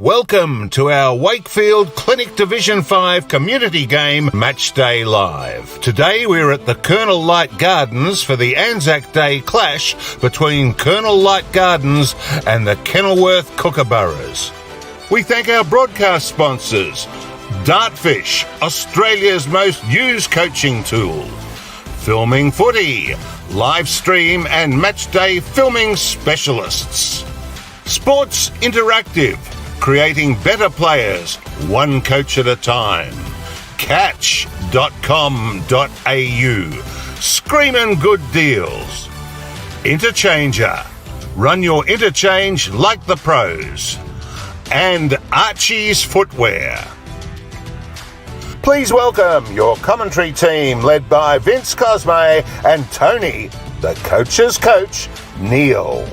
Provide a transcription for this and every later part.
Welcome to our Wakefield Clinic Division 5 community game Match Day Live. Today we're at the Colonel Light Gardens for the Anzac Day clash between Colonel Light Gardens and the Kenilworth Kookaburras. We thank our broadcast sponsors, Dartfish, Australia's most used coaching tool, Filming Footy, live stream and match day filming specialists, Sports Interactive, creating better players, one coach at a time. Catch.com.au, screaming good deals. Interchanger, run your interchange like the pros. And Archie's Footwear. Please welcome your commentary team led by Vince Cosme and Tony, the coach's coach, Neil.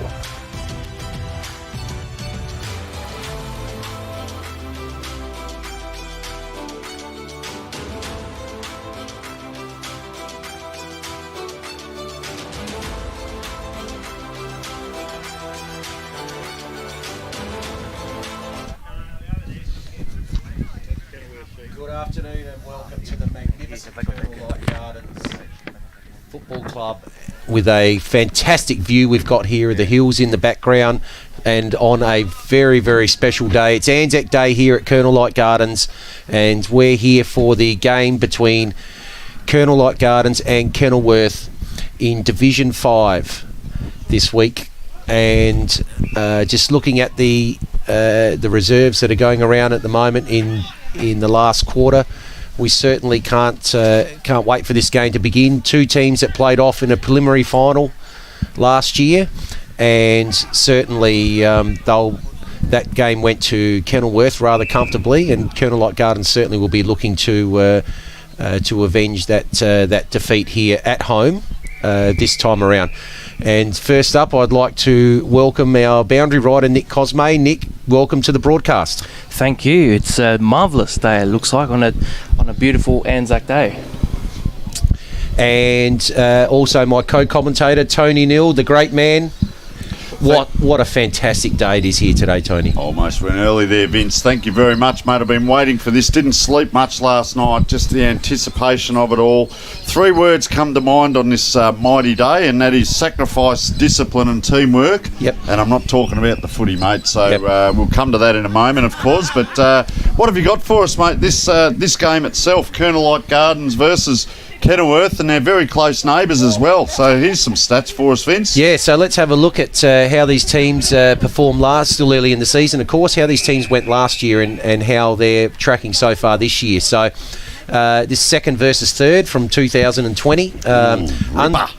Good afternoon and welcome to the magnificent Colonel Light Gardens Football Club with a fantastic view we've got here of the hills in the background, and on a very, very special day. It's Anzac Day here at Colonel Light Gardens, and we're here for the game between Colonel Light Gardens and Kenilworth in Division 5 this week. And just looking at the reserves that are going around at the moment in the last quarter, we certainly can't wait for this game to begin. Two teams that played off in a preliminary final last year, and certainly that game went to Kenilworth rather comfortably, and Colonel Light Gardens certainly will be looking to avenge that defeat here at home this time around. And first up, I'd like to welcome our boundary rider, Nick Cosme. Nick, welcome to the broadcast. Thank you. It's a marvellous day, it looks like, on a beautiful Anzac Day. And also my co-commentator, Tony Neal, the great man. What a fantastic day it is here today, Tony. Almost went early there, Vince. Thank you very much, mate. I've been waiting for this. Didn't sleep much last night. Just the anticipation of it all. Three words come to mind on this mighty day, and that is sacrifice, discipline and teamwork. Yep. And I'm not talking about the footy, mate. So we'll come to that in a moment, of course. But what have you got for us, mate? This game itself, Colonel Light Gardens versus Kenilworth, and they're very close neighbours as well. So here's some stats for us, Vince. Yeah, so let's have a look at how these teams performed still early in the season, of course, how these teams went last year and how they're tracking so far this year. So this second versus third from 2020.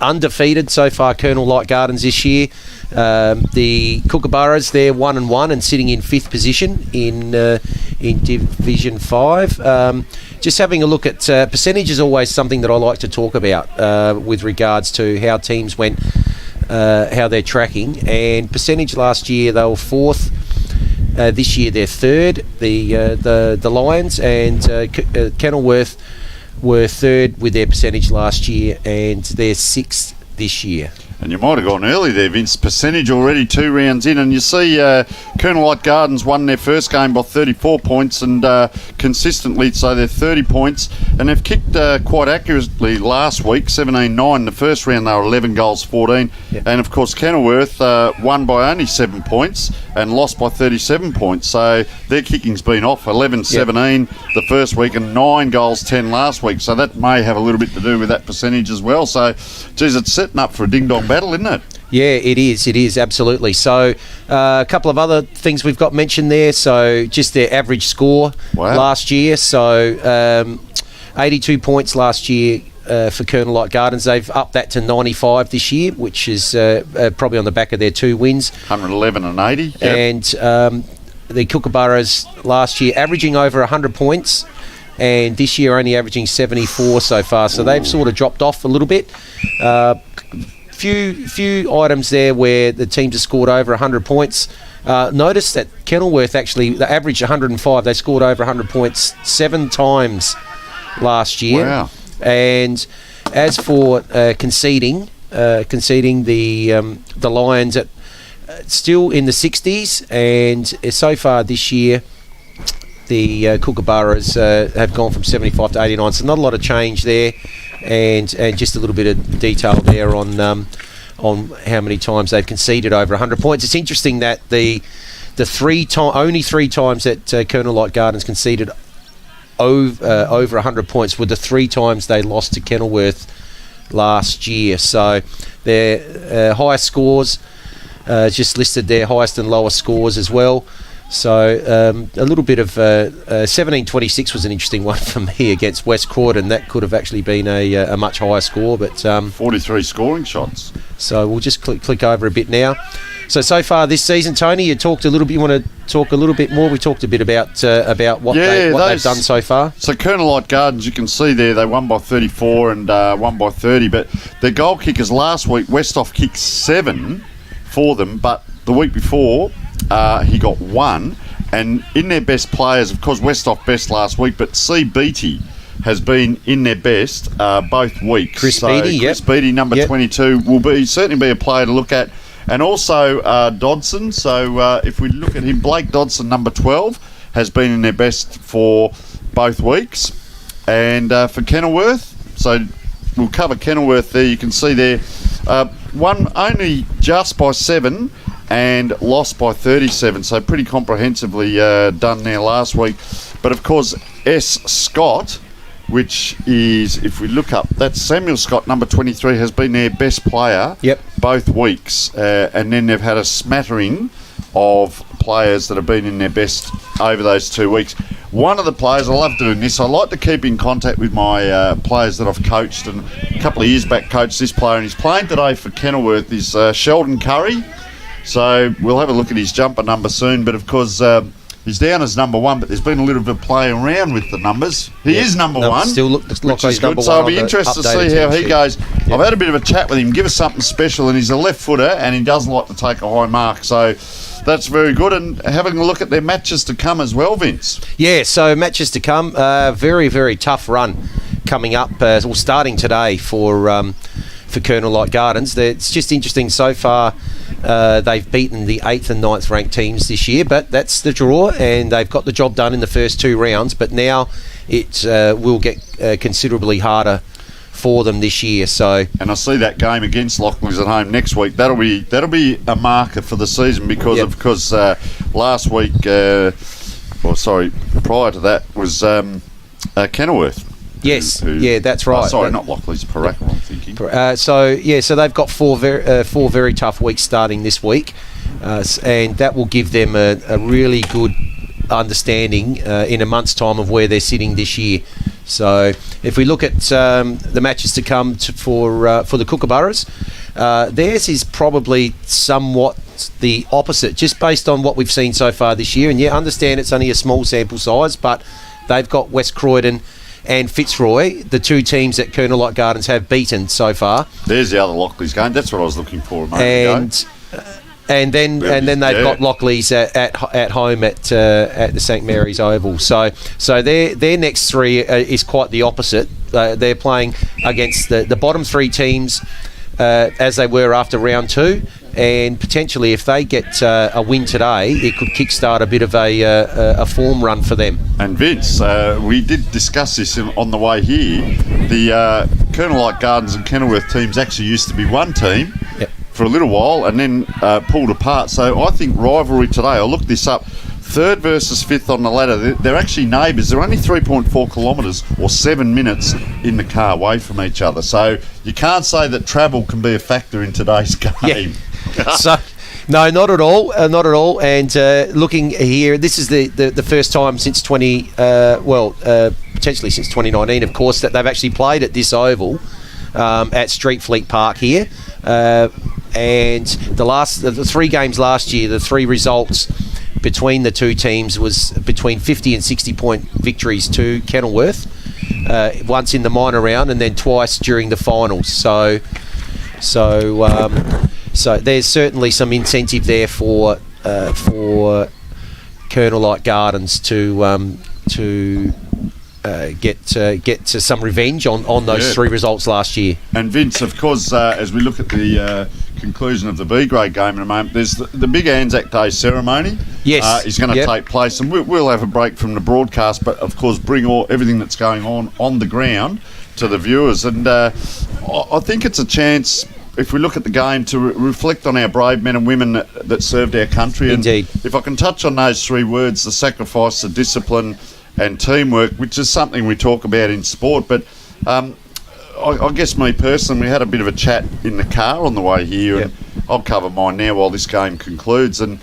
Undefeated so far, Colonel Light Gardens this year. The Kookaburras, they're 1-1 and sitting in fifth position in Division 5. Just having a look at percentage is always something that I like to talk about with regards to how teams went, how they're tracking. And percentage last year they were fourth. This year they're third. The Lions, and Kenilworth were third with their percentage last year, and they're sixth this year. And you might have gone early there, Vince. Percentage already 2 rounds in. And you see Colonel Light Gardens won their first game by 34 points and consistently, so they're 30 points. And they've kicked quite accurately last week, 17-9. The first round they were 11 goals, 14. Yep. And, of course, Kenilworth won by only 7 points and lost by 37 points. So their kicking's been off, 11-17 the first week and 9 goals, 10 last week. So that may have a little bit to do with that percentage as well. So, geez, it's setting up for a ding-dong battle, isn't it? Yeah, it is absolutely. So a couple of other things we've got mentioned there. So just their average score last year. So 82 points last year for Colonel Light Gardens. They've upped that to 95 this year, which is probably on the back of their 2 wins. 111 and 80. Yep. And the Kookaburras last year averaging over 100 points, and this year only averaging 74 so far. So they've sort of dropped off a little bit. Few items there where the teams have scored over 100 points. Notice that Kenilworth actually, they averaged 105. They scored over 100 points 7 times last year. Wow. And as for conceding the Lions at still in the 60s, and so far this year, the Kookaburras have gone from 75 to 89, so not a lot of change there, and just a little bit of detail there on how many times they've conceded over 100 points. It's interesting that the only three times that Colonel Light Gardens conceded over 100 points were the 3 times they lost to Kenilworth last year. So their highest scores, just listed their highest and lowest scores as well. So a little bit of 1726 was an interesting one for me against West Croydon. That could have actually been a much higher score, but 43 scoring shots. So we'll just click over a bit now. So far this season, Tony, you talked a little bit. You want to talk a little bit more? We talked a bit about what they've done so far. So Colonel Light Gardens, you can see there, they won by 34 and won by 30. But their goal kickers last week, Westhoff kicked 7 for them, but the week before he got 1. And in their best players, of course, Westhoff best last week, but C. Beattie has been in their best both weeks. Chris Beattie, Chris Beattie, number 22, will certainly be a player to look at. And also Dodson. So if we look at him, Blake Dodson, number 12, has been in their best for both weeks. And for Kenilworth, so we'll cover Kenilworth there. You can see there, won only just by 7 and lost by 37. So pretty comprehensively done there last week. But of course, S. Scott, which is, if we look up, that's Samuel Scott, number 23, has been their best player both weeks. And then they've had a smattering of players that have been in their best over those 2 weeks. One of the players, I love doing this, I like to keep in contact with my players that I've coached, and a couple of years back coached this player, and he's playing today for Kenilworth, is Sheldon Curry. So we'll have a look at his jumper number soon, but of course he's down as number 1, but there's been a little bit of play around with the numbers. He is number 1, still looks like he's number 1. So I'll be interested to see how he goes. I've had a bit of a chat with him, give us something special, and he's a left footer, and he does like to take a high mark. So that's very good. And having a look at their matches to come as well, Vince. Yeah, so matches to come. Very, very tough run coming up, starting today for Colonel Light Gardens. It's just interesting so far. They've beaten the 8th and 9th ranked teams this year, but that's the draw, and they've got the job done in the first 2 rounds. But now it will get considerably harder for them this year. So, and I see that game against Lockleys at home next week. That'll be a marker for the season because last week, prior to that was Kenilworth. Yes, that's right. Sorry, not Lockleys, Paraka, I'm thinking. So they've got four very tough weeks starting this week, and that will give them a really good understanding in a month's time of where they're sitting this year. So if we look at the matches to come for the Kookaburras, theirs is probably somewhat the opposite, just based on what we've seen so far this year. And understand it's only a small sample size, but they've got West Croydon and Fitzroy, the 2 teams that Colonel Light Gardens have beaten so far. There's the other Lockleys game. That's what I was looking for a moment ago. And then they've got Lockleys at home at the St Mary's Oval. So their next 3 is quite the opposite. They're playing against the bottom 3 teams as they were after round 2. And potentially, if they get a win today, it could kickstart a bit of a form run for them. And Vince, we did discuss this on the way here. The Colonel Light Gardens and Kenilworth teams actually used to be one team for a little while, and then pulled apart. So I think rivalry today, I'll look this up, 3rd versus 5th on the ladder. They're actually neighbours. They're only 3.4 kilometres or 7 minutes in the car away from each other. So you can't say that travel can be a factor in today's game. Yeah. So, no, not at all, not at all. And looking here, this is the first time since potentially since 2019, of course, that they've actually played at this oval at Street Fleet Park here. And the 3 games last year, the 3 results between the 2 teams was between 50 and 60 point victories to Kenilworth, once in the minor round and then twice during the finals. So there's certainly some incentive there for Colonel Light Gardens to to some revenge on those 3 results last year. And Vince, of course, as we look at the conclusion of the B grade game in a moment, there's the big Anzac Day ceremony. Yes, is going to take place, and we'll have a break from the broadcast, but of course bring everything that's going on the ground to the viewers. And I think it's a chance, if we look at the game, to reflect on our brave men and women that served our country. Indeed. And if I can touch on those 3 words, the sacrifice, the discipline and teamwork, which is something we talk about in sport, but I guess me personally, we had a bit of a chat in the car on the way here, and I'll cover mine now while this game concludes. And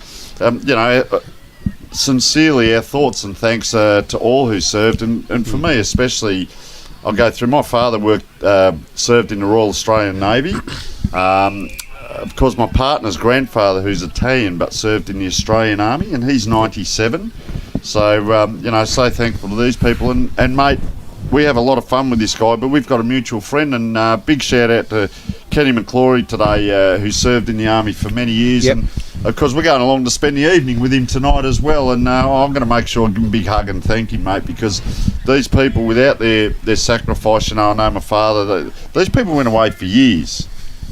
sincerely, our thoughts and thanks to all who served, and for me especially, I'll go through. My father served in the Royal Australian Navy. Of course, my partner's grandfather, who's Italian but served in the Australian Army, and he's 97. So, so thankful to these people. And mate, we have a lot of fun with this guy, but we've got a mutual friend, and big shout out to Kenny McClory today, who served in the Army for many years. Yep. And of course, we're going along to spend the evening with him tonight as well. And I'm going to make sure I give him a big hug and thank him, mate, because these people, without their sacrifice, I know my father, these people went away for years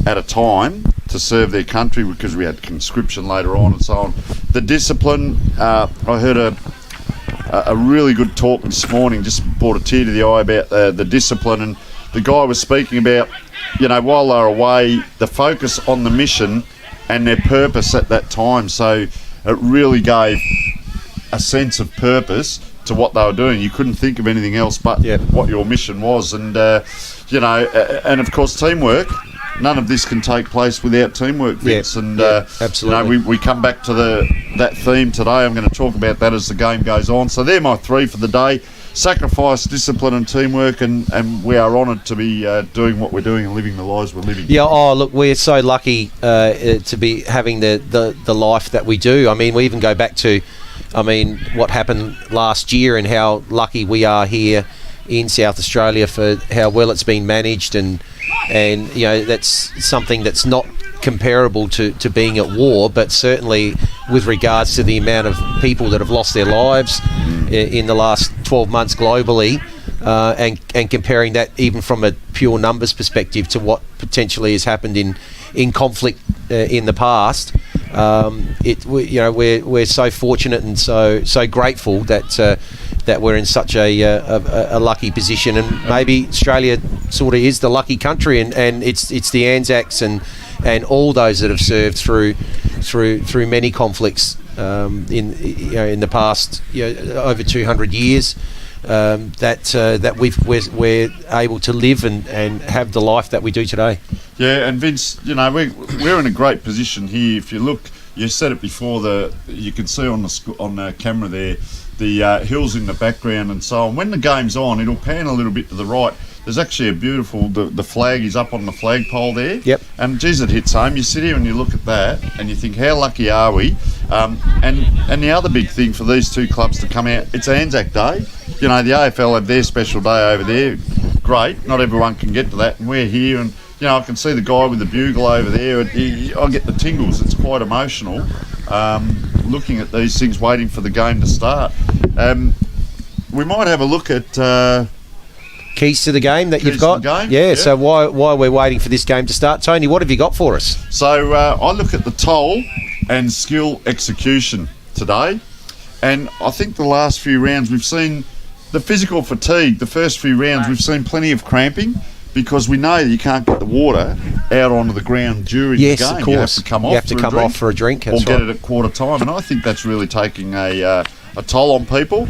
at a time to serve their country, because we had conscription later on and so on. The discipline, I heard a really good talk this morning, just brought a tear to the eye about the discipline, and the guy was speaking about, while they're away, the focus on the mission and their purpose at that time. So it really gave a sense of purpose to what they were doing. You couldn't think of anything else but what your mission was. And and of course teamwork. None of this can take place without teamwork, Vince. Absolutely. We come back to that theme today. I'm going to talk about that as the game goes on. So they're my 3 for the day: sacrifice, discipline and teamwork, and we are honoured to be doing what we're doing and living the lives we're living. Yeah, look, we're so lucky to be having the life that we do. I mean, we even go back to, what happened last year and how lucky we are here in South Australia for how well it's been managed, and that's something that's not comparable to being at war, but certainly with regards to the amount of people that have lost their lives in the last 12 months globally, and comparing that even from a pure numbers perspective to what potentially has happened in conflict in the past. We're so fortunate and so grateful that we're in such a lucky position, and maybe Australia sort of is the lucky country, and it's the Anzacs and all those that have served through many conflicts in the past over 200 years, that we're able to live and have the life that we do today. Yeah, and Vince, we're in a great position here. If you look, you said it before, you can see on the camera there the hills in the background and so on. When the game's on, it'll pan a little bit to the right. There's actually a beautiful, the flag is up on the flagpole there. Yep. And geez, it hits home. You sit here and you look at that and you think, how lucky are we? And the other big thing for these 2 clubs to come out, it's Anzac Day. The AFL have their special day over there. Great, not everyone can get to that, and we're here, and I can see the guy with the bugle over there. I get the tingles. It's quite emotional looking at these things, waiting for the game to start. We might have a look at keys to the game that you've got. Yeah. So why we're waiting for this game to start, Tony? What have you got for us? So I look at the toll and skill execution today, and I think the last few rounds we've seen the physical fatigue. The first few rounds we've seen plenty of cramping, because we know that you can't get the water out onto the ground during the game. Of course. You have to come off for a drink. Or get it at quarter time, and I think that's really taking a toll on people.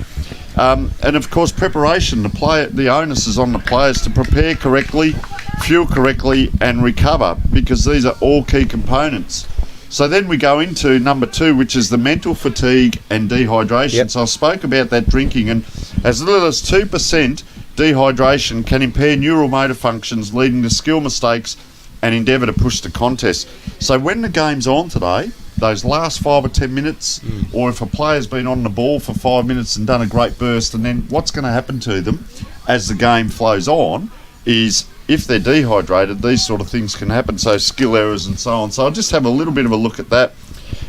And of course, preparation. The onus is on the players to prepare correctly, fuel correctly, and recover, because these are all key components. So then we go into number 2, which is the mental fatigue and dehydration. Yep. So I spoke about that drinking, and as little as 2% dehydration can impair neural motor functions, leading to skill mistakes and endeavour to push the contest. So when the game's on today, those last 5 or 10 minutes, or if a player's been on the ball for 5 minutes and done a great burst, and then what's going to happen to them as the game flows on is, if they're dehydrated, these sort of things can happen, so skill errors and so on. So I'll just have a little bit of a look at that.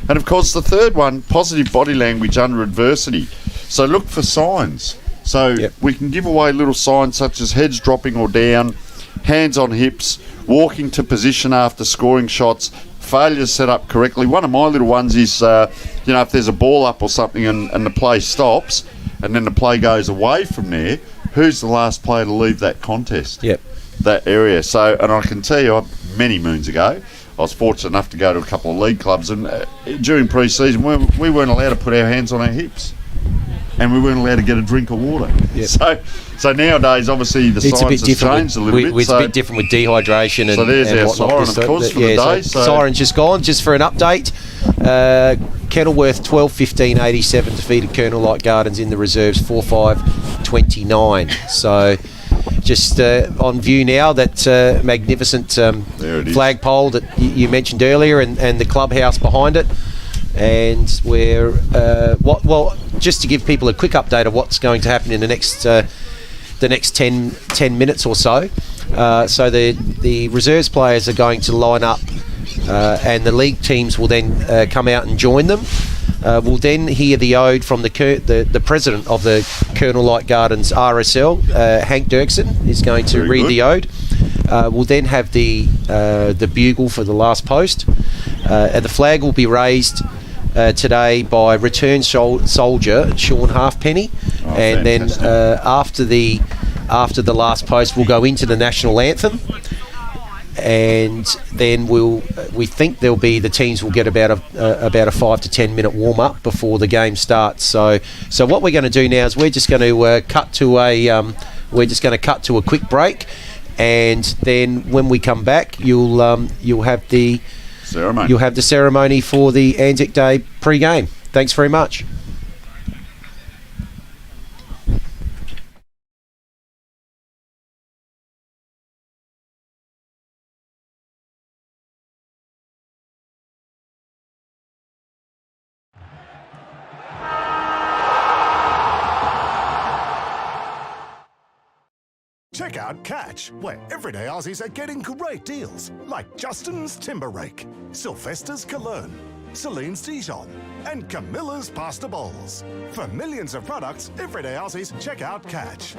And of course, the third one, positive body language under adversity. So look for signs. So we can give away little signs such as heads dropping or down, hands on hips, walking to position after scoring shots, failures set up correctly. One of my little ones is, if there's a ball up or something and the play stops and then the play goes away from there, who's the last player to leave that contest? Yep. That area. So, and I can tell you, many moons ago, I was fortunate enough to go to a couple of league clubs, and during pre-season, we weren't allowed to put our hands on our hips, and we weren't allowed to get a drink of water. Yep. So nowadays, obviously, the science has changed a little bit. It's a bit different with dehydration. So there's our siren, of course, for the day. So siren's just gone. Just for an update, Kenilworth 12-15-87 defeated Colonel Light Gardens in the reserves 4-5-29. So just on view now, that magnificent flagpole that you mentioned earlier, and the clubhouse behind it. And we're just to give people a quick update of what's going to happen in the next 10 minutes or so. So the reserves players are going to line up, and the league teams will then come out and join them. We'll then hear the ode from the president of the Colonel Light Gardens RSL, Hank Dirksen, is going to read the ode. We'll then have the bugle for the last post. And the flag will be raised today by return soldier Sean Halfpenny, and fantastic. Then after the last post, we'll go into the national anthem. And then we think the teams will get about a 5 to 10 minute warm up before the game starts. So what we're going to do now is we're just going to cut to a quick break, and then when we come back, you'll have the ceremony for the Anzac Day pre-game. Thanks very much. Check out Catch, where everyday Aussies are getting great deals, like Justin's Timber Rake, Sylvester's Cologne, Celine's Dijon, and Camilla's Pasta Bowls. For millions of products, everyday Aussies, check out Catch.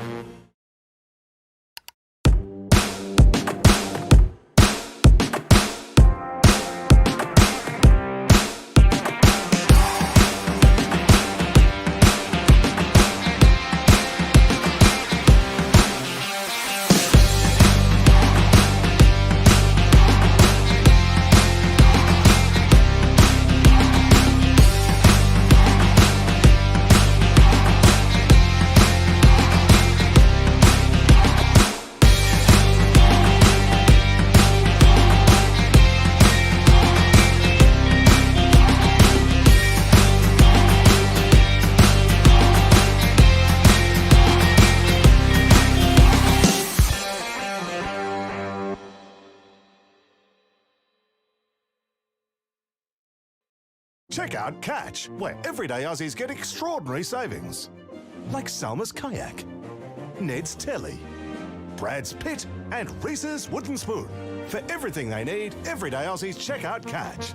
Check out Catch, where everyday Aussies get extraordinary savings. Like Salma's Kayak, Ned's Telly, Brad's Pit, and Reese's Wooden Spoon. For everything they need, everyday Aussies check out Catch.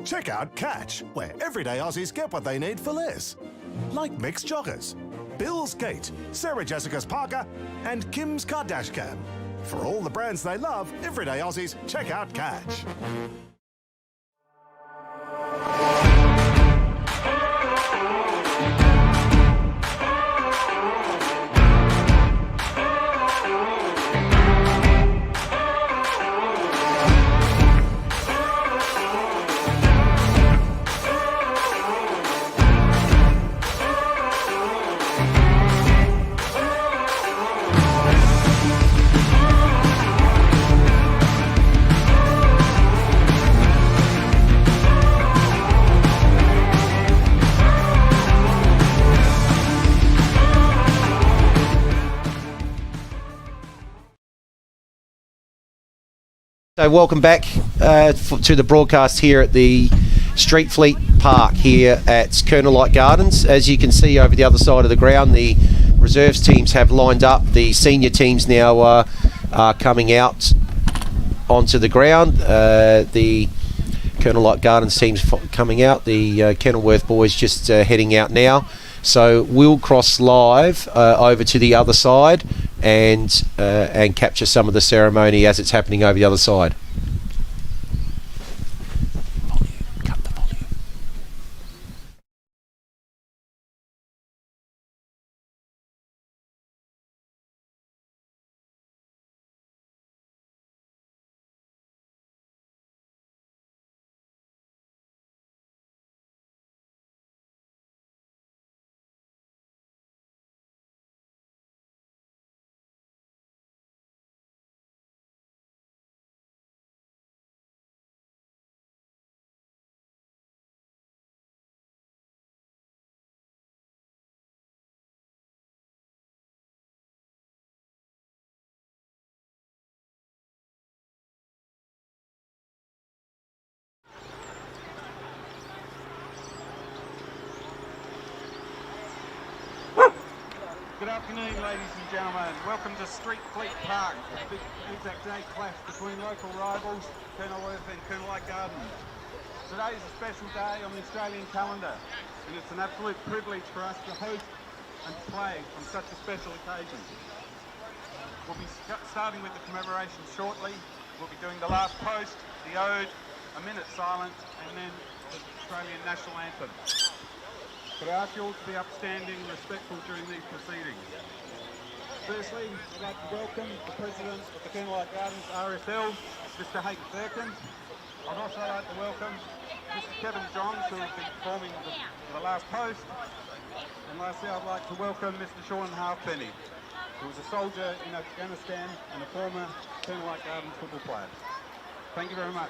Check out Catch, where everyday Aussies get what they need for less. Like Mixed Joggers, Bill's Gate, Sarah Jessica's Parker, and Kim's Kardashian. For all the brands they love, everyday Aussies check out Catch. So welcome back to the broadcast here at the Street Fleet Park here at Colonel Light Gardens. As you can see over the other side of the ground, the reserves teams have lined up. The senior teams now are coming out onto the ground. The Colonel Light Gardens team's coming out. The Kenilworth boys just heading out now. So we'll cross live over to the other side and capture some of the ceremony as it's happening over the other side. Cut the volume. Good afternoon, ladies and gentlemen. Welcome to Street Fleet Park, a big Anzac Day clash between local rivals, Kenilworth and Kenilworth Gardens. Today is a special day on the Australian calendar, and it's an absolute privilege for us to host and play on such a special occasion. We'll be starting with the commemoration shortly. We'll be doing the last post, the ode, a minute silence, and then the Australian national anthem. Could I ask you all to be upstanding and respectful during these proceedings? Firstly, I'd like to welcome the President of the Kenilworth Gardens RFL, Mr. Hayden Firkin. I'd also like to welcome Mr. Kevin Johns, who will be performing the last post. And lastly, I'd like to welcome Mr. Sean Halfpenny, who was a soldier in Afghanistan and a former Kenilworth Gardens football player. Thank you very much.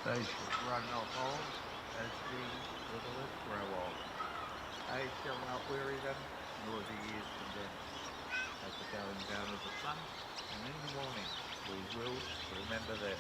They shall run not on as the littlest grow on. Age shall not weary them, nor the years condemn. At the going down of the sun, and in the morning we will remember them.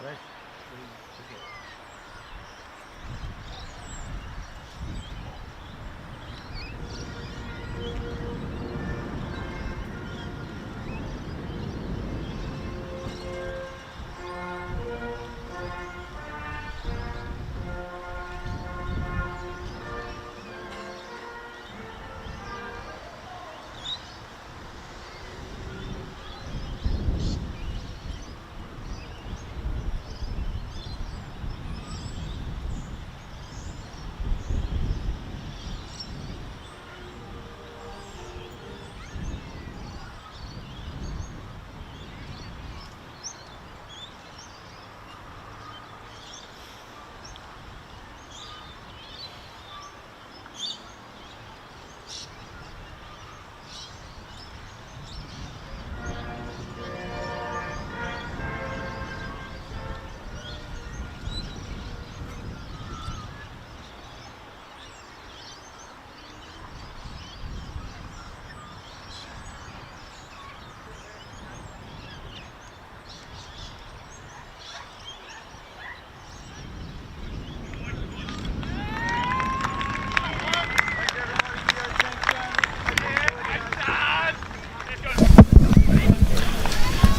Let's forget.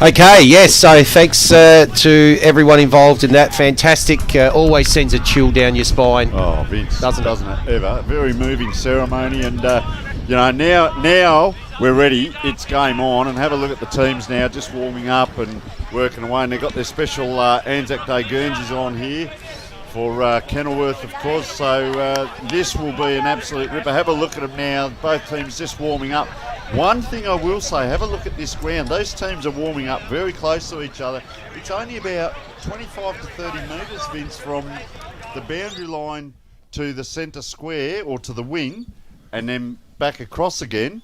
Okay, yes, so thanks to everyone involved in that. Fantastic. Always sends a chill down your spine. Oh, Vince, doesn't it ever? Very moving ceremony, and now we're ready. It's game on, and have a look at the teams now, just warming up and working away. And they've got their special Anzac Day Guernseys on here for Kenilworth, of course. So this will be an absolute ripper. Have a look at them now. Both teams just warming up. One thing I will say, have a look at this ground. Those teams are warming up very close to each other. It's only about 25 to 30 metres, Vince, from the boundary line to the centre square or to the wing, and then back across again.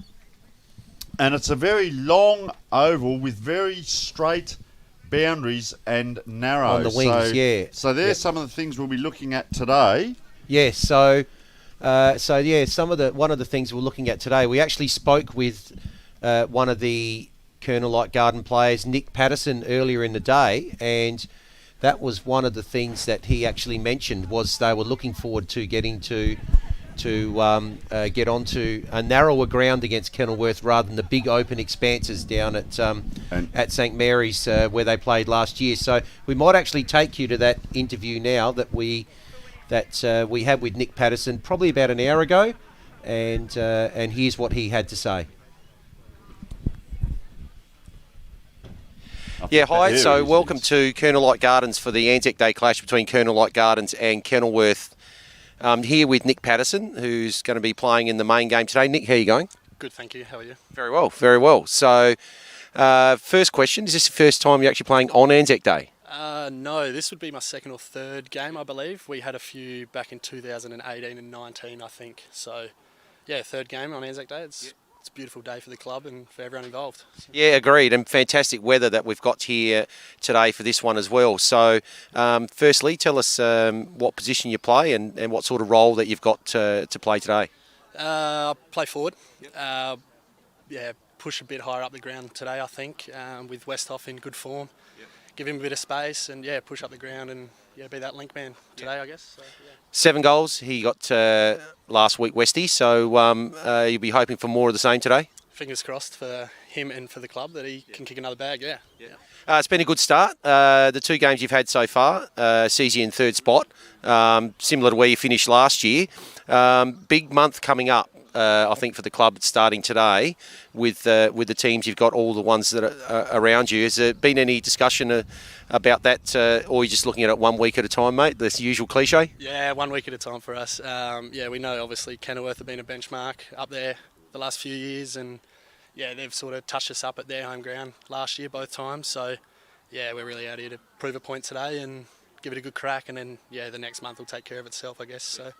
And it's a very long oval with very straight boundaries and narrow. On the wings, yeah. So there's some of the things we'll be looking at today. Yes, so one of the things we're looking at today, we actually spoke with one of the Colonel Light Garden players, Nick Patterson, earlier in the day, and that was one of the things that he actually mentioned was they were looking forward to getting to get onto a narrower ground against Kenilworth rather than the big open expanses down at St Mary's where they played last year. So we might actually take you to that interview now that we had with Nick Patterson probably about an hour ago, and here's what he had to say. Yeah, hi. So welcome to Colonel Light Gardens for the Anzac Day clash between Colonel Light Gardens and Kenilworth. Here with Nick Patterson, who's going to be playing in the main game today. Nick, how are you going? Good, thank you. How are you? Very well, very well. So, first question, is this the first time you're actually playing on Anzac Day? No, this would be my second or third game, I believe. We had a few back in 2018 and 19, I think. So, yeah, third game on Anzac Day. It's a beautiful day for the club and for everyone involved. So. Yeah, agreed. And fantastic weather that we've got here today for this one as well. So, firstly, tell us what position you play and what sort of role that you've got to play today. I play forward. Push a bit higher up the ground today, I think, with Westhoff in good form. Give him a bit of space and push up the ground and be that link man today, I guess. So, 7 goals he got last week, Westy. So you'll be hoping for more of the same today. Fingers crossed for him and for the club that he can kick another bag. Yeah. It's been a good start. The 2 games you've had so far sees you in 3rd spot, similar to where you finished last year. Big month coming up. I think for the club starting today with the teams you've got, all the ones that are around you. Has there been any discussion about that, or are you just looking at it 1 week at a time, mate? The usual cliche? Yeah, 1 week at a time for us. We know obviously Kenilworth have been a benchmark up there the last few years, and they've sort of touched us up at their home ground last year both times. So we're really out here to prove a point today and give it a good crack, and then the next month will take care of itself, I guess. So,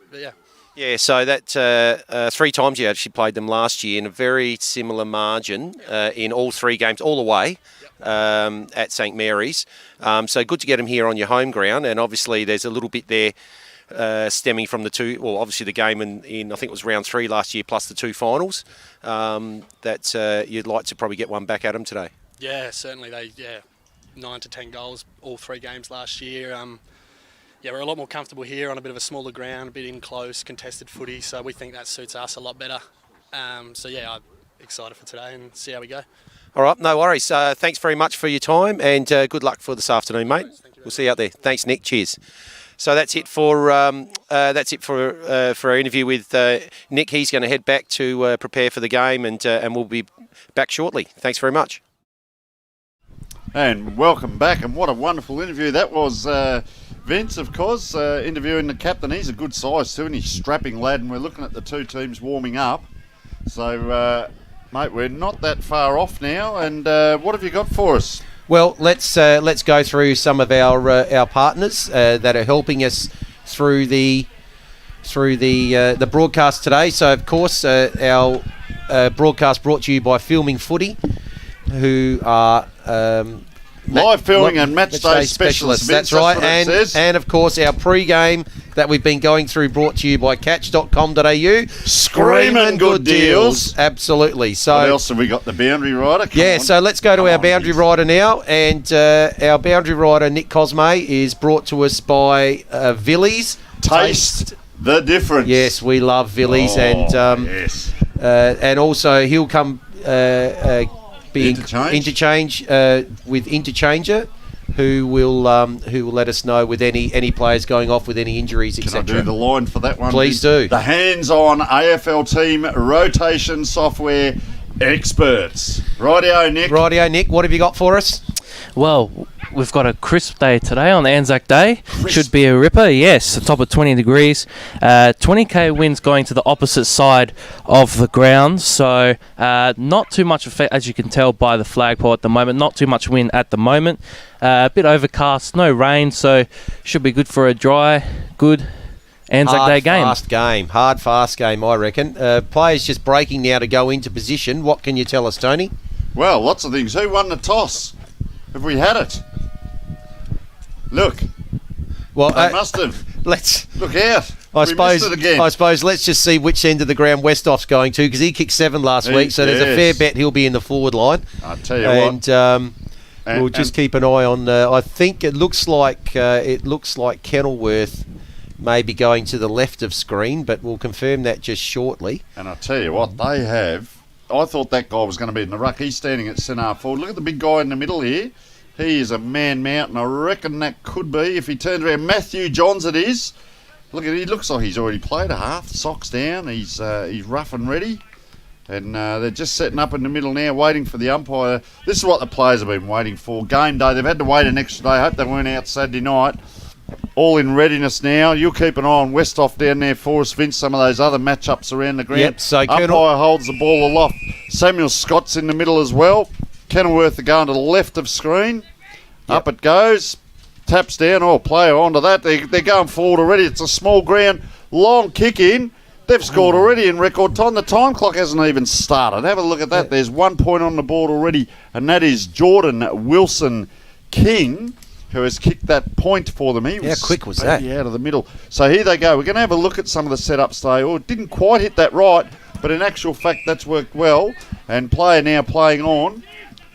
so that 3 times you actually played them last year in a very similar margin in all 3 games, all away at St Mary's. So good to get them here on your home ground, and obviously there's a little bit there stemming from the 2, well, obviously the game in I think it was round 3 last year plus the 2 finals, that you'd like to probably get one back at them today. Yeah, certainly. 9 to 10 goals all 3 games last year. We're a lot more comfortable here on a bit of a smaller ground, a bit in close, contested footy, so we think that suits us a lot better. I'm excited for today and see how we go. All right, no worries. Thanks very much for your time, and good luck for this afternoon, mate. We'll see you out there. Thanks, Nick. Cheers. So that's it for our interview with Nick. He's going to head back to prepare for the game, and we'll be back shortly. Thanks very much. And welcome back, and what a wonderful interview that was. Vince, of course, interviewing the captain. He's a good size too, and he's a strapping lad, and we're looking at the 2 teams warming up. So, mate, we're not that far off now, and what have you got for us? Well, let's go through some of our partners that are helping us through the broadcast today. So, of course, our broadcast brought to you by Filming Footy, who are live filming and match day specialists. That's right, and of course our pre-game that we've been going through, brought to you by catch.com.au. Screaming good deals. Absolutely. So what else have we got? The boundary rider. Come on. So let's go to our boundary rider now, and our boundary rider Nick Cosme is brought to us by Villies. Taste the difference. Yes, we love Villies, and yes, and also he'll come be Interchange with Interchanger, who will let us know with any players going off with any injuries, Can I etc. do the line for that one? Please do. The hands-on AFL team rotation software experts. Rightio, Nick. What have you got for us? Well, we've got a crisp day today on Anzac Day. Should be a ripper, yes. The top of 20 degrees. 20k winds going to the opposite side of the ground. So not too much effect, as you can tell by the flagpole at the moment. Not too much wind at the moment. A bit overcast, no rain. So should be good for a dry, good Anzac Day game. Hard, fast game, I reckon. Players just breaking now to go into position. What can you tell us, Tony? Well, lots of things. Who won the toss? Have we had it? Look. Well, they must have. Let's look out. I suppose let's just see which end of the ground Westhoff's going to, because he kicked 7 last week, so there's a fair bet he'll be in the forward line. I'll tell you what. We'll just keep an eye on. I think it looks like Kenilworth may be going to the left of screen, but we'll confirm that just shortly. And I'll tell you what, they have. I thought that guy was going to be in the ruck. He's standing at centre forward. Look at the big guy in the middle here. He is a man mountain. I reckon that could be, if he turns around. Matthew Johns it is. Look at, he looks like he's already played a half. Socks down. He's rough and ready. And they're just setting up in the middle now, waiting for the umpire. This is what the players have been waiting for. Game day. They've had to wait an extra day. I hope they weren't out Saturday night. All in readiness now. You'll keep an eye on Westhoff down there for us, Vince. Some of those other matchups around the ground. Yep, so umpire holds the ball aloft. Samuel Scott's in the middle as well. Kenilworth are going to the left of screen. Yep. Up it goes. Taps down. Oh, player onto that. They're going forward already. It's a small ground. Long kick in. They've scored already in record time. The time clock hasn't even started. Have a look at that. There's 1 point on the board already, and that is Jordan Wilson King, who has kicked that point for them. He was how quick was that? Out of the middle. So here they go. We're going to have a look at some of the setups today. Oh, it didn't quite hit that right, but in actual fact, that's worked well. And player now playing on.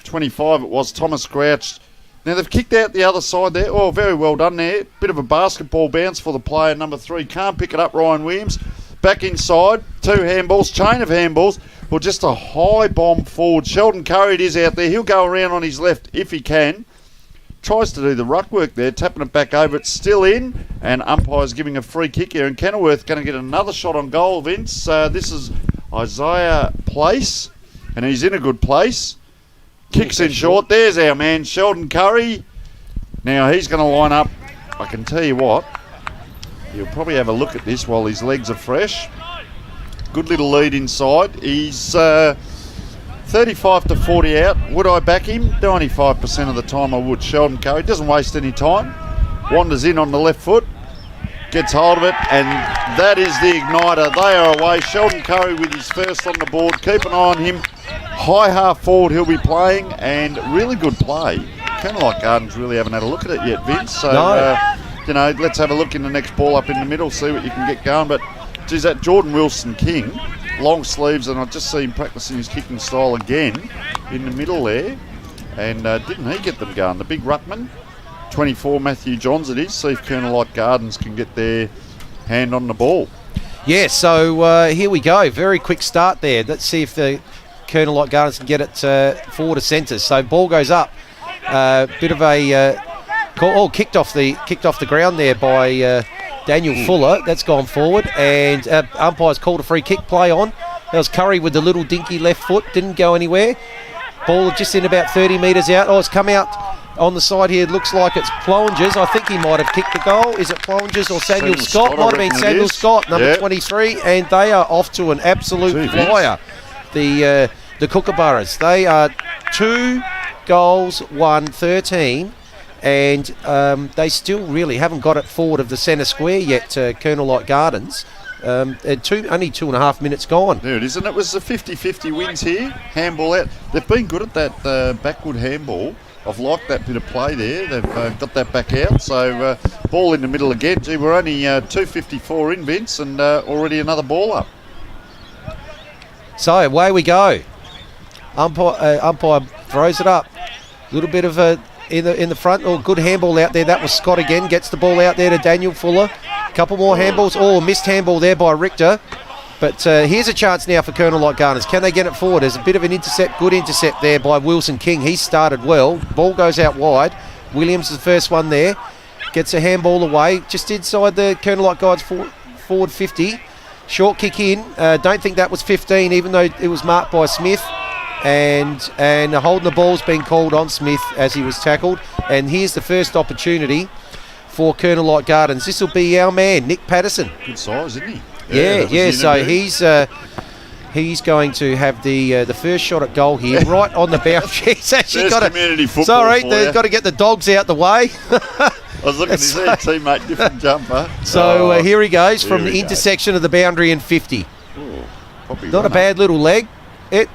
25 it was, Thomas Crouch. Now they've kicked out the other side there. Oh, very well done there. Bit of a basketball bounce for the player, number 3. Can't pick it up, Ryan Williams. Back inside, 2 handballs, chain of handballs. Well, just a high bomb forward. Sheldon Curry it is out there. He'll go around on his left if he can. Tries to do the ruck work there, tapping it back over. It's still in, and umpire's giving a free kick here. And Kenilworth going to get another shot on goal, Vince. This is Isaiah Place, and he's in a good place. Kicks in short. There's our man, Sheldon Curry. Now he's going to line up. I can tell you what, he'll probably have a look at this while his legs are fresh. Good little lead inside. He's 35 to 40 out. Would I back him? 95% of the time I would. Sheldon Curry doesn't waste any time. Wanders in on the left foot. Gets hold of it, and that is the igniter. They are away. Sheldon Curry with his first on the board. Keep an eye on him. High half forward he'll be playing, and really good play. Kenilworth Gardens really haven't had a look at it yet, Vince. So, let's have a look in the next ball up in the middle, see what you can get going. But, geez, that Jordan Wilson King, long sleeves, and I just see him practicing his kicking style again in the middle there. And didn't he get them going? The big ruckman, 24, Matthew Johns it is. See if Kenilworth Gardens can get their hand on the ball. Yeah, so here we go. Very quick start there. Let's see if the Kenilworth Gardens can get it forward to centre. So ball goes up. Bit of a kicked off the ground there by Daniel Fuller. That's gone forward, and umpire's called a free kick. Play on. That was Curry with the little dinky left foot. Didn't go anywhere. Ball just in about 30 metres out. Oh, it's come out on the side here. It looks like it's Plowingers. I think he might have kicked the goal. Is it Plowingers or Samuel Scott? Might have been Samuel Scott, number 23, and they are off to an absolute flyer. The Kookaburras. They are 2 goals, 1-13, and they still really haven't got it forward of the centre square yet, Kenilworth Gardens. Only 2.5 minutes gone. There it is, and it was the 50-50 wins here. Handball out. They've been good at that backward handball. I've liked that bit of play there. They've got that back out. So ball in the middle again. Gee, we're only 2.54 in, Vince, and already another ball up. So away we go. Umpire throws it up. A little bit of a in the front. Oh, good handball out there. That was Scott again. Gets the ball out there to Daniel Fuller. Couple more handballs. Oh, missed handball there by Richter. But here's a chance now for Colonel Light Gardens. Can they get it forward? There's a bit of an intercept, good intercept there by Wilson King. He started well. Ball goes out wide. Williams is the first one there. Gets a handball away, just inside the Colonel Light Guides forward 50. Short kick in. Don't think that was 15, even though it was marked by Smith. And holding the ball's been called on Smith as he was tackled. And here's the first opportunity for Colonel Light Gardens. This will be our man, Nick Patterson. Good size, isn't he? Yeah. So he's going to have the first shot at goal here, right on the boundary. He's actually got community football. Sorry, they've got to get the dogs out the way. I was looking to see a teammate, different jumper. So here he goes from the we intersection of the boundary and 50. Ooh, Not a bad little leg. It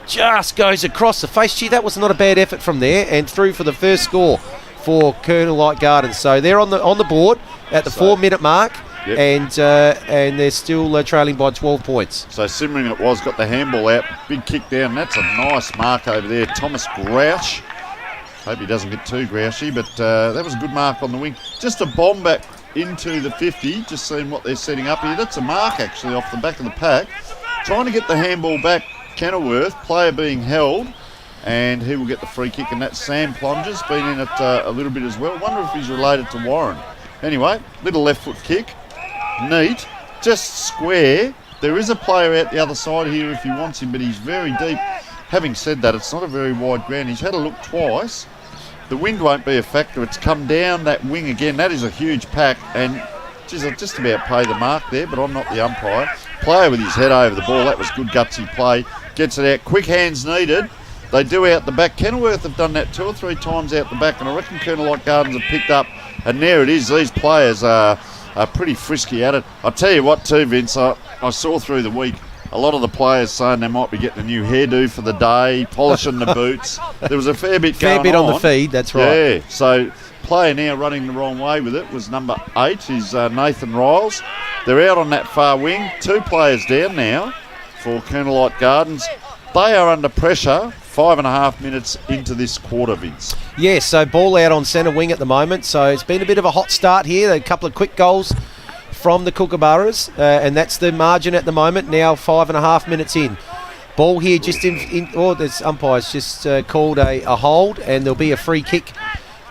just goes across the face. Gee, that was not a bad effort from there, and through for the first score for Colonel Light Gardens. So they're on the board at the 4-minute mark. Yep. And they're still trailing by 12 points. So simmering it was, got the handball out, big kick down. That's a nice mark over there. Thomas Grouch. Hope he doesn't get too grouchy, but that was a good mark on the wing. Just a bomb back into the 50, just seeing what they're setting up here. That's a mark actually off the back of the pack. Trying to get the handball back, Kenilworth, player being held, and he will get the free kick, and that's Sam Plunger's been in it a little bit as well. Wonder if he's related to Warren. Anyway, little left foot kick. Neat, just square. There is a player out the other side here if he wants him, but he's very deep. Having said that, it's not a very wide ground. He's had a look twice. The wind won't be a factor. It's come down that wing again. That is a huge pack, and geez, I'll just about pay the mark there, but I'm not the umpire. Player with his head over the ball. That was good gutsy play. Gets it out. Quick hands needed. They do out the back. Kenilworth have done that 2 or 3 times out the back, and I reckon Colonel Light Gardens have picked up, and there it is. These players are pretty frisky at it. I'll tell you what too, Vince, I saw through the week a lot of the players saying they might be getting a new hairdo for the day, polishing the boots. There was a fair bit going on. Fair bit on the feed, that's right. Yeah, so player now running the wrong way with it was number 8, is Nathan Riles. They're out on that far wing. 2 players down now for Colonel Light Gardens. They are under pressure 5.5 minutes into this quarter, Vince. Yes, so ball out on centre wing at the moment. So it's been a bit of a hot start here. A couple of quick goals from the Kookaburras, and that's the margin at the moment. Now 5.5 minutes in. Ball here just there's umpires just called a hold, and there'll be a free kick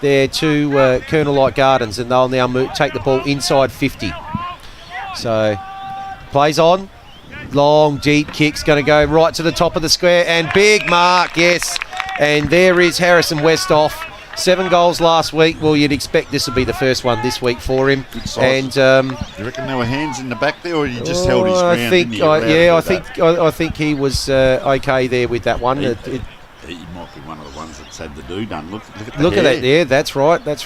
there to Colonel Light Gardens, and they'll now take the ball inside 50. So plays on. Long, deep kick's going to go right to the top of the square, and big mark, yes. And there is Harrison Westhoff. 7 goals last week. Well, you'd expect this will be the first one this week for him. Good size. And you reckon there were hands in the back there, or he just held his ground? I think he was okay there with that one. He might be one of the ones that's had the do done. Look at the look hair. at that there. That's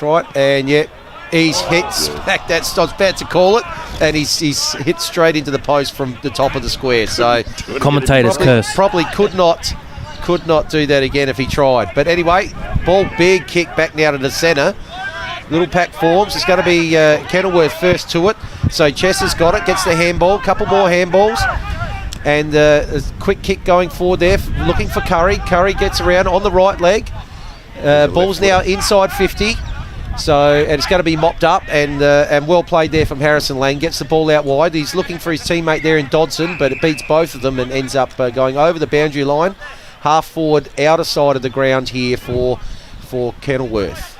right. And yeah. He's hit back. I was about to call it, and he's hit straight into the post from the top of the square. So commentator's curse. Probably could not do that again if he tried. But anyway, ball big kick back now to the centre. Little pack forms. It's going to be Kenilworth first to it. So Chess has got it. Gets the handball. Couple more handballs. And a quick kick going forward there, looking for Curry. Curry gets around on the right leg. Ball's now inside 50. So, and it's going to be mopped up, and well played there from Harrison Lang. Gets the ball out wide. He's looking for his teammate there in Dodson, but it beats both of them and ends up going over the boundary line. Half forward, outer side of the ground here for Kenilworth.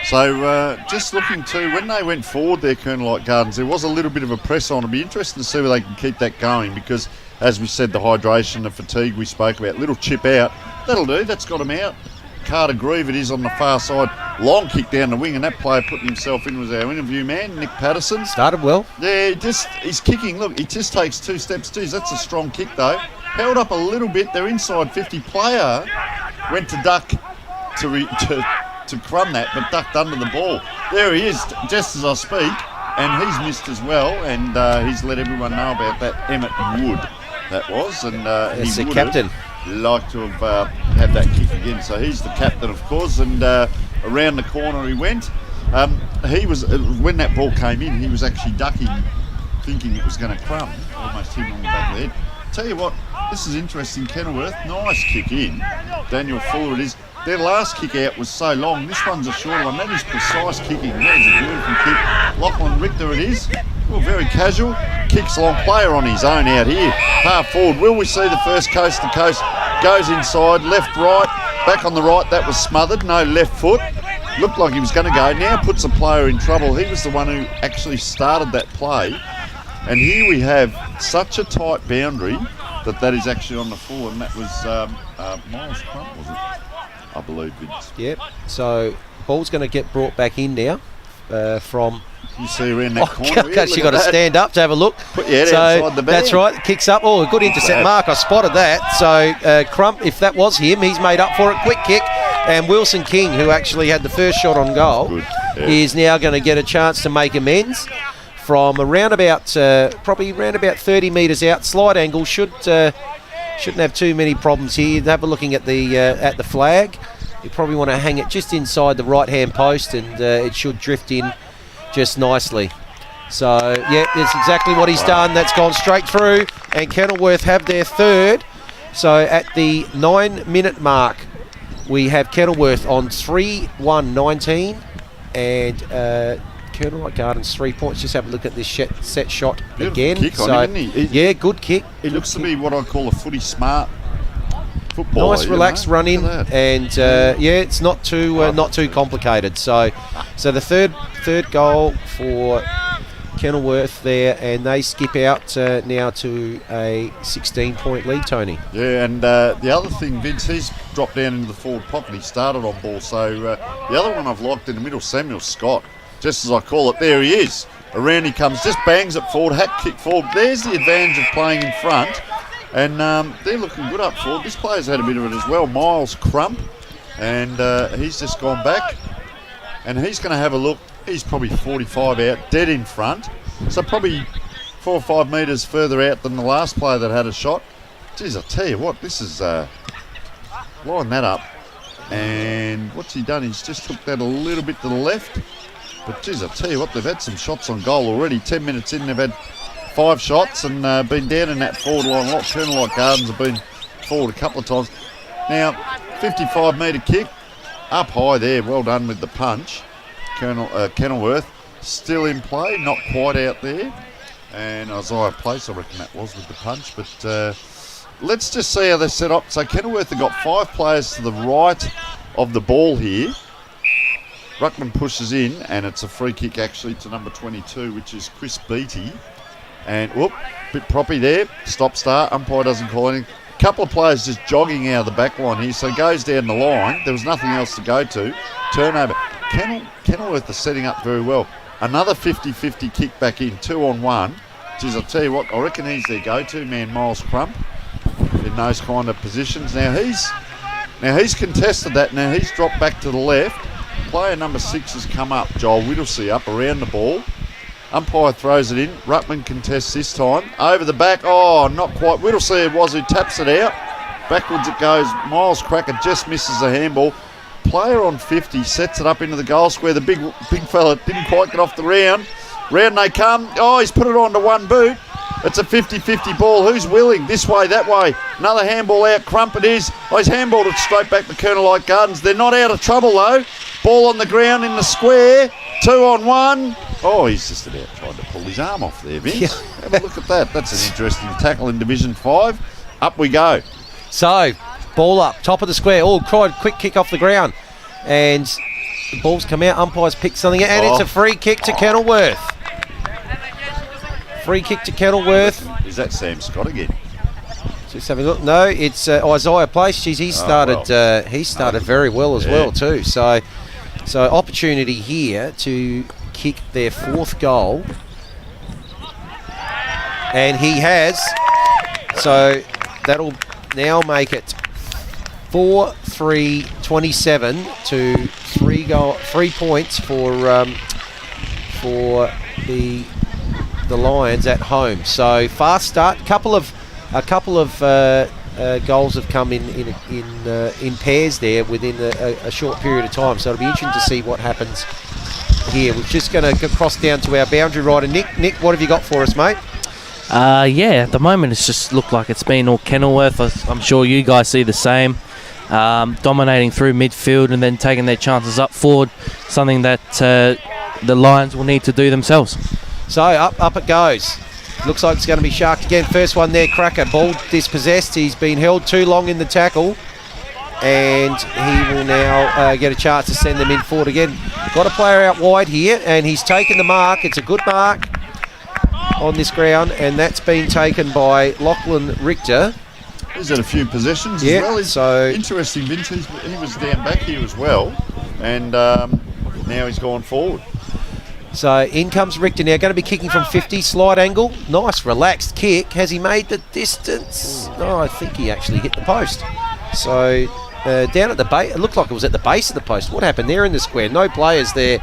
So, just looking too, when they went forward there, Colonel Light Gardens, there was a little bit of a press on. It'll be interesting to see where they can keep that going, because, as we said, the hydration, the fatigue we spoke about, little chip out. That'll do. That's got him out. Carter Grieve it is on the far side. Long kick down the wing, and that player putting himself in was our interview man, Nick Patterson. Started well. Yeah, he's kicking. Look, he just takes 2 steps. Geez, that's a strong kick though. Held up a little bit. They're inside 50. Player went to duck to crumb that, but ducked under the ball. There he is, just as I speak, and he's missed as well, and he's let everyone know about that. Emmett Wood, that was, and he's he the captain. Like to have had that kick again, so he's the captain, of course, and around the corner he went. He was when that ball came in, he was actually ducking, thinking it was going to crumb, almost hit him on the back of the head. Tell you what, this is interesting. Kenilworth, nice kick in. Daniel Fuller it is. Their last kick out was so long. This one's a shorter one. That is precise kicking. That is a beautiful kick. Lachlan Richter it is. Well, very casual. Kicks long. Player on his own out here. Half forward. Will we see the first coast to coast? Goes inside. Left, right. Back on the right. That was smothered. No left foot. Looked like he was going to go. Now puts a player in trouble. He was the one who actually started that play. And here we have such a tight boundary that is actually on the full. And that was Miles Crump, was it? I believe, Vince. Yep. So ball's going to get brought back in now from. You see around that corner. Gosh, you got to stand up to have a look. Put your head outside the band. That's right. Kicks up. Oh, a good intercept mark. I spotted that. So Crump, if that was him, he's made up for it. Quick kick. And Wilson King, who actually had the first shot on goal, is now going to get a chance to make amends from around about probably around about 30 metres out. Slide angle shouldn't have too many problems here. Have a looking at the flag. You probably want to hang it just inside the right-hand post, and it should drift in just nicely. So, yeah, that's exactly what he's done. That's gone straight through, and Kenilworth have their third. So at the 9-minute mark, we have Kenilworth on 3-1-19, and Colonel Light Gardens 3 points. Just have a look at this set shot again. Kick on him, isn't he? Yeah, good kick. He looks to be what I call a footy smart footballer. Nice, relaxed run in, and it's not too complicated. So the third goal for Kenilworth there, and they skip out now to a 16-point lead, Tony. Yeah, and the other thing, Vince, he's dropped down into the forward pocket. He started on ball. So the other one I've liked in the middle, Samuel Scott, just as I call it, there he is. Around he comes, just bangs it forward, hat kick forward. There's the advantage of playing in front. And they're looking good up forward. This player's had a bit of it as well, Miles Crump. And he's just gone back. And he's going to have a look. He's probably 45 out, dead in front. So probably 4 or 5 metres further out than the last player that had a shot. Geez, I tell you what, this is line that up. And what's he done? He's just took that a little bit to the left. But geez, I tell you what, they've had some shots on goal already. 10 minutes in, they've had 5 shots and been down in that forward line a lot. Colonel Light Gardens have been forward a couple of times. Now, 55-metre kick, up high there. Well done with the punch. Kenilworth still in play, not quite out there. And Isaiah Place, I reckon that was with the punch. But let's just see how they're set up. So Kenilworth have got 5 players to the right of the ball here. Ruckman pushes in, and it's a free kick actually to number 22, which is Chris Beattie. And whoop, bit proppy there. Stop start. Umpire doesn't call anything. Couple of players just jogging out of the back line here. So goes down the line. There was nothing else to go to. Turnover. Kenilworth are setting up very well. Another 50-50 kick back in. 2-on-1. Geez, I'll tell you what, I reckon he's their go-to man, Miles Crump, in those kind of positions. Now he's contested that. Now he's dropped back to the left. Player number 6 has come up. Joel Whittlesey up around the ball. Umpire throws it in. Ruckman contests this time. Over the back. Oh, not quite. Whittlesey it was who taps it out. Backwards it goes. Miles Cracker just misses a handball. Player on 50 sets it up into the goal square. The big fella didn't quite get off the round. Round they come. Oh, he's put it on to one boot. It's a 50-50 ball. Who's willing? This way, that way. Another handball out. Crump it is. Oh, he's handballed it straight back to Colonel Light Gardens. They're not out of trouble, though. Ball on the ground in the square. 2-on-1. Oh, he's just about trying to pull his arm off there, Vince. Yeah. Have a look at that. That's an interesting tackle in Division 5. Up we go. So, ball up, top of the square. Oh, quick kick off the ground. And the ball's come out. Umpires pick something, and it's a free kick to Kenilworth. Free kick to Kenilworth. Is that Sam Scott again? Just having a look. No, it's Isaiah Place. Jeez, he started very well as well too. So opportunity here to kick their 4th goal, and he has. So that'll now make it 4-3-27 to 3 points for the Lions at home. So fast start. A couple of goals have come in pairs there within a short period of time. So it'll be interesting to see what happens here. We're just going to cross down to our boundary rider, Nick. Nick, what have you got for us, mate? Yeah, at the moment it's just looked like it's been all Kenilworth. I'm sure you guys see the same. Dominating through midfield and then taking their chances up forward, something that the Lions will need to do themselves. So up it goes. Looks like it's going to be Shark again. First one there, Cracker. Ball dispossessed. He's been held too long in the tackle. And he will now get a chance to send them in forward again. Got a player out wide here, and he's taken the mark. It's a good mark on this ground, and that's been taken by Lachlan Richter. He's had a few possessions Yeah, as well. so Interesting, Vince. He was down back here as well, and now he's gone forward. So in comes Richter now, going to be kicking from 50, slide angle. Nice, relaxed kick. Has he made the distance? No, I think he actually hit the post. So down at the base, it looked like it was at the base of the post. What happened there in the square? No players there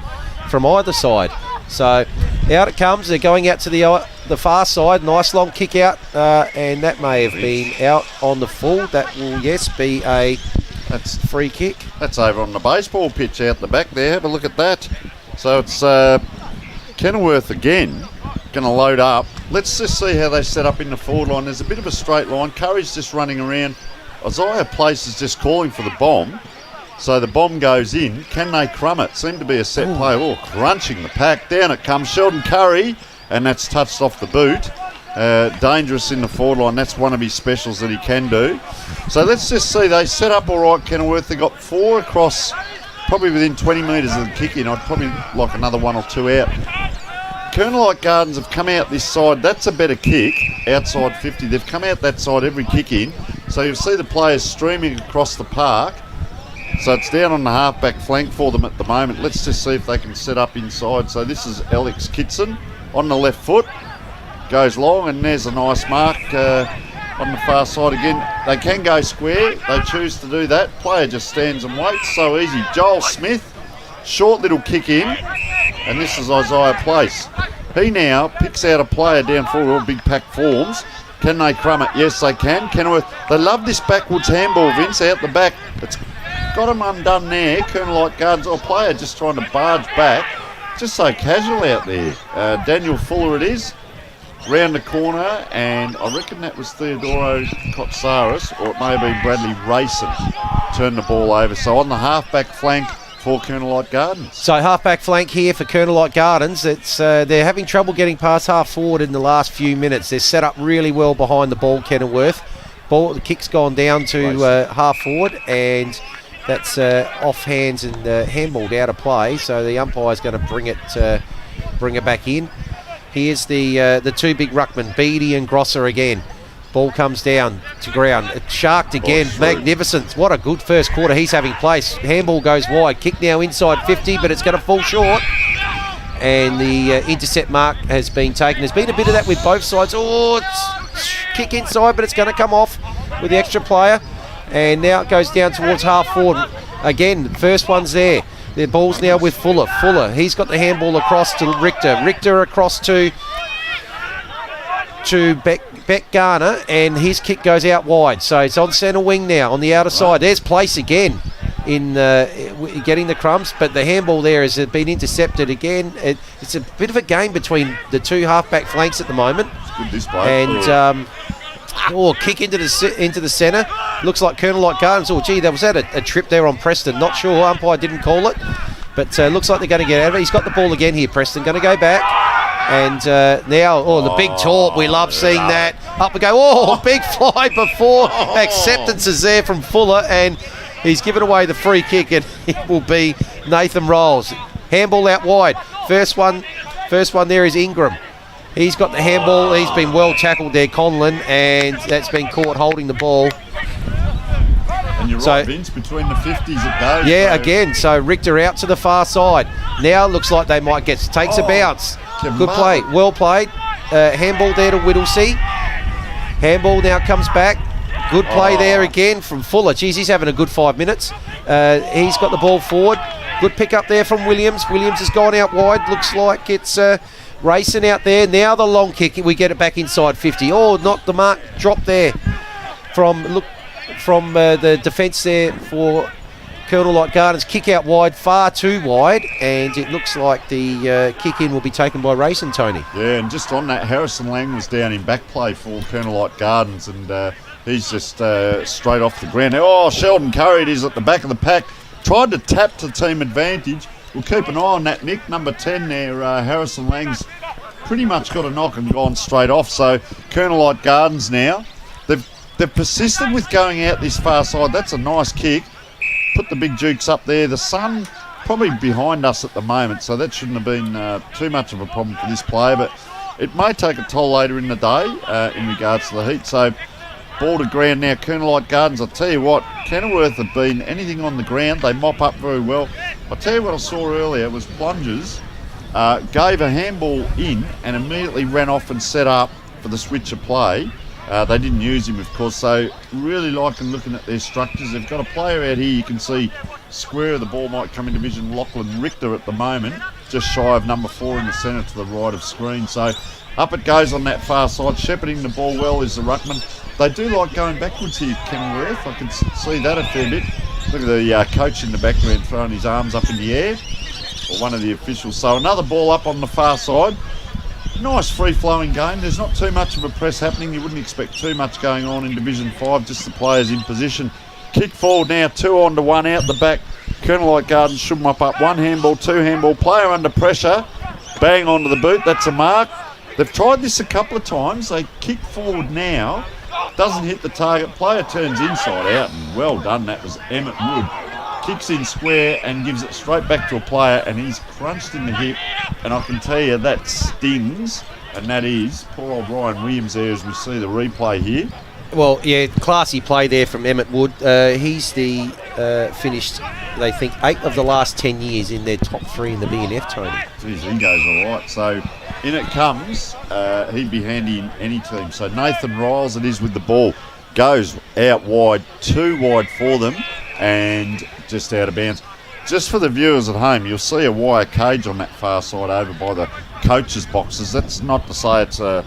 from either side. So out it comes. They're going out to the far side. Nice long kick out, and that may have been out on the full. That will, yes, be that's free kick. That's over on the baseball pitch out the back there. Have a look at that. So it's Kenilworth again, going to load up. Let's just see how they set up in the forward line. There's a bit of a straight line. Curry's just running around. Isaiah Place is just calling for the bomb. So the bomb goes in. Can they crumb it? Seemed to be a set play. Oh, crunching the pack. Down it comes. Sheldon Curry, and that's touched off the boot. Dangerous in the forward line. That's one of his specials that he can do. So let's just see. They set up all right, Kenilworth. They got 4 across, probably within 20 metres of the kick-in. I'd probably like another 1 or 2 out. Kenilworth Gardens have come out this side. That's a better kick, outside 50. They've come out that side every kick-in. So you'll see the players streaming across the park. So it's down on the half-back flank for them at the moment. Let's just see if they can set up inside. So this is Alex Kitson on the left foot. Goes long, and there's a nice mark on the far side again. They can go square. They choose to do that. Player just stands and waits. So easy. Joel Smith, short little kick in, and this is Isaiah Place. He now picks out a player down forward, all big pack forms. Can they crumb it? Yes, they can. Kenilworth, they love this backwards handball, Vince, out the back. It's got them undone there. Colonel Gardens, or player just trying to barge back. Just so casual out there. Daniel Fuller it is. Round the corner, and I reckon that was Theodoro Kotsaris, or it may have been Bradley Rayson, turned the ball over. So on the half-back flank for Colonel Gardens. So half-back flank here for Colonel Gardens. It's they're having trouble getting past half forward in the last few minutes. They're set up really well behind the ball, Kenilworth. The kick's gone down to half forward, and that's off hands and handballed out of play. So the umpire's going to bring it back in. Here's the 2 big ruckmen, Beattie and Grosser again. Ball comes down to ground. Sharked again. Magnificent. What a good first quarter he's having place. Handball goes wide. Kick now inside 50, but it's going to fall short. And the intercept mark has been taken. There's been a bit of that with both sides. Oh, it's kick inside, but it's going to come off with the extra player. And now it goes down towards half forward. Again, the first one's there. The ball's now with Fuller. He's got the handball across to Richter. Richter across to Beck Garner, and his kick goes out wide. So it's on centre wing now, on the outer side. There's Place again in getting the crumbs, but the handball there has been intercepted again. It's a bit of a game between the 2 half-back flanks at the moment. Good display. And kick into the centre. Looks like Colonel Gardens. Oh, gee, there was a trip there on Preston. Not sure. Umpire didn't call it. But looks like they're going to get out of it. He's got the ball again here, Preston. Going to go back. And now, the big torp. We love seeing that. Up we go. Oh, big fly before. Acceptance is there from Fuller. And he's given away the free kick. And it will be Nathan Rolls. Handball out wide. First one there is Ingram. He's got the handball. He's been well tackled there, Conlon, and that's been caught holding the ball. And you're right, Vince, between the 50s it goes. Yeah, again, so Richter out to the far side. Now it looks like they might takes a bounce. Good play, well played. Handball there to Whittlesey. Handball now comes back. Good play there again from Fuller. Geez, he's having a good 5 minutes. He's got the ball forward. Good pick up there from Williams. Williams has gone out wide. Looks like it's racing out there. Now the long kick. We get it back inside 50. Oh, not the mark. Drop there from the defence there for Colonel Light Gardens kick out wide, far too wide, and it looks like the kick in will be taken by Racing, Tony. Yeah, and just on that, Harrison Lang was down in back play for Colonel Light Gardens, and he's just straight off the ground. Oh, Sheldon Curry, it is at the back of the pack. Tried to tap to team advantage. We'll keep an eye on that, Nick. Number 10 there, Harrison Lang's pretty much got a knock and gone straight off. So Colonel Light Gardens now, they've persisted with going out this far side. That's a nice kick. Put the big Dukes up there. The sun probably behind us at the moment, so that shouldn't have been too much of a problem for this player, but it may take a toll later in the day in regards to the heat. So ball to ground now, Colonel Light Gardens. I'll tell you what, Kenilworth have been anything on the ground. They mop up very well. I'll tell you what I saw earlier was Plungers gave a handball in and immediately ran off and set up for the switch of play. They didn't use him, of course, so really liking looking at their structures. They've got a player out here, you can see square of the ball might come in division, Lachlan Richter at the moment, just shy of number 4 in the centre to the right of screen. So up it goes on that far side, shepherding the ball well is the ruckman. They do like going backwards here, Kenilworth. I can see that a fair bit. Look at the coach in the background throwing his arms up in the air, or one of the officials. So another ball up on the far side. Nice free-flowing game. There's not too much of a press happening. You wouldn't expect too much going on in Division 5, just the players in position. Kick forward now, 2 on to 1 out the back. Colonel Light Gardens should mop up. 1 handball, 2 handball. Player under pressure. Bang onto the boot. That's a mark. They've tried this a couple of times. They kick forward now. Doesn't hit the target. Player turns inside out, and well done. That was Emmett Wood. Kicks in square and gives it straight back to a player, and he's crunched in the hip, and I can tell you that stings, and that is poor old Ryan Williams there as we see the replay here. Well, yeah, classy play there from Emmett Wood. He's finished, they think, 8 of the last 10 years in their top 3 in the BNF, Tony. Geez, he goes all right. So in it comes. He'd be handy in any team. So Nathan Riles, it is with the ball, goes out wide, too wide for them, and just out of bounds. Just for the viewers at home, you'll see a wire cage on that far side over by the coaches' boxes. That's not to say it's the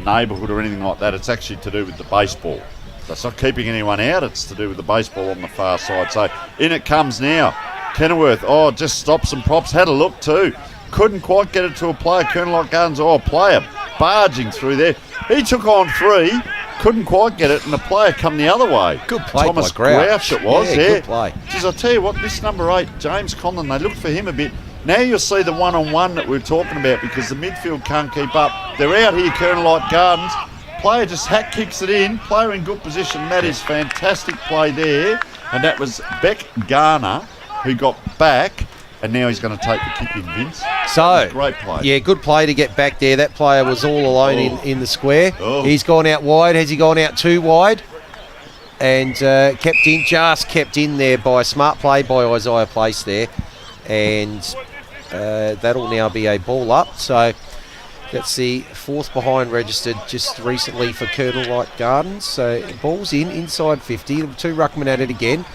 neighbourhood or anything like that. It's actually to do with the baseball. So it's not keeping anyone out. It's to do with the baseball on the far side. So in it comes now. Kenilworth, just stops and props. Had a look too. Couldn't quite get it to a player. Colonel Light Gardens, player barging through there. He took on 3. Couldn't quite get it, and the player come the other way. Good play Thomas by Grouch it was, yeah. Good play. Geez, I'll tell you what, this number 8, James Conlon, they look for him a bit. Now you'll see the one-on-one that we're talking about because the midfield can't keep up. They're out here, Colonel Light Gardens. Player just hack kicks it in. Player in good position. That is fantastic play there. And that was Beck Garner who got back. And now he's going to take the kick in, Vince. So, great play. Yeah, good play to get back there. That player was all alone in the square. Oh. He's gone out wide. Has he gone out too wide? And kept in there by a smart play by Isaiah Place there. And that'll now be a ball up. So that's the 4th behind registered just recently for Colonel Light Gardens. So ball's inside 50. 2 ruckmen at it again.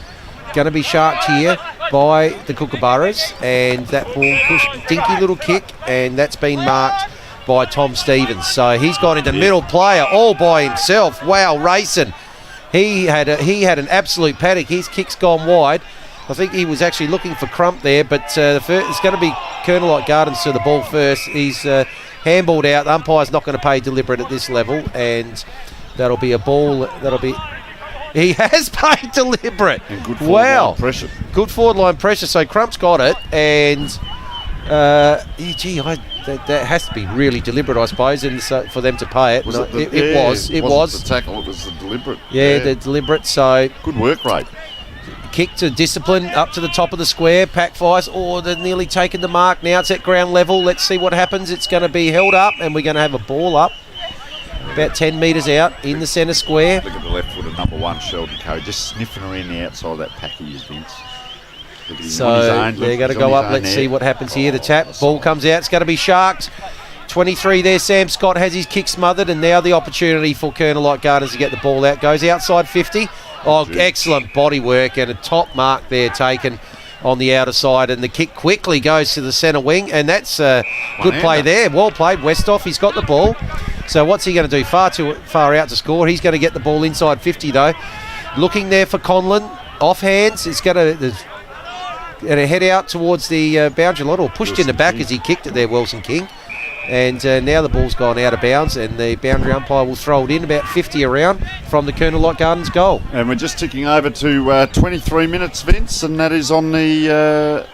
Going to be sharked here by the Kookaburras, and that ball pushed, dinky little kick, and that's been marked by Tom Stevens. So he's gone into middle, player all by himself. Wow, racing. He had an absolute paddock. His kick's gone wide. I think he was actually looking for Crump there, but it's going to be Colonel Light Gardens to the ball first. He's handballed out. The umpire's not going to pay deliberate at this level, and that'll be a ball. He has paid deliberate. And good forward line pressure. Good forward line pressure. So Crump's got it, and that has to be really deliberate, I suppose, and so for them to pay it. It was the tackle. It was the deliberate. Yeah, the deliberate. So good work rate. Kick to discipline up to the top of the square. Pack fires. They've nearly taken the mark. Now it's at ground level. Let's see what happens. It's going to be held up, and we're going to have a ball up. About 10 metres out in the centre square. Look at the left foot of number 1, Sheldon Curry, just sniffing around the outside of that pack he is, Vince. So they're going to go up. Let's see what happens here. The tap. Ball comes out. It's going to be sharked. 23 there. Sam Scott has his kick smothered, and now the opportunity for Colonel Light Gardens to get the ball out. Goes outside 50. Excellent body work and a top mark there taken on the outer side, and the kick quickly goes to the centre wing, and that's a good play there. Well played, Westhoff. He's got the ball. So what's he going to do? Far out to score. He's going to get the ball inside 50 though. Looking there for Conlon. off hands. It's going to head out towards the boundary line, or pushed in the back as he kicked it there, Wilson King. And now the ball's gone out of bounds, and the boundary umpire will throw it in about 50 around from the Colonel Light Gardens goal. And we're just ticking over to 23 minutes, Vince, and that is on the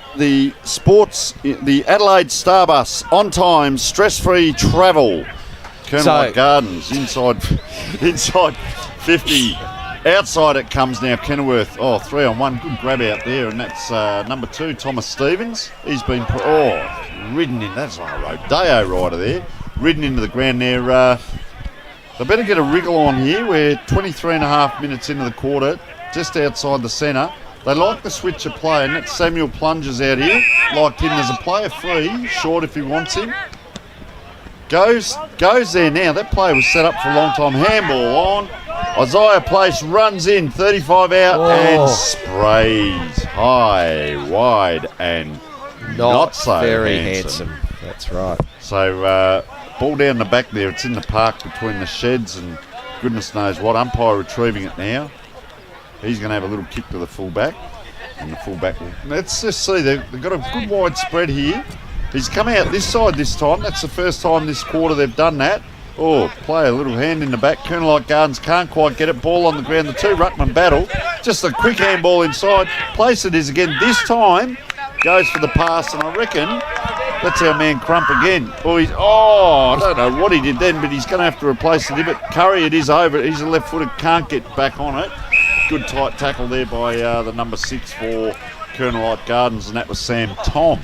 sports, the Adelaide Starbus, on time, stress-free travel. Colonel Light Gardens, inside 50. Outside it comes now, Kenilworth. 3-on-1, good grab out there, and that's number 2, Thomas Stevens. He's been ridden in. That's a rodeo rider there, ridden into the ground there. They better get a wriggle on here. We're 23 and a half minutes into the quarter, just outside the centre. They like the switch of play, and that's Samuel Plungers out here, locked in. There's a player free, short if he wants him. Goes there now. That play was set up for a long time. Handball on. Isaiah Place runs in, 35 out, and sprays high, wide, and not so very handsome. That's right. So ball down the back there. It's in the park between the sheds and goodness knows what. Umpire retrieving it now. He's going to have a little kick to the fullback, and the fullback will. Let's just see. They've got a good wide spread here. He's come out this side this time. That's the first time this quarter they've done that. Play a little hand in the back. Colonel Light Gardens can't quite get it. Ball on the ground. The two ruckman battle. Just a quick handball inside. Place it is again. This time goes for the pass, and I reckon that's our man Crump again. I don't know what he did then, but he's going to have to replace it. But Curry, it is over. He's a left footer, can't get back on it. Good tight tackle there by the number 6 for Colonel Light Gardens, and that was Sam Tom,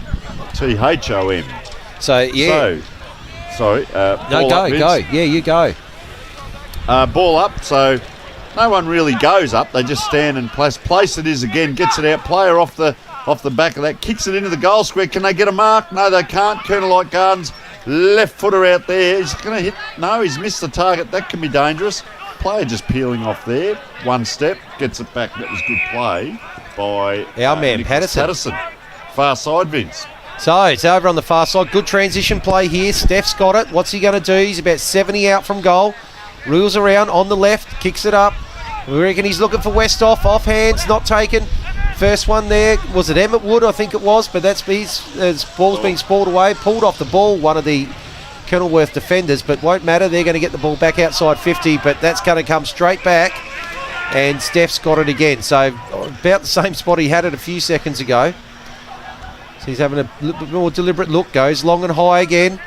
Thom. So, yeah. Sorry. No, go. Yeah, you go. Ball up, so no one really goes up. They just stand and place it is again, gets it out. Player off the back of that, kicks it into the goal square. Can they get a mark? No, they can't. Colonel Light Gardens, left footer out there. He's going to hit. No, he's missed the target. That can be dangerous. Player just peeling off there. One step, gets it back. That was good play by our man Patterson. Far side, Vince. So it's over on the far side. Good transition play here. Steph's got it. What's he going to do? He's about 70 out from goal. Reels around on the left. Kicks it up. We reckon he's looking for Westhoff. Off hands. Not taken. First one there. Was it Emmett Wood? I think it was. But that's his ball's being spoiled away. Pulled off the ball. One of the Kenilworth defenders. But won't matter. They're going to get the ball back outside 50. But that's going to come straight back. And Steph's got it again. So about the same spot he had it a few seconds ago. He's having a little bit more deliberate look. Goes long and high again.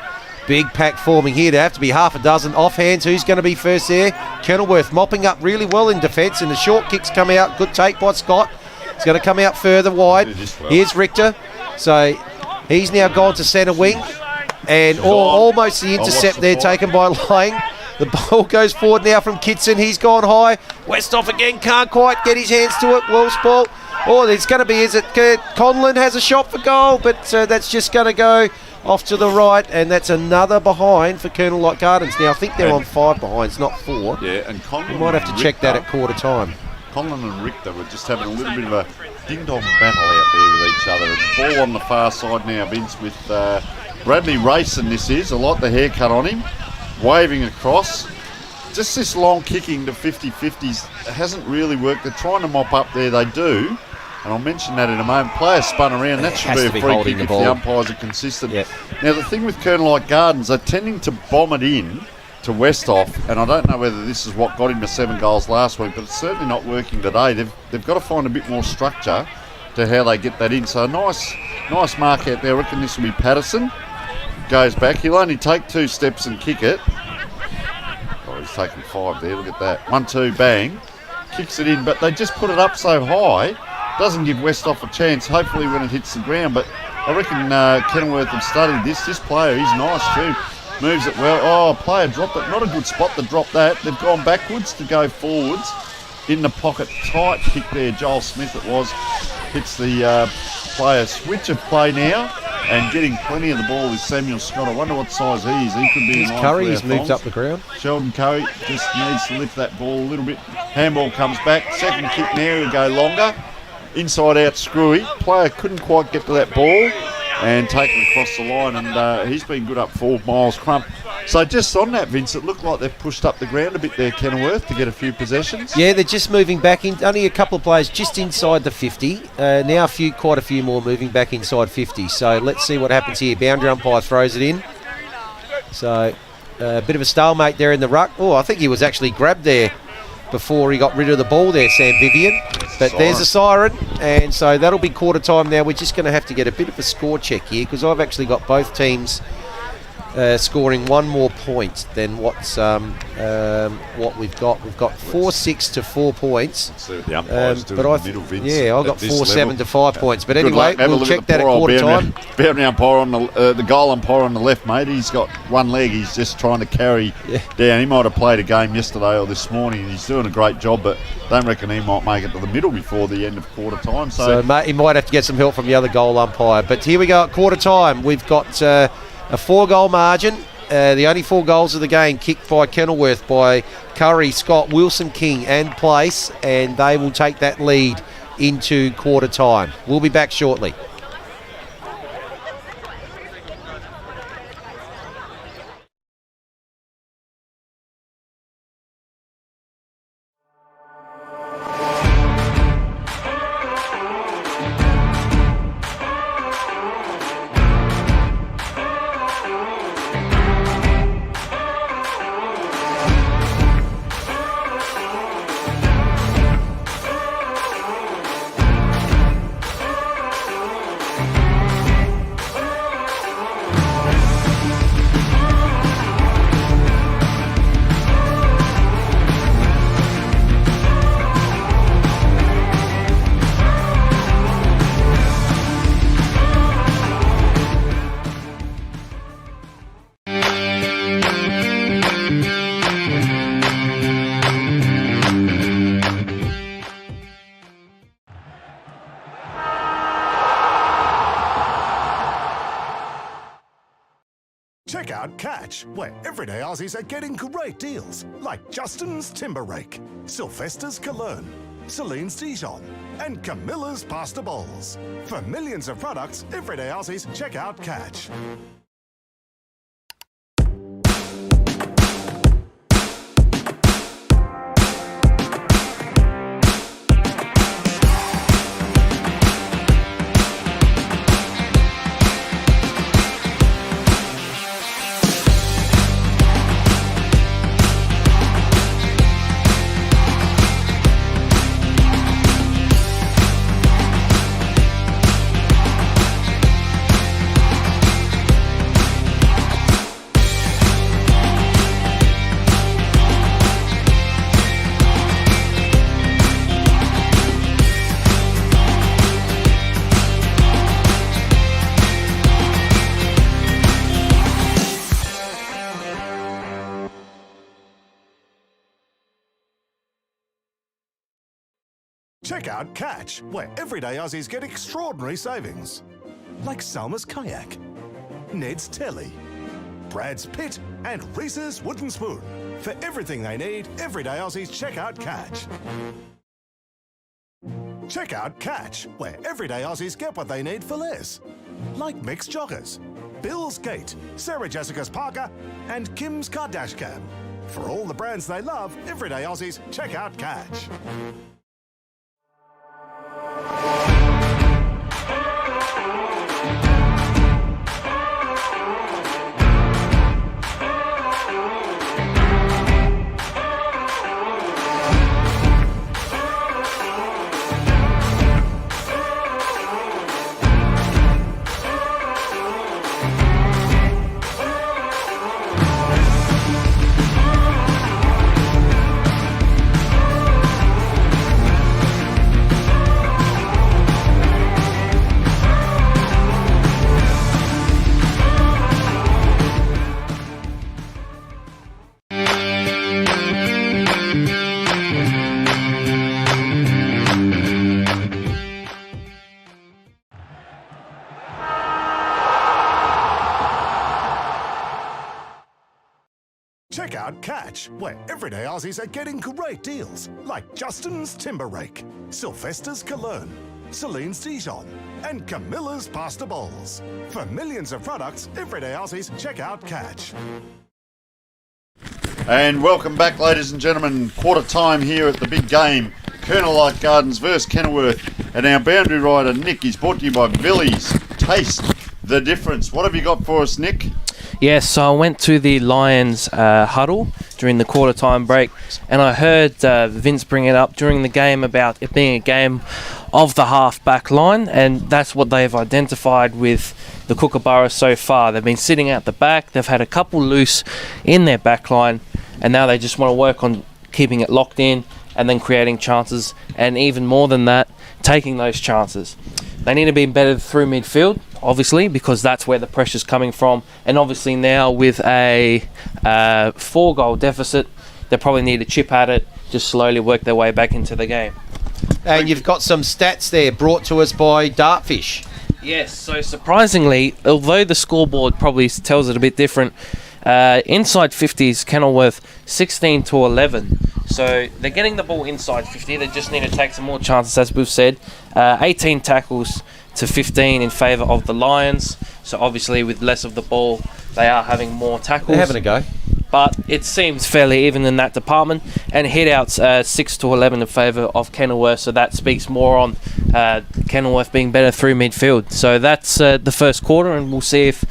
Big pack forming here. There have to be half a dozen offhands. Who's going to be first there? Kenilworth mopping up really well in defence, and the short kicks come out. Good take by Scott. He's going to come out further wide. Here's Richter. So he's now gone to centre wing, and almost the intercept there taken by Lang. The ball goes forward now from Kitson. He's gone high. Westhoff again, can't quite get his hands to it. Well sport. There's going to be, Conlon has a shot for goal, but that's just going to go off to the right, and that's another behind for Colonel Light Gardens. Now, I think they're on 5 behinds, not 4. Yeah, and Conlon. We might have to check that at quarter time. Conlon and Richter were just having a little bit of a ding-dong battle out there with each other. And ball on the far side now, Vince, with Bradley Rayson, this is. I like the haircut on him. Waving across. Just this long kicking to 50-50s hasn't really worked. They're trying to mop up there, they do. And I'll mention that in a moment. Player spun around. That should be a free kick if the umpires are consistent. Yep. Now, the thing with Colonel Light Gardens, they're tending to bomb it in to Westhoff. And I don't know whether this is what got him to 7 goals last week, but it's certainly not working today. They've got to find a bit more structure to how they get that in. So nice mark out there. I reckon this will be Patterson. Goes back. He'll only take 2 steps and kick it. He's taken 5 there. Look at that. 1-2, bang. Kicks it in, but they just put it up so high. Doesn't give Westhoff a chance, hopefully when it hits the ground, but I reckon Kenilworth have studied this. This player, he's nice too. Moves it well. Player dropped it. Not a good spot to drop that. They've gone backwards to go forwards. In the pocket, tight kick there. Joel Smith it was. Hits the player. Switch of play now, and getting plenty of the ball is Samuel Scott. I wonder what size he is. He could be in line Curry, for he's moved up the ground. Sheldon Curry just needs to lift that ball a little bit. Handball comes back. Second kick now, he'll go longer. Inside out screwy. Player couldn't quite get to that ball and take it across the line, and he's been good up forward. Miles Crump So just on that, Vince, it looked like they've pushed up the ground a bit there, Kenilworth, to get a few possessions. Yeah, they're just moving back in. Only a couple of players just inside the 50. Now quite a few more moving back inside 50. So let's see what happens here. Boundary umpire throws it in. So a bit of a stalemate there in the ruck. Oh, I think he was actually grabbed there before he got rid of the ball there, Sam Vivian. But there's a siren, and so that'll be quarter time now. We're just going to have to get a bit of a score check here, because I've actually got both teams scoring one more point than what we've got. We've got 4-6 to 4 points. See what the umpires do but in I the middle, Vince. Yeah, I've got 4-7 to 5 points. But Good anyway, luck. Have a we'll look check at the that at poor old quarter time. boundary umpire on the goal umpire on the left, mate. He's got one leg. He's just trying to carry down. He might have played a game yesterday or this morning, and he's doing a great job, but don't reckon he might make it to the middle before the end of quarter time. So he might have to get some help from the other goal umpire. But here we go at quarter time. We've got a 4-goal margin. The only 4 goals of the game kicked by Kenilworth by Curry, Scott, Wilson, King and Place, and they will take that lead into quarter time. We'll be back shortly. Check out Catch, where everyday Aussies are getting great deals, like Justin's Timber Rake, Sylvester's Cologne, Celine's Dijon, and Camilla's Pasta Bowls. For millions of products, everyday Aussies, check out Catch. Check out Catch, where everyday Aussies get extraordinary savings. Like Salma's Kayak, Ned's Telly, Brad's Pit, and Reese's Wooden Spoon. For everything they need, everyday Aussies check out Catch. Check out Catch, where everyday Aussies get what they need for less. Like Mixed Joggers, Bill's Gate, Sarah Jessica's Parker, and Kim's Kardashian. For all the brands they love, everyday Aussies check out Catch. Check out Catch, where everyday Aussies are getting great deals, like Justin's Timber Rake, Sylvester's Cologne, Celine's Dijon, and Camilla's Pasta Bowls. For millions of products, everyday Aussies check out Catch. And welcome back, ladies and gentlemen. Quarter time here at the big game. Colonel Light Gardens versus Kenilworth. And our boundary rider, Nick, is brought to you by Billy's. Taste the difference. What have you got for us, Nick? Yes, so I went to the Lions huddle during the quarter time break, and I heard Vince bring it up during the game about it being a game of the half-back line, and that's what they've identified with the Kookaburra so far. They've been sitting out the back, they've had a couple loose in their back line, and now they just want to work on keeping it locked in and then creating chances, and even more than that, taking those chances. They need to be embedded through midfield, obviously, because that's where the pressure's coming from. And obviously now with a 4-goal deficit, they probably need to chip at it, just slowly work their way back into the game. And you've got some stats there brought to us by Dartfish. Yes, so surprisingly, although the scoreboard probably tells it a bit different, inside 50s, Kenilworth 16 to 11. So they're getting the ball inside 50. They just need to take some more chances, as we've said. 18 tackles to 15 in favour of the Lions. So obviously with less of the ball, they are having more tackles. They're having a go. But it seems fairly even in that department. And hit-outs 6 to 11 in favour of Kenilworth. So that speaks more on Kenilworth being better through midfield. So that's the first quarter, and we'll see if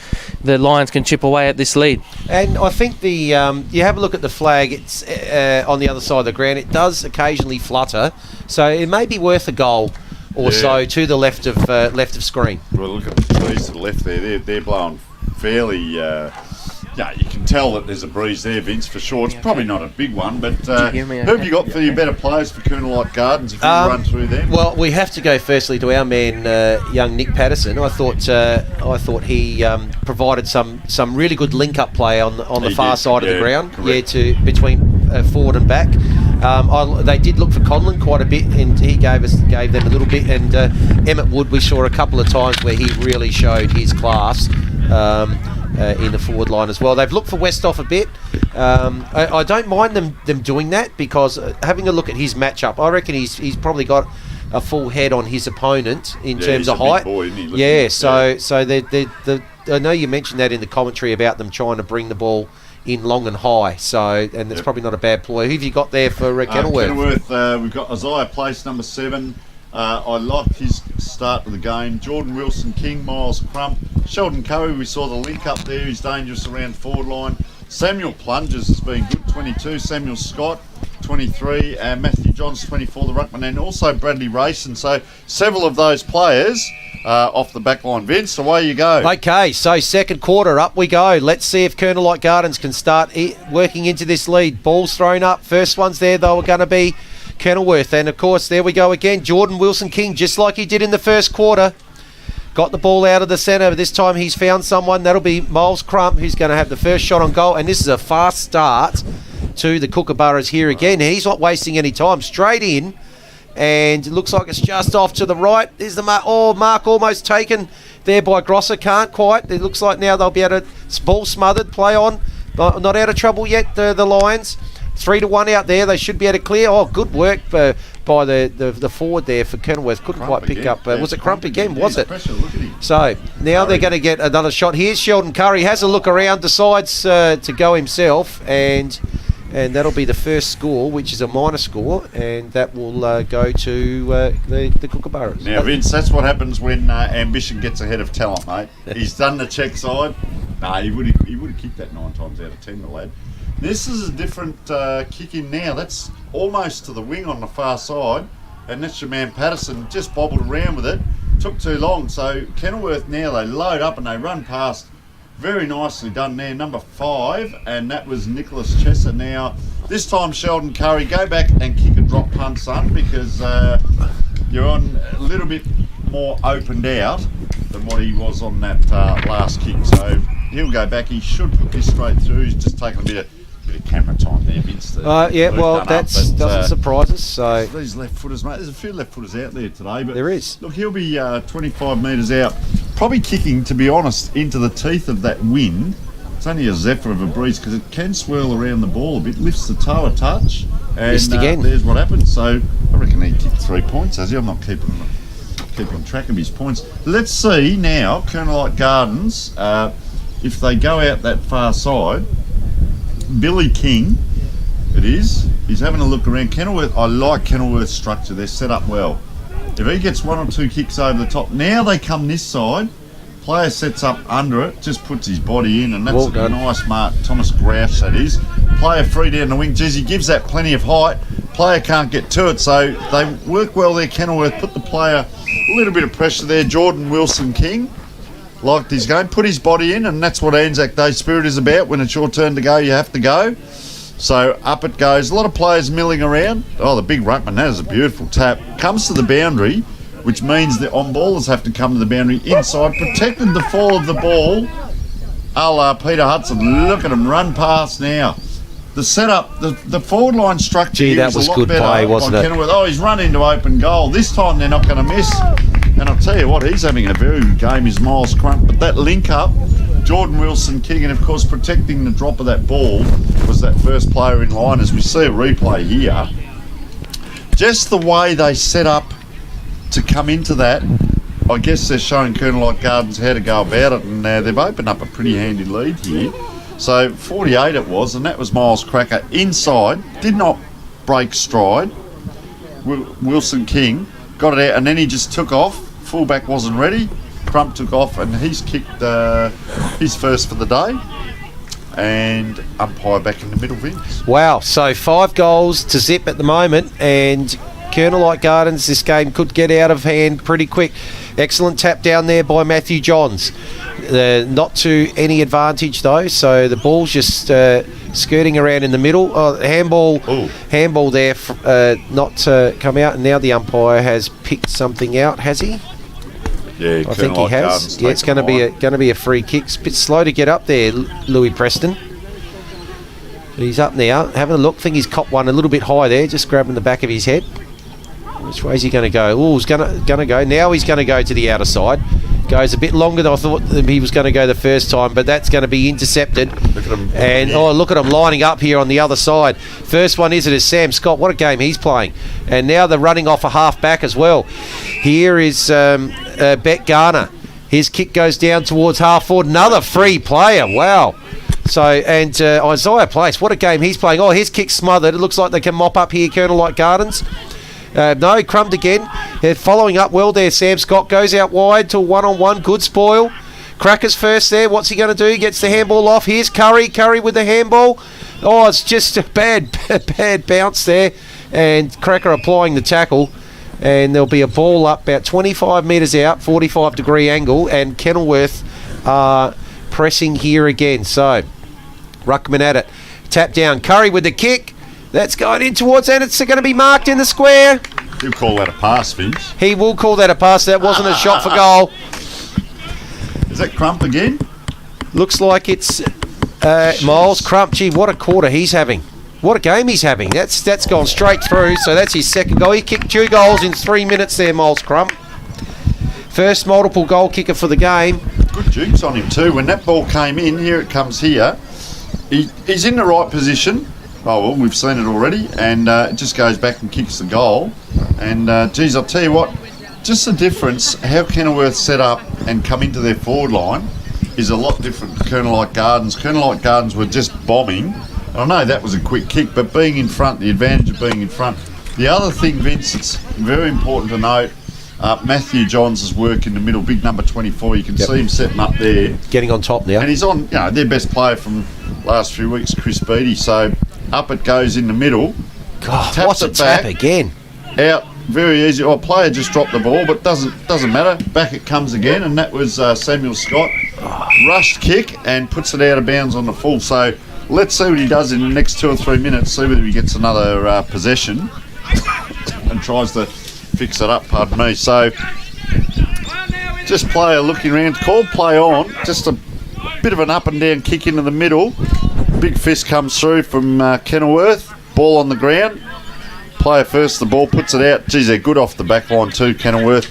the Lions can chip away at this lead. And I think the you have a look at the flag. It's on the other side of the ground. It does occasionally flutter, so it may be worth a goal or so to the left of screen. Well, look at the trees to the left there. They're blowing fairly... Yeah, you can tell that there's a breeze there, Vince, for sure. It's probably not a big one, but who have you got for your better players for Colonel Light Gardens if you run through them? Well, we have to go firstly to our man, young Nick Patterson. I thought he provided some really good link-up play on the far side of the ground, correct. Between forward and back. They did look for Conlon quite a bit, and he gave them a little bit. And Emmett Wood, we saw a couple of times where he really showed his class. In the forward line as well. They've looked for Westhoff a bit. I don't mind them doing that, because having a look at his matchup, I reckon he's probably got a full head on his opponent in terms of height. Big boy, isn't he? So I know you mentioned that in the commentary about them trying to bring the ball in long and high. So, and that's probably not a bad ploy. Who have you got there for Kenilworth? Kenilworth, we've got Isaiah Place, number 7. I like his start to the game. Jordan Wilson King, Miles Crump, Sheldon Curry, we saw the link up there. He's dangerous around forward line. Samuel Plungers has been good, 22. Samuel Scott, 23. Matthew Johns, 24, the ruckman, and also Bradley Rayson. So several of those players off the back line. Vince, away you go. Okay, so second quarter, up we go. Let's see if Colonel Light Gardens can start working into this lead. Ball's thrown up. First ones there, though, are going to be Kenilworth. And, of course, there we go again. Jordan Wilson King, just like he did in the first quarter. Got the ball out of the centre. This time he's found someone. That'll be Miles Crump, who's going to have the first shot on goal. And this is a fast start to the Kookaburras here again. He's not wasting any time. Straight in. And it looks like it's just off to the right. There's the mark. Oh, mark almost taken there by Grosser. Can't quite. It looks like now they'll be able to... Ball smothered. Play on. Not out of trouble yet, the Lions. 3-1 out there. They should be able to clear. Oh, good work by the forward there for Kenilworth. Couldn't quite pick up. Was it Crump again? Was it? Pressure, look at him. So now they're going to get another shot. Here's Sheldon Curry. Has a look around. Decides to go himself. And that'll be the first score, which is a minor score. And that will go to the Kookaburras. Now, Vince, that's what happens when ambition gets ahead of talent, mate. He's done the check side. He would have kicked that 9 times out of 10, the lad. This is a different kick in now. That's almost to the wing on the far side, and that's your man Patterson. Just bobbled around with it. Took too long. So Kenilworth now, they load up and they run past. Very nicely done there, number 5, and that was Nicholas Chesser. Now, this time Sheldon Curry, go back and kick a drop punt, son, because you're on a little bit more opened out than what he was on that last kick. So he'll go back. He should put this straight through. He's just taken a bit of camera time there, Vince. Doesn't surprise us. So these left footers, mate. There's a few left footers out there today, but there is. Look, he'll be 25 metres out, probably kicking, to be honest, into the teeth of that wind. It's only a zephyr of a breeze because it can swirl around the ball a bit. Lifts the toe a touch, and missed again. There's what happens. So I reckon he kicked 3 points, has he? I'm not keeping track of his points. Let's see now, Colonel Light Gardens, if they go out that far side. Billy King It is. He's having a look around. Kenilworth, I like Kenilworth's structure. They're set up well. If he gets 1 or 2 kicks over the top, now they come this side. Player sets up under it, just puts his body in, and that's Well a done. nice mark. Thomas Grouch, that is. Player free down the wing. Geez, he gives that plenty of height. Player can't get to it, so they work well there. Kenilworth put the player a little bit of pressure there. Jordan Wilson King liked his game, put his body in, and that's what Anzac Day spirit is about. When it's your turn to go, you have to go. So up it goes. A lot of players milling around. Oh, the big ruckman, that is a beautiful tap. Comes to the boundary, which means the on-ballers have to come to the boundary inside, protected the fall of the ball. A la Peter Hudson. Look at him run past now. The setup, the forward line structure Gee, here that is was a lot good better play, wasn't by it? Kenilworth. Oh, he's run into open goal. This time they're not going to miss. And I'll tell you what, he's having a very good game, is Miles Crump. But that link up, Jordan Wilson King, and of course protecting the drop of that ball was that first player in line. As we see a replay here, just the way they set up to come into that, I guess they're showing Kenilworth Gardens how to go about it, and they've opened up a pretty handy lead here. So 48 it was, and that was Miles Cracker inside, did not break stride. Wilson King got it out, and then he just took off. Fullback wasn't ready. Crump took off, and he's kicked his first for the day. And umpire back in the middle, Vince. Wow, so 5 goals to zip at the moment, and Kenilworth Gardens, this game could get out of hand pretty quick. Excellent tap down there by Matthew Johns. Not to any advantage though, so the ball's just skirting around in the middle. Handball there, not come out, and now the umpire has picked something out, has he? Yeah, I think he has. Yeah, it's going to be a free kick. It's a bit slow to get up there, Louis Preston. But he's up now, having a look. I think he's copped one a little bit high there, just grabbing the back of his head. Which way is he going to go? Oh, he's going to go. Now he's going to go to the outer side. Goes a bit longer than I thought he was going to go the first time, but that's going to be intercepted. Look at him. And look at him lining up here on the other side. First one is Sam Scott. What a game he's playing. And now they're running off a half back as well. Here is Bet Garner. His kick goes down towards half forward. Another free player. Wow. So, and Isaiah Place, what a game he's playing. Oh, his kick's smothered. It looks like they can mop up here, Kenilworth Gardens. No, crumbed again. They're following up well there. Sam Scott goes out wide to one-on-one. Good spoil. Cracker's first there. What's he going to do? He gets the handball off. Here's Curry. Curry with the handball. Oh, it's just a bad bounce there. And Cracker applying the tackle. And there'll be a ball up about 25 metres out, 45-degree angle. And Kenilworth are pressing here again. So, Ruckman at it. Tap down. Curry with the kick. That's going in towards, and it's going to be marked in the square. He'll call that a pass, Vince. He will call that a pass. That wasn't a shot for goal. Is that Crump again? Looks like it's Miles Crump. Gee, what a quarter he's having. What a game he's having. That's gone straight through, so that's his second goal. He kicked 2 goals in 3 minutes there, Miles Crump. First multiple goal kicker for the game. Good jukes on him too. When that ball came in, here it comes here. He's in the right position. Oh, well, we've seen it already, and it just goes back and kicks the goal. And, geez, I'll tell you what, just the difference, how Kenilworth set up and come into their forward line is a lot different to Kenilworth Gardens. Kenilworth Gardens were just bombing. I know that was a quick kick, but being in front, the advantage of being in front. The other thing, Vince, it's very important to note, Matthew Johns' work in the middle, big number 24. You can see him setting up there. Getting on top now. And he's on, their best player from last few weeks, Chris Beattie. So up it goes in the middle. God, taps what's a it tap back, again? Out, very easy. Oh, player just dropped the ball, but doesn't matter. Back it comes again, and that was Samuel Scott. Rushed kick and puts it out of bounds on the full. So let's see what he does in the next 2 or 3 minutes. See whether he gets another possession and tries to fix it up. Pardon me. So just player looking around. Called play on. Just a bit of an up and down kick into the middle. Big fist comes through from Kenilworth. Ball on the ground. Player first, the ball puts it out. Geez, they're good off the back line too, Kenilworth.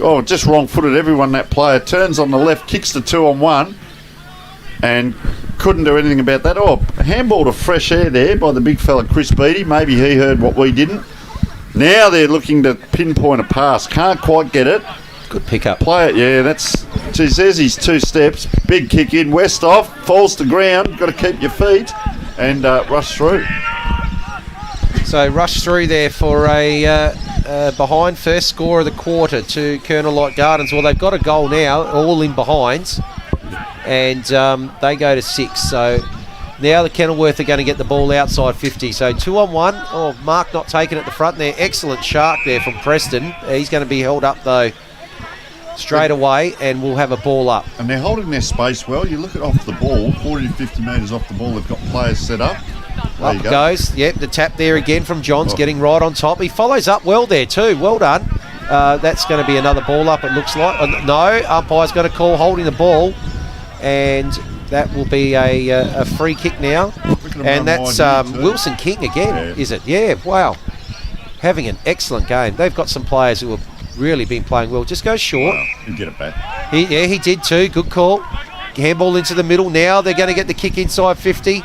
Oh, just wrong-footed everyone, that player. Turns on the left, kicks the 2-on-1, and couldn't do anything about that. Oh, handball to fresh air there by the big fella Chris Beattie. Maybe he heard what we didn't. Now they're looking to pinpoint a pass. Can't quite get it. Good pickup. Play it, yeah, that's... Geez, there's his 2 steps. Big kick in, West off, falls to ground. Got to keep your feet and rush through. So rush through there for a behind first score of the quarter to Colonel Light Gardens. Well, they've got a goal now, all in behinds, and they go to 6. So now the Kenilworth are going to get the ball outside 50. So 2 on 1. Oh, Mark not taken at the front there. Excellent shark there from Preston. He's going to be held up though straight away, and we'll have a ball up. And they're holding their space well. You look at off the ball, 40 to 50 metres off the ball, they've got players set up. There Up you go. goes. Yep, the tap there again from Johns, getting right on top. He follows up well there too. Well done. That's going to be another ball up, it looks like. No, umpire's going to call holding the ball, and that will be a free kick now. And that's Wilson King again, is it? Yeah, wow. Having an excellent game. They've got some players who have really been playing well. Just go short. Well, you get it back. He did too. Good call. Handball into the middle now. They're going to get the kick inside 50.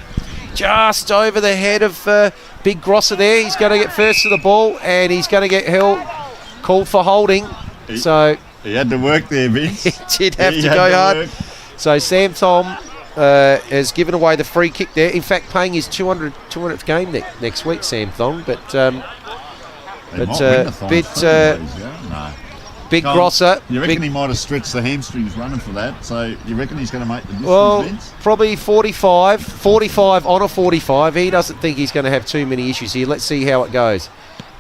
Just over the head of Big Grosser there. He's going to get first to the ball, and he's going to get called for holding. He had to work there, Vince. He did have to go hard. Work. So Sam Tom has given away the free kick there. In fact, playing his 200th game next week, Sam Thong. Big Grosser. You reckon he might have stretched the hamstrings running for that? So you reckon he's going to make the distance, well, Vince? Probably 45 on a 45. He doesn't think he's going to have too many issues here. Let's see how it goes.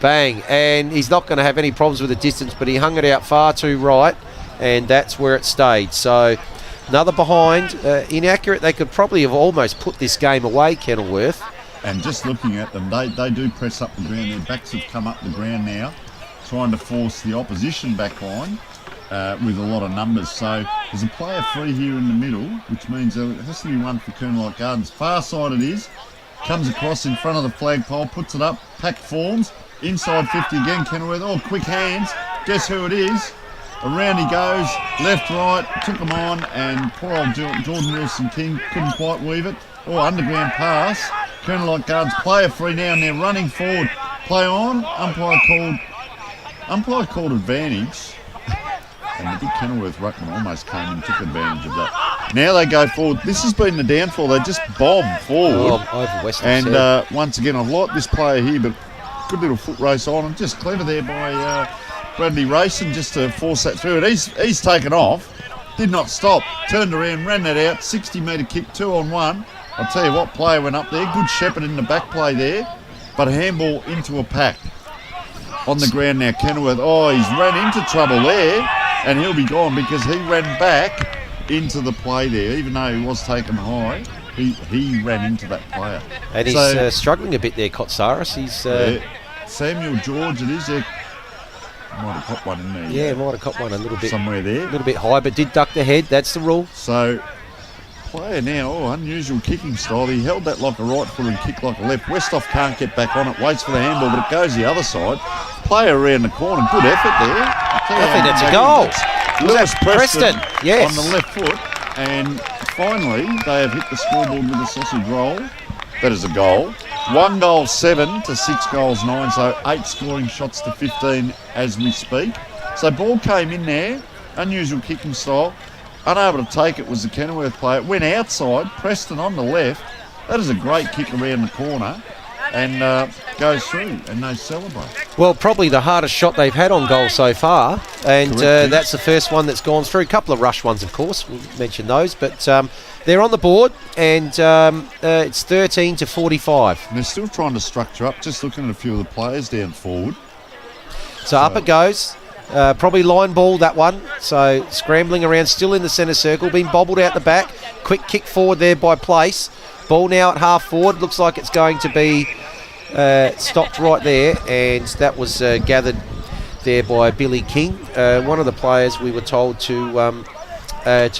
Bang. And he's not going to have any problems with the distance, but he hung it out far too right, and that's where it stayed. So another behind. Inaccurate. They could probably have almost put this game away, Kenilworth. And just looking at them, they do press up the ground. Their backs have come up the ground now, trying to force the opposition back line with a lot of numbers. So there's a player free here in the middle, which means there has to be one for Colonel Light Gardens. Far side it is. Comes across in front of the flagpole, puts it up, pack forms. Inside 50 again, Kenilworth. Oh, quick hands. Guess who it is? Around he goes, left, right, took him on, and poor old Jordan Wilson King couldn't quite weave it. Oh, underground pass. Colonel Light Gardens player free now, and they're running forward. Play on. Umpire called advantage, and the big Kenilworth ruckman almost came and took advantage of that. Now they go forward. this has been the downfall. They just bomb forward. Over Western and once again, I've liked this player here, but good little foot race on, and just clever there by Bradley Racing just to force that through. And he's taken off, did not stop, turned around, ran that out, 60-metre kick, 2 on 1. I'll tell you what, player went up there, good shepherd in the back play there, but a handball into a pack. On the ground now, Kenilworth. Oh, he's ran into trouble there, and he'll be gone because he ran back into the play there, even though he was taken high. He ran into that player. And he's struggling a bit there, Kotsaris. He's Samuel George, it is. Might have caught one in there. Yeah, might have caught one a little bit somewhere there. A little bit high, but did duck the head. That's the rule. So, player now, unusual kicking style. He held that like a right foot and kicked like a left. Westhoff can't get back on it, waits for the handball, but it goes the other side. Player around the corner, good effort there. I think that's a goal. Lewis Preston, yes, on the left foot, and finally they have hit the scoreboard with a sausage roll. That is a goal. 1 goal 7 to 6 goals 9, so 8 scoring shots to 15 as we speak. So ball came in there, unusual kicking style. Unable to take it was the Kenilworth player. Went outside, Preston on the left. That is a great kick around the corner, and goes through, and they celebrate. Well, probably the hardest shot they've had on goal so far, and that's the first one that's gone through. A couple of rush ones, of course, we'll mention those, but they're on the board, and it's 13 to 45. And they're still trying to structure up, just looking at a few of the players down forward. So up it goes. Probably line ball, that one. So scrambling around, still in the centre circle, being bobbled out the back. Quick kick forward there by Place. Ball now at half forward. Looks like it's going to be stopped right there, and that was gathered there by Billy King, one of the players we were told to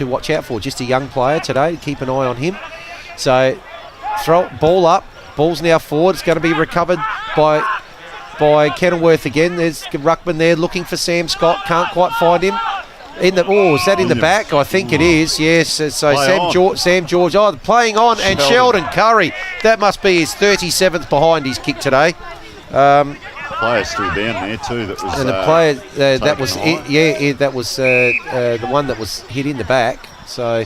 watch out for. Just a young player today. Keep an eye on him. So throw ball up. Ball's now forward. It's going to be recovered by Kenilworth again. There's Ruckman there looking for Sam Scott. Can't quite find him. Is that in the back? I think it is, yes. So Sam George, playing on, and Sheldon Curry. That must be his 37th behind his kick today. Player still down there too. That was and the player that was it, that was the one that was hit in the back. So,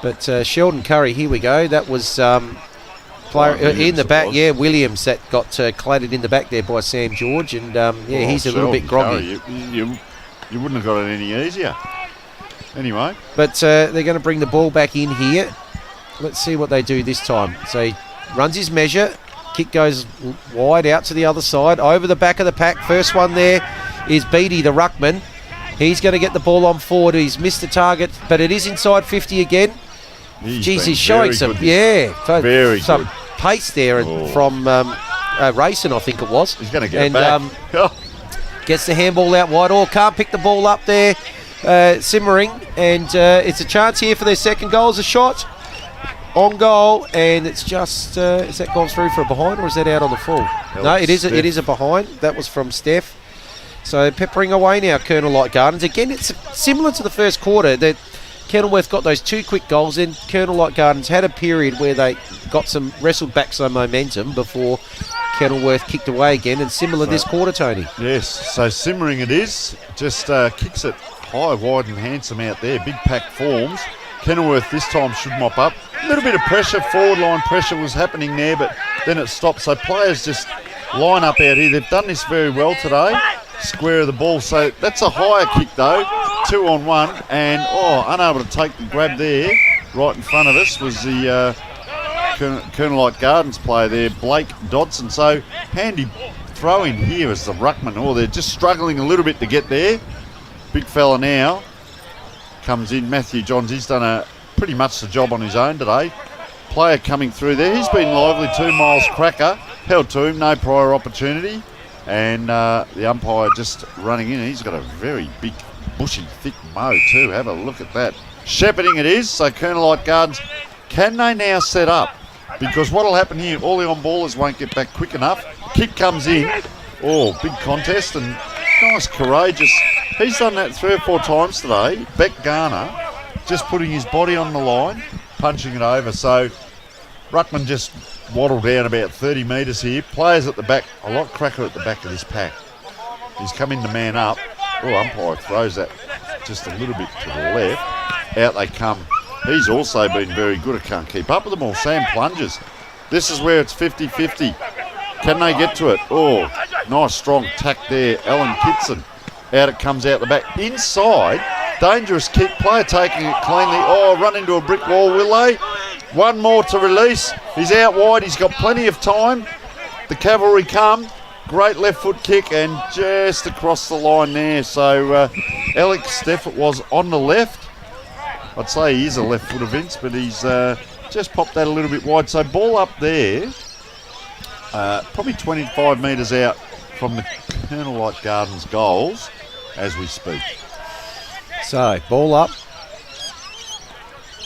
but Sheldon Curry, here we go. That was player Williams in the it back. was. Yeah, Williams that got clattered in the back there by Sam George, and he's a little bit groggy. You wouldn't have got it any easier. Anyway, But they're going to bring the ball back in here. Let's see what they do this time. So he runs his measure. Kick goes wide out to the other side, over the back of the pack. First one there is Beattie, the ruckman. He's going to get the ball on forward. He's missed the target, but it is inside 50 again. He's showing some, very some good pace there from Racing, I think it was. He's going to get back. Gets the handball out wide. Can't pick the ball up there. Simmering, and it's a chance here for their second goal. It's a shot on goal, and it's just is that gone through for a behind, or is that out on the full? No, it is a behind. That was from Steph. So peppering away now, Colonel Light Gardens. Again, it's similar to the first quarter. That Kenilworth got those 2 quick goals in. Colonel Light Gardens had a period where they wrestled back some momentum before Kenilworth kicked away again, and similar this quarter, Tony. Yes, so simmering it is. Just kicks it high, wide and handsome out there. Big pack forms. Kenilworth this time should mop up. A little bit of pressure, forward line pressure was happening there, but then it stopped. So players just line up out here. They've done this very well today. Square of the ball. So that's a higher kick though. 2 on 1, and unable to take the grab there. Right in front of us was the Colonel Light Gardens player there, Blake Dodson. So handy throw in here as the ruckman. They're just struggling a little bit to get there. Big fella now comes in. Matthew Johns, he's done pretty much the job on his own today. Player coming through there. He's been lively. 2 miles cracker. Held to him. No prior opportunity. And the umpire just running in. He's got a very big, bushy, thick mow too. Have a look at that. Shepherding it is. So Colonel Light Gardens, can they now set up? Because what will happen here, all the on-ballers won't get back quick enough. Kick comes in. Big contest and nice, courageous. He's done that 3 or 4 times today. Beck Garner just putting his body on the line, punching it over. So Ruckman just waddled down about 30 metres here. Players at the back, a lot cracker at the back of this pack. He's come in to man up. Umpire throws that just a little bit to the left. Out they come. He's also been very good. I can't keep up with them all. Sam plunges. This is where it's 50-50. Can they get to it? Nice strong tack there. Alan Kitson. Out it comes out the back. Inside. Dangerous kick. Player taking it cleanly. Run into a brick wall, will they? One more to release. He's out wide. He's got plenty of time. The cavalry come. Great left foot kick and just across the line there. So Alex Steff, it was on the left. I'd say he is a left footer, Vince, but he's just popped that a little bit wide. So ball up there. Probably 25 metres out from the Colonel Light Gardens goals as we speak. So, ball up.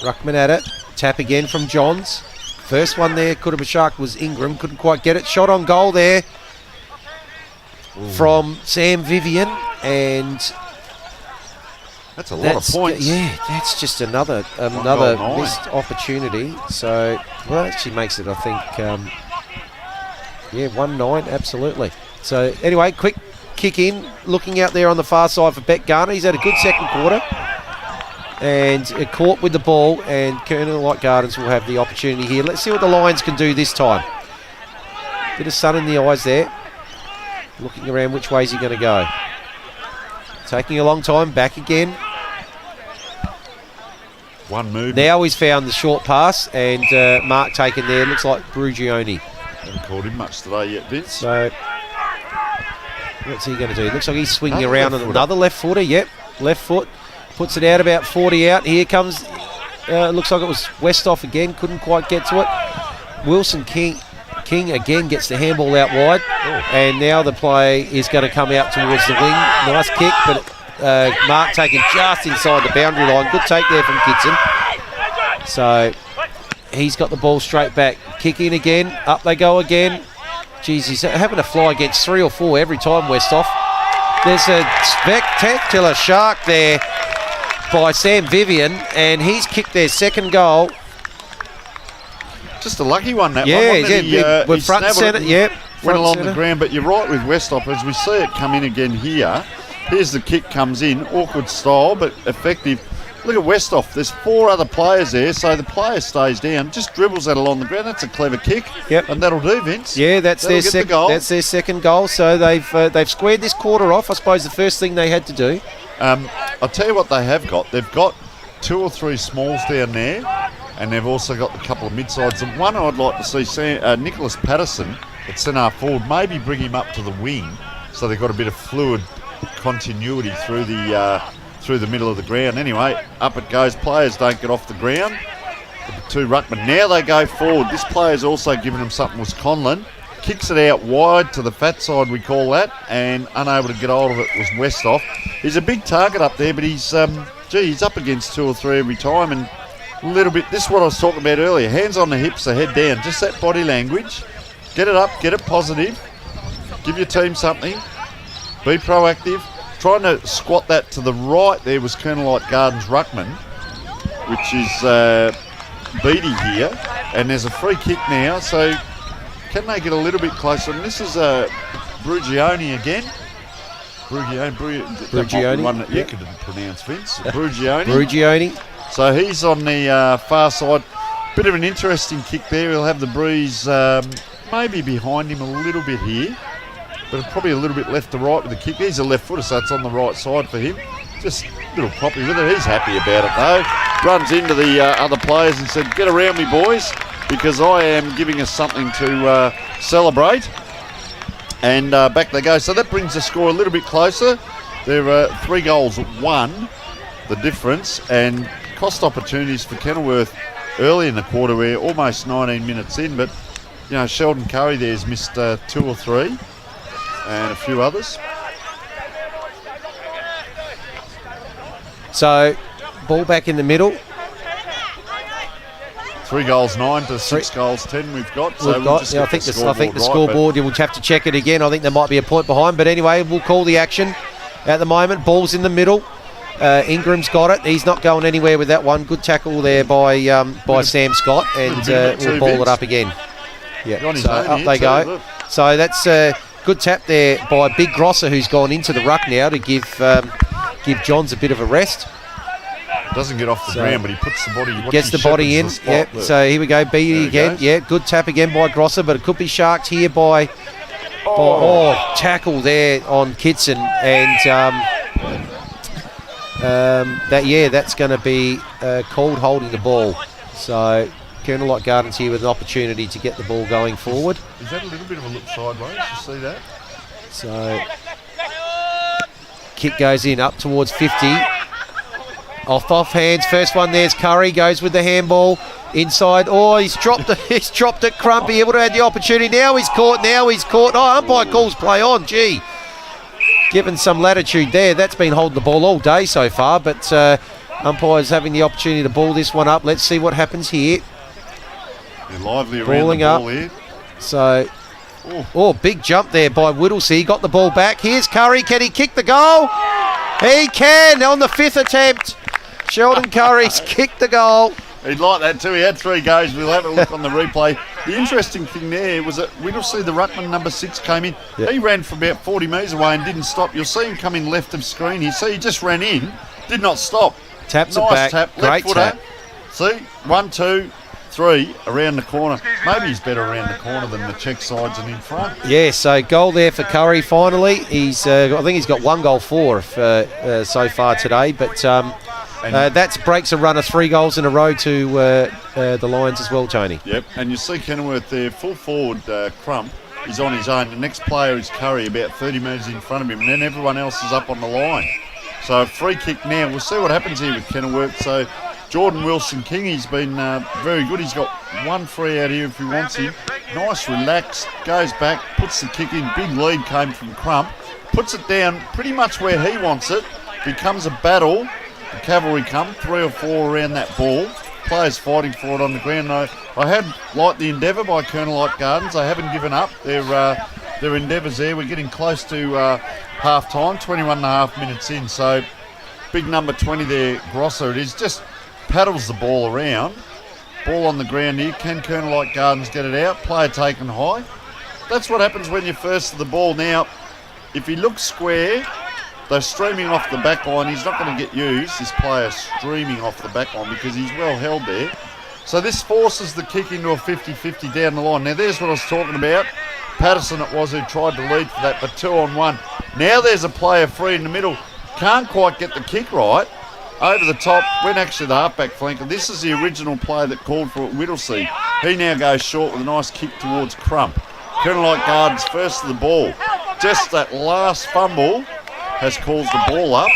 Ruckman at it. Tap again from Johns. First one there, could have been shark, was Ingram. Couldn't quite get it. Shot on goal there from Sam Vivian. And that's a lot of points. Yeah, that's just another missed opportunity. So, well, that actually makes it, I think, 1-9, absolutely. So, anyway, quick kick in, looking out there on the far side for Beck Garner. He's had a good second quarter. And caught with the ball, and Colonel Light Gardens will have the opportunity here. Let's see what the Lions can do this time. Bit of sun in the eyes there. Looking around which way is he going to go. Taking a long time, back again. One move. Now he's found the short pass, and mark taken there. Looks like Brugioni. Haven't called him much today yet, Vince. So, what's he going to do? Looks like he's swinging around on another left footer. Yep, left foot. Puts it out about 40 out. Here comes, looks like it was Westhoff again. Couldn't quite get to it. Wilson King again gets the handball out wide. And now the play is going to come out towards the wing. Nice kick, but mark taken just inside the boundary line. Good take there from Kitson. So he's got the ball straight back. Kick in again. Up they go again. Geez, he's having to fly against 3 or 4 every time, Westhoff. There's a spectacular shark there by Sam Vivian, and he's kicked their second goal. Just a lucky one, that one. We're front and centre. Yep. Went along the ground, but you're right with Westhoff. As we see it come in again here, here's the kick comes in. Awkward style, but effective. Look at Westhoff. There's 4 other players there, so the player stays down, just dribbles that along the ground. That's a clever kick. Yep. And that'll do, Vince. Yeah, that's That'll their get the goal. That's their second goal. So they've squared this quarter off. I suppose the first thing they had to do. I'll tell you what they have got. They've got 2 or 3 smalls down there, and they've also got a couple of mid-sides. And one I'd like to see, Nicholas Patterson at centre forward, maybe bring him up to the wing, so they've got a bit of fluid continuity through the middle of the ground. Anyway, up it goes. Players don't get off the ground. The 2 ruckmen. Now they go forward. This player's also given them something, was Conlon. Kicks it out wide to the fat side, we call that, and unable to get hold of it was Westhoff. He's a big target up there, but he's up against 2 or 3 every time, and a little bit, this is what I was talking about earlier, hands on the hips, the head down, just that body language. Get it up, get it positive, give your team something, be proactive. Trying to squat that to the right there was Colonel Light Gardens ruckman, which is Beattie here, and there's a free kick now, so can they get a little bit closer? And this is Brugioni again. Brugioni. One that you could pronounce, Vince. Brugioni. So he's on the far side. Bit of an interesting kick there. He'll have the breeze maybe behind him a little bit here, but probably a little bit left to right with the kick. He's a left footer, so it's on the right side for him. Just a little poppy with it. He's happy about it though. Runs into the other players and said, "Get around me, boys, because I am giving us something to celebrate." And back they go. So that brings the score a little bit closer. There are 3 goals at 1, the difference, and cost opportunities for Kenilworth early in the quarter. We're almost 19 minutes in, but you know, Sheldon Curry there's missed 2 or 3 and a few others. So ball back in the middle. 3 goals 9 to 6 goals 10 we've got. So I think the scoreboard, we'll have to check it again. I think there might be a point behind, but anyway, we'll call the action at the moment. Ball's in the middle. Ingram's got it. He's not going anywhere with that one. Good tackle there by Sam Scott, and we'll ball it up again. Yeah, so up they go. So that's a good tap there by Big Grosser, who's gone into the ruck now to give Johns a bit of a rest. Doesn't get off the ground, but he puts the body. Gets the body in. Yep. So here we go. Beattie again. Yeah. Good tap again by Grosser, but it could be sharked here by. Tackle there on Kitson, and that's going to be called holding the ball. So Colonel Light Gardens here with an opportunity to get the ball going forward. Is that a little bit of a look sideways? You see that? So kick goes in up towards 50. Off hands. First one there's Curry, goes with the handball inside. Oh, he's dropped it. He's dropped it. Crumpy able to have the opportunity. Now he's caught. Oh, umpire calls play on. Gee, given some latitude there. That's been holding the ball all day so far, but umpire's having the opportunity to ball this one up. Let's see what happens here. They're lively around the ball here. So, big jump there by Whittlesey. Got the ball back. Here's Curry. Can he kick the goal? He can on the 5th attempt. Sheldon Curry's kicked the goal. He'd like that too. He had 3 goes. We'll have a look on the replay. The interesting thing there was that Whittlesey, the ruckman, number 6, came in. Yep. He ran from about 40 metres away and didn't stop. You'll see him come in left of screen here. See, he just ran in, did not stop. Taps nice it back. Tap, great footer. tap. See, 1, 2, 3 around the corner. Maybe he's better around the corner than the check sides and in front. Yeah, so goal there for Curry finally. I think he's got 1 goal for so far today, but that breaks a run of 3 goals in a row to the Lions as well, Tony. Yep, and you see Kenilworth there, full forward Crump is on his own. The next player is Curry, about 30 metres in front of him, and then everyone else is up on the line. So a free kick now. We'll see what happens here with Kenilworth. So Jordan Wilson-King, he's been very good. He's got 1 free out here if he wants him. Nice, relaxed, goes back, puts the kick in. Big lead came from Crump. Puts it down pretty much where he wants it. Becomes a battle. The cavalry come, 3 or 4 around that ball. Players fighting for it on the ground. I had liked the endeavour by Colonel Light Gardens. They haven't given up their endeavours there. We're getting close to half time, 21 and a half minutes in. So big number 20 there, Grosser it is, just paddles the ball around. Ball on the ground here. Can Colonel Light Gardens get it out? Player taken high. That's what happens when you're first to the ball. Now, if he looks square, They're streaming off the back line. He's not going to get used, this player streaming off the back line, because he's well held there. So this forces the kick into a 50-50 down the line. Now there's what I was talking about. Patterson it was who tried to lead for that, but 2-on-1. Now there's a player free in the middle. Can't quite get the kick right. Over the top, went actually the halfback flank. And this is the original player that called for it, Whittlesey. He now goes short with a nice kick towards Crump. Kenilworth Gardens first to the ball. Just that last fumble has caused the ball up.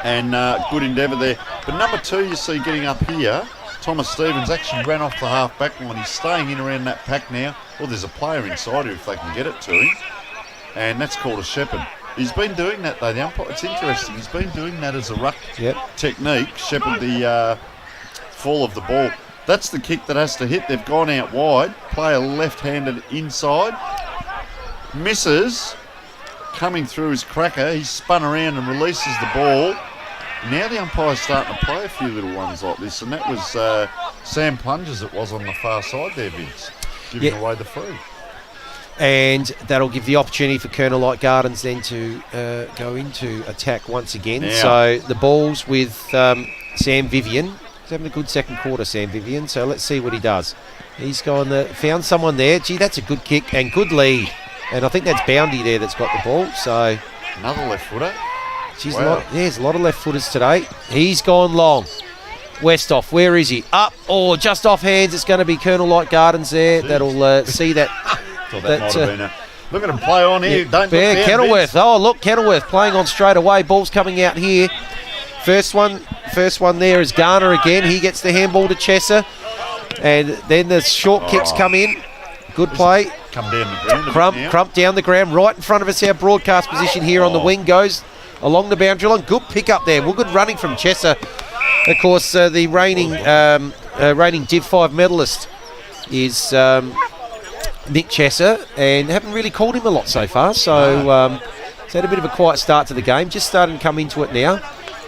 And good endeavour there. But number 2 you see getting up here, Thomas Stevens actually ran off the half-back line. He's staying in around that pack now. Well, there's a player inside here if they can get it to him. And that's called a shepherd. He's been doing that though, the umpire. It's interesting. He's been doing that as a ruck technique, shepherd the fall of the ball. That's the kick that has to hit. They've gone out wide. Player left-handed inside. Misses. Coming through his cracker. He's spun around and releases the ball. Now the umpire's starting to play a few little ones like this, and that was Sam Plungers it was on the far side there, Vince, giving away the free. And that'll give the opportunity for Kenilworth Gardens then to go into attack once again. Yeah. So the ball's with Sam Vivian. He's having a good second quarter, Sam Vivian. So let's see what he does. He's gone, found someone there. Gee, that's a good kick and good lead. And I think that's Boundy there that's got the ball. So another left footer. Geez, wow. There's a lot of left footers today. He's gone long. Westhoff, where is he? Up, just off hands. It's going to be Kenilworth Gardens there. That'll see that. That might have been look at him play on here. Yeah, Don't look down, Kenilworth. Vince. Oh, look, Kenilworth playing on straight away. Ball's coming out here. First one there is Garner again. He gets the handball to Chesser. And then the short kicks come in. Good play. Come down the ground. Crump down the ground. Right in front of us, our broadcast position here on the wing goes along the boundary line. Good pick up there. Well, good running from Chesser. Of course, the reigning Div 5 medalist is Nick Chesser, and haven't really called him a lot so far. So it's had a bit of a quiet start to the game. Just starting to come into it now.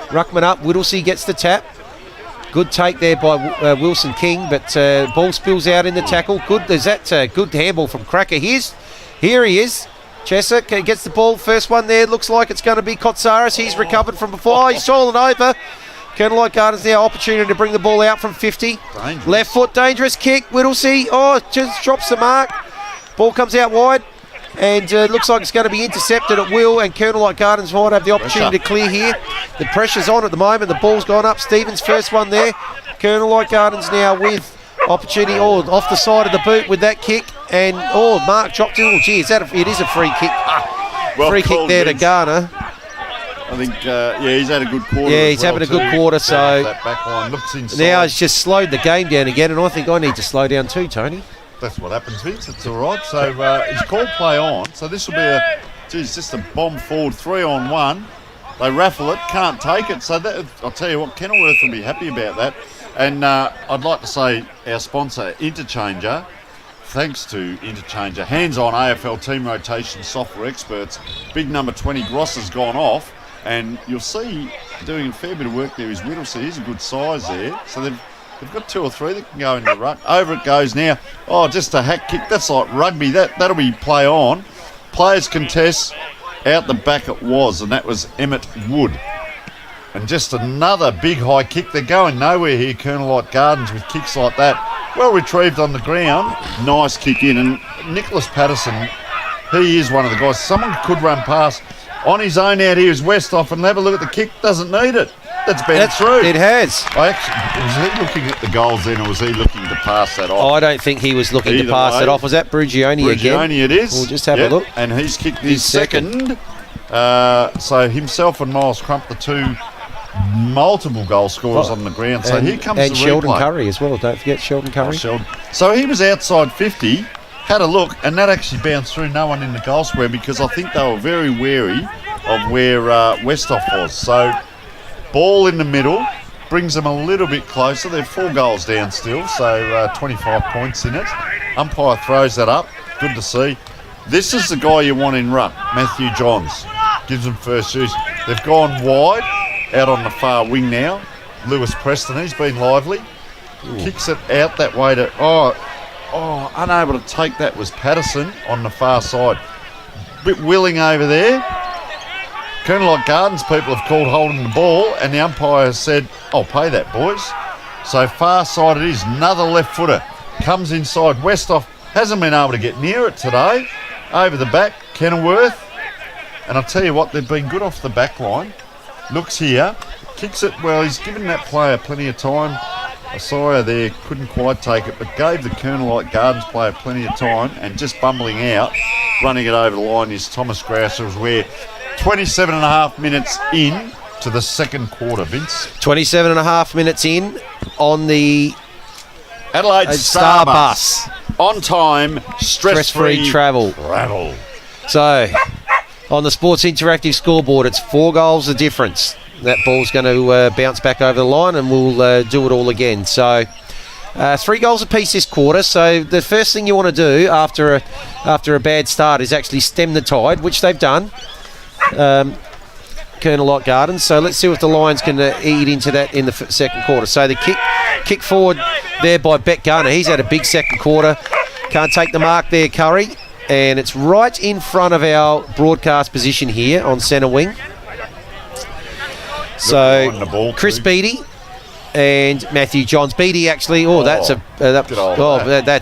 Ruckman up. Whittlesey gets the tap. Good take there by Wilson King, but ball spills out in the tackle. Good. There's that good handball from Cracker. Here he is. Chesser gets the ball. First one there. Looks like it's going to be Kotsaris. He's recovered from before. He's fallen over. Kenilworth Gardens now opportunity to bring the ball out from 50. Dangerous. Left foot, dangerous kick. Whittlesey. Just drops the mark. Ball comes out wide. And looks like it's going to be intercepted at will, and Kenilworth Gardens might have the opportunity to clear here. The pressure's on at the moment. The ball's gone up. Stevens first one there. Kenilworth Gardens now with opportunity off the side of the boot with that kick. And Mark dropped it. It is a free kick. Free kick there to Garner. I think, he's had a good quarter. Yeah, he's having a good quarter. So that back line looks inside. Now he's just slowed the game down again, and I think I need to slow down too, Tony. That's what happens, Vince. It's all right. So he's called play on. So this will be just a bomb forward 3-on-1. They raffle it, can't take it. So I'll tell you what, Kenilworth will be happy about that. And I'd like to say our sponsor, Interchanger, thanks to Interchanger, hands-on AFL team rotation software experts. Big number 20 Gross has gone off, and you'll see doing a fair bit of work there is Whittlesey. He's a good size there. So they've got 2 or 3 that can go in the ruck. Over it goes now. Just a hack kick. That's like rugby. That'll be play on. Players contest. Out the back it was, and that was Emmett Wood. And just another big high kick. They're going nowhere here, Kenilworth Gardens, with kicks like that. Well retrieved on the ground. Nice kick in. And Nicholas Patterson, he is one of the guys. Someone could run past. On his own out here is Westhoff, and have a look at the kick. Doesn't need it. That's been through. It has. Was he looking at the goals then, or was he looking to pass that off? I don't think he was looking to pass it off. Was that Brugioni again? Brugioni it is. We'll just have a look. And he's kicked his second. So himself and Miles Crump, the 2 multiple goal scorers on the ground. So here comes the replay. And Sheldon Curry as well. Don't forget Sheldon Curry. So he was outside 50, had a look, and that actually bounced through. No one in the goal square, because I think they were very wary of where Westhoff was. So ball in the middle brings them a little bit closer. They're 4 goals down still, so 25 points in it. Umpire throws that up. Good to see. This is the guy you want in ruck, Matthew Johns. Gives them first use. They've gone wide, out on the far wing now. Lewis Preston, he's been lively. Kicks it out that way to... unable to take that was Patterson on the far side. Bit willing over there. Colonel Light Gardens people have called holding the ball, and the umpire has said, "I'll pay that, boys." So far side it is. Another left footer comes inside. Westhoff hasn't been able to get near it today. Over the back, Kenilworth. And I'll tell you what, they've been good off the back line. Looks here, kicks it. Well, he's given that player plenty of time. Asaya there couldn't quite take it, but gave the Colonel Light Gardens player plenty of time, and just bumbling out, running it over the line is Thomas Grouser, as we're 27 and a half minutes in to the second quarter, Vince. 27 and a half minutes in on the Adelaide Star Bus. On time, stress-free travel. So, on the Sports Interactive scoreboard, it's 4 goals the difference. That ball's going to bounce back over the line, and we'll do it all again. So, 3 goals apiece this quarter. So the first thing you want to do after a bad start is actually stem the tide, which they've done. Colonel Light Gardens. So let's see if the Lions can eat into that in the second quarter. So the kick forward there by Beck Garner. He's had a big second quarter. Can't take the mark there, Curry. And it's right in front of our broadcast position here on centre wing. So Chris Beattie and Matthew Johns. Beattie actually, that's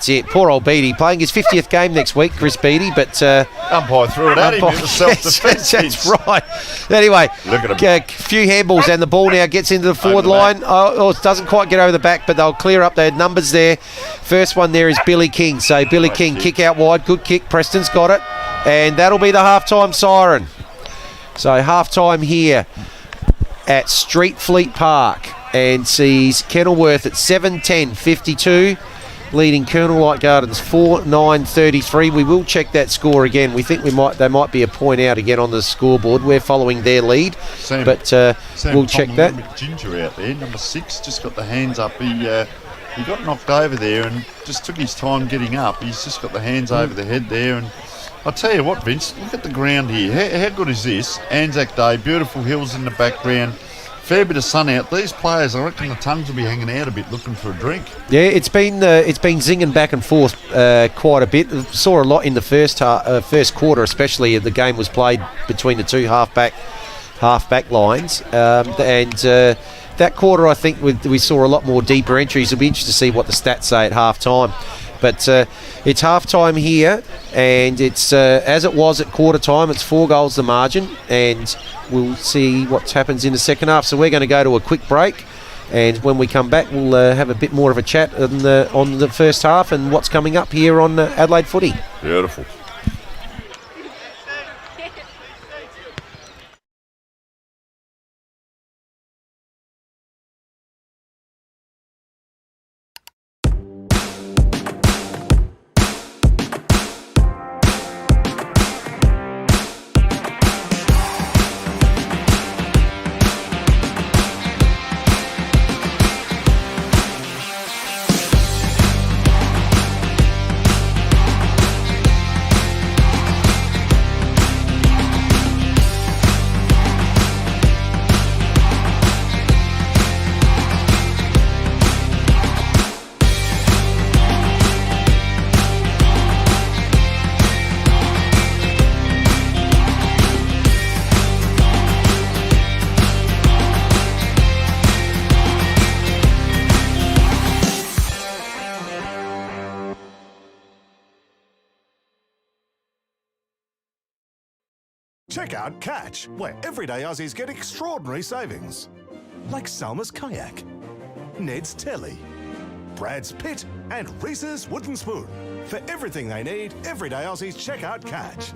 it. Poor old Beattie playing his 50th game next week, Chris Beattie, but umpire threw it at him. It was self-defence. That's right. Anyway, look at him. A few handballs, and the ball now gets into the forward line. It doesn't quite get over the back, but they'll clear up their numbers there. First one there is Billy King. So Billy King, kick out wide, good kick. Preston's got it, and that'll be the halftime siren. So halftime here at Street Fleet Park, and sees Kenilworth at 7-10-52, leading Colonel Light Gardens 4-9-33. We will check that score again. We think they might be a point out again on the scoreboard. We're following their lead, Sam we'll check that. Ginger out there, number 6, just got the hands up. He got knocked over there and just took his time getting up. He's just got the hands over the head there, and I'll tell you what, Vince, look at the ground here. How good is this? Anzac Day, beautiful hills in the background, fair bit of sun out. These players, I reckon the tongues will be hanging out a bit looking for a drink. Yeah, it's been zinging back and forth quite a bit. Saw a lot in the first quarter, especially. The game was played between the two half-back lines. That quarter, I think, we saw a lot more deeper entries. It'll be interesting to see what the stats say at half-time. But it's half-time here, and it's as it was at quarter-time. It's 4 goals the margin, and we'll see what happens in the second half. So we're going to go to a quick break, and when we come back, we'll have a bit more of a chat on the first half and what's coming up here on Adelaide Footy. Beautiful. Check out Catch, where everyday Aussies get extraordinary savings. Like Salma's Kayak, Ned's Telly, Brad's Pit, and Reese's Wooden Spoon. For everything they need, everyday Aussies check out Catch.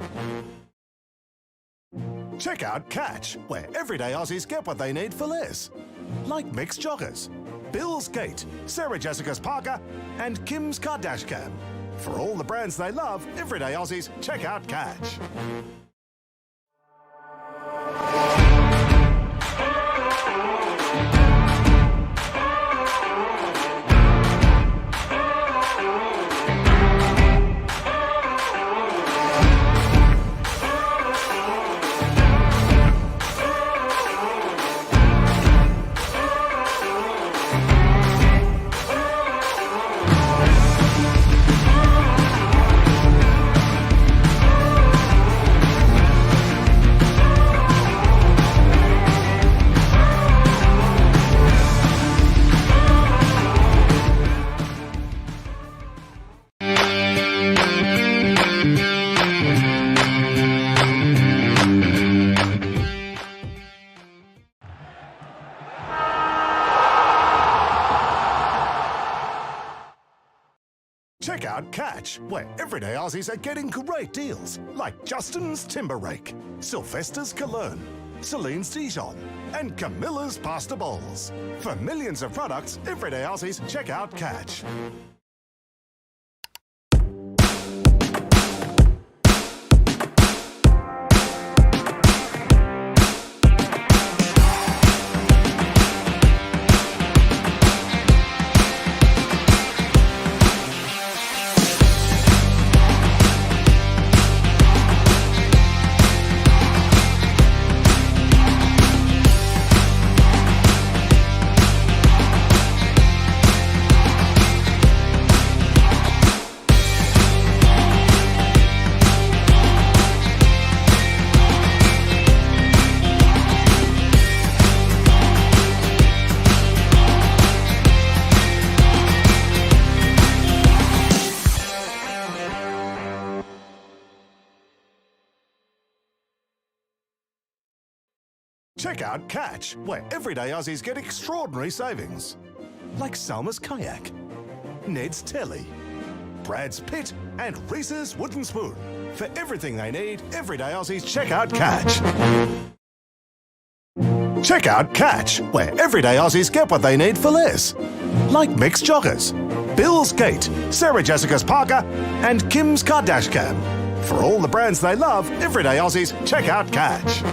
Check out Catch, where everyday Aussies get what they need for less. Like Mixed Joggers, Bill's Gate, Sarah Jessica's Parker, and Kim's Kardashian. For all the brands they love, everyday Aussies check out Catch. Check out Catch, where everyday Aussies are getting great deals, like Justin's Timber Rake, Sylvester's Cologne, Celine's Dijon, and Camilla's Pasta Bowls. For millions of products, everyday Aussies, check out Catch. Check out Catch, where everyday Aussies get extraordinary savings. Like Salma's Kayak, Ned's Telly, Brad's Pit, and Reese's Wooden Spoon. For everything they need, everyday Aussies, check out Catch. Check out Catch, where everyday Aussies get what they need for less. Like mixed joggers, Bill's Gate, Sarah Jessica's Parker, and Kim's Kardashian. For all the brands they love, everyday Aussies, check out Catch.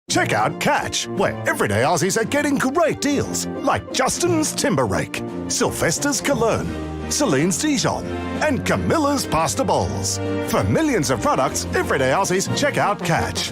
Check out Catch, where everyday Aussies are getting great deals, like Justin's Timber Rake, Sylvester's Cologne, Celine's Dijon, and Camilla's Pasta Bowls. For millions of products, everyday Aussies, check out Catch.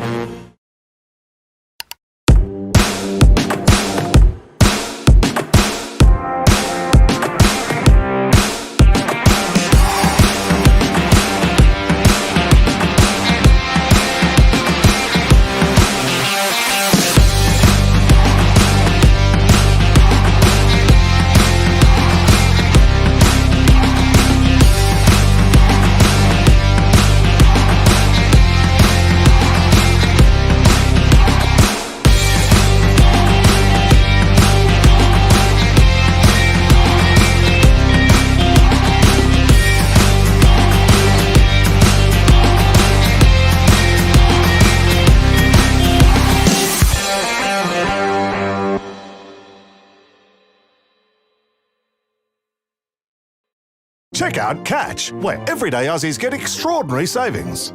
Check out Catch, where everyday Aussies get extraordinary savings.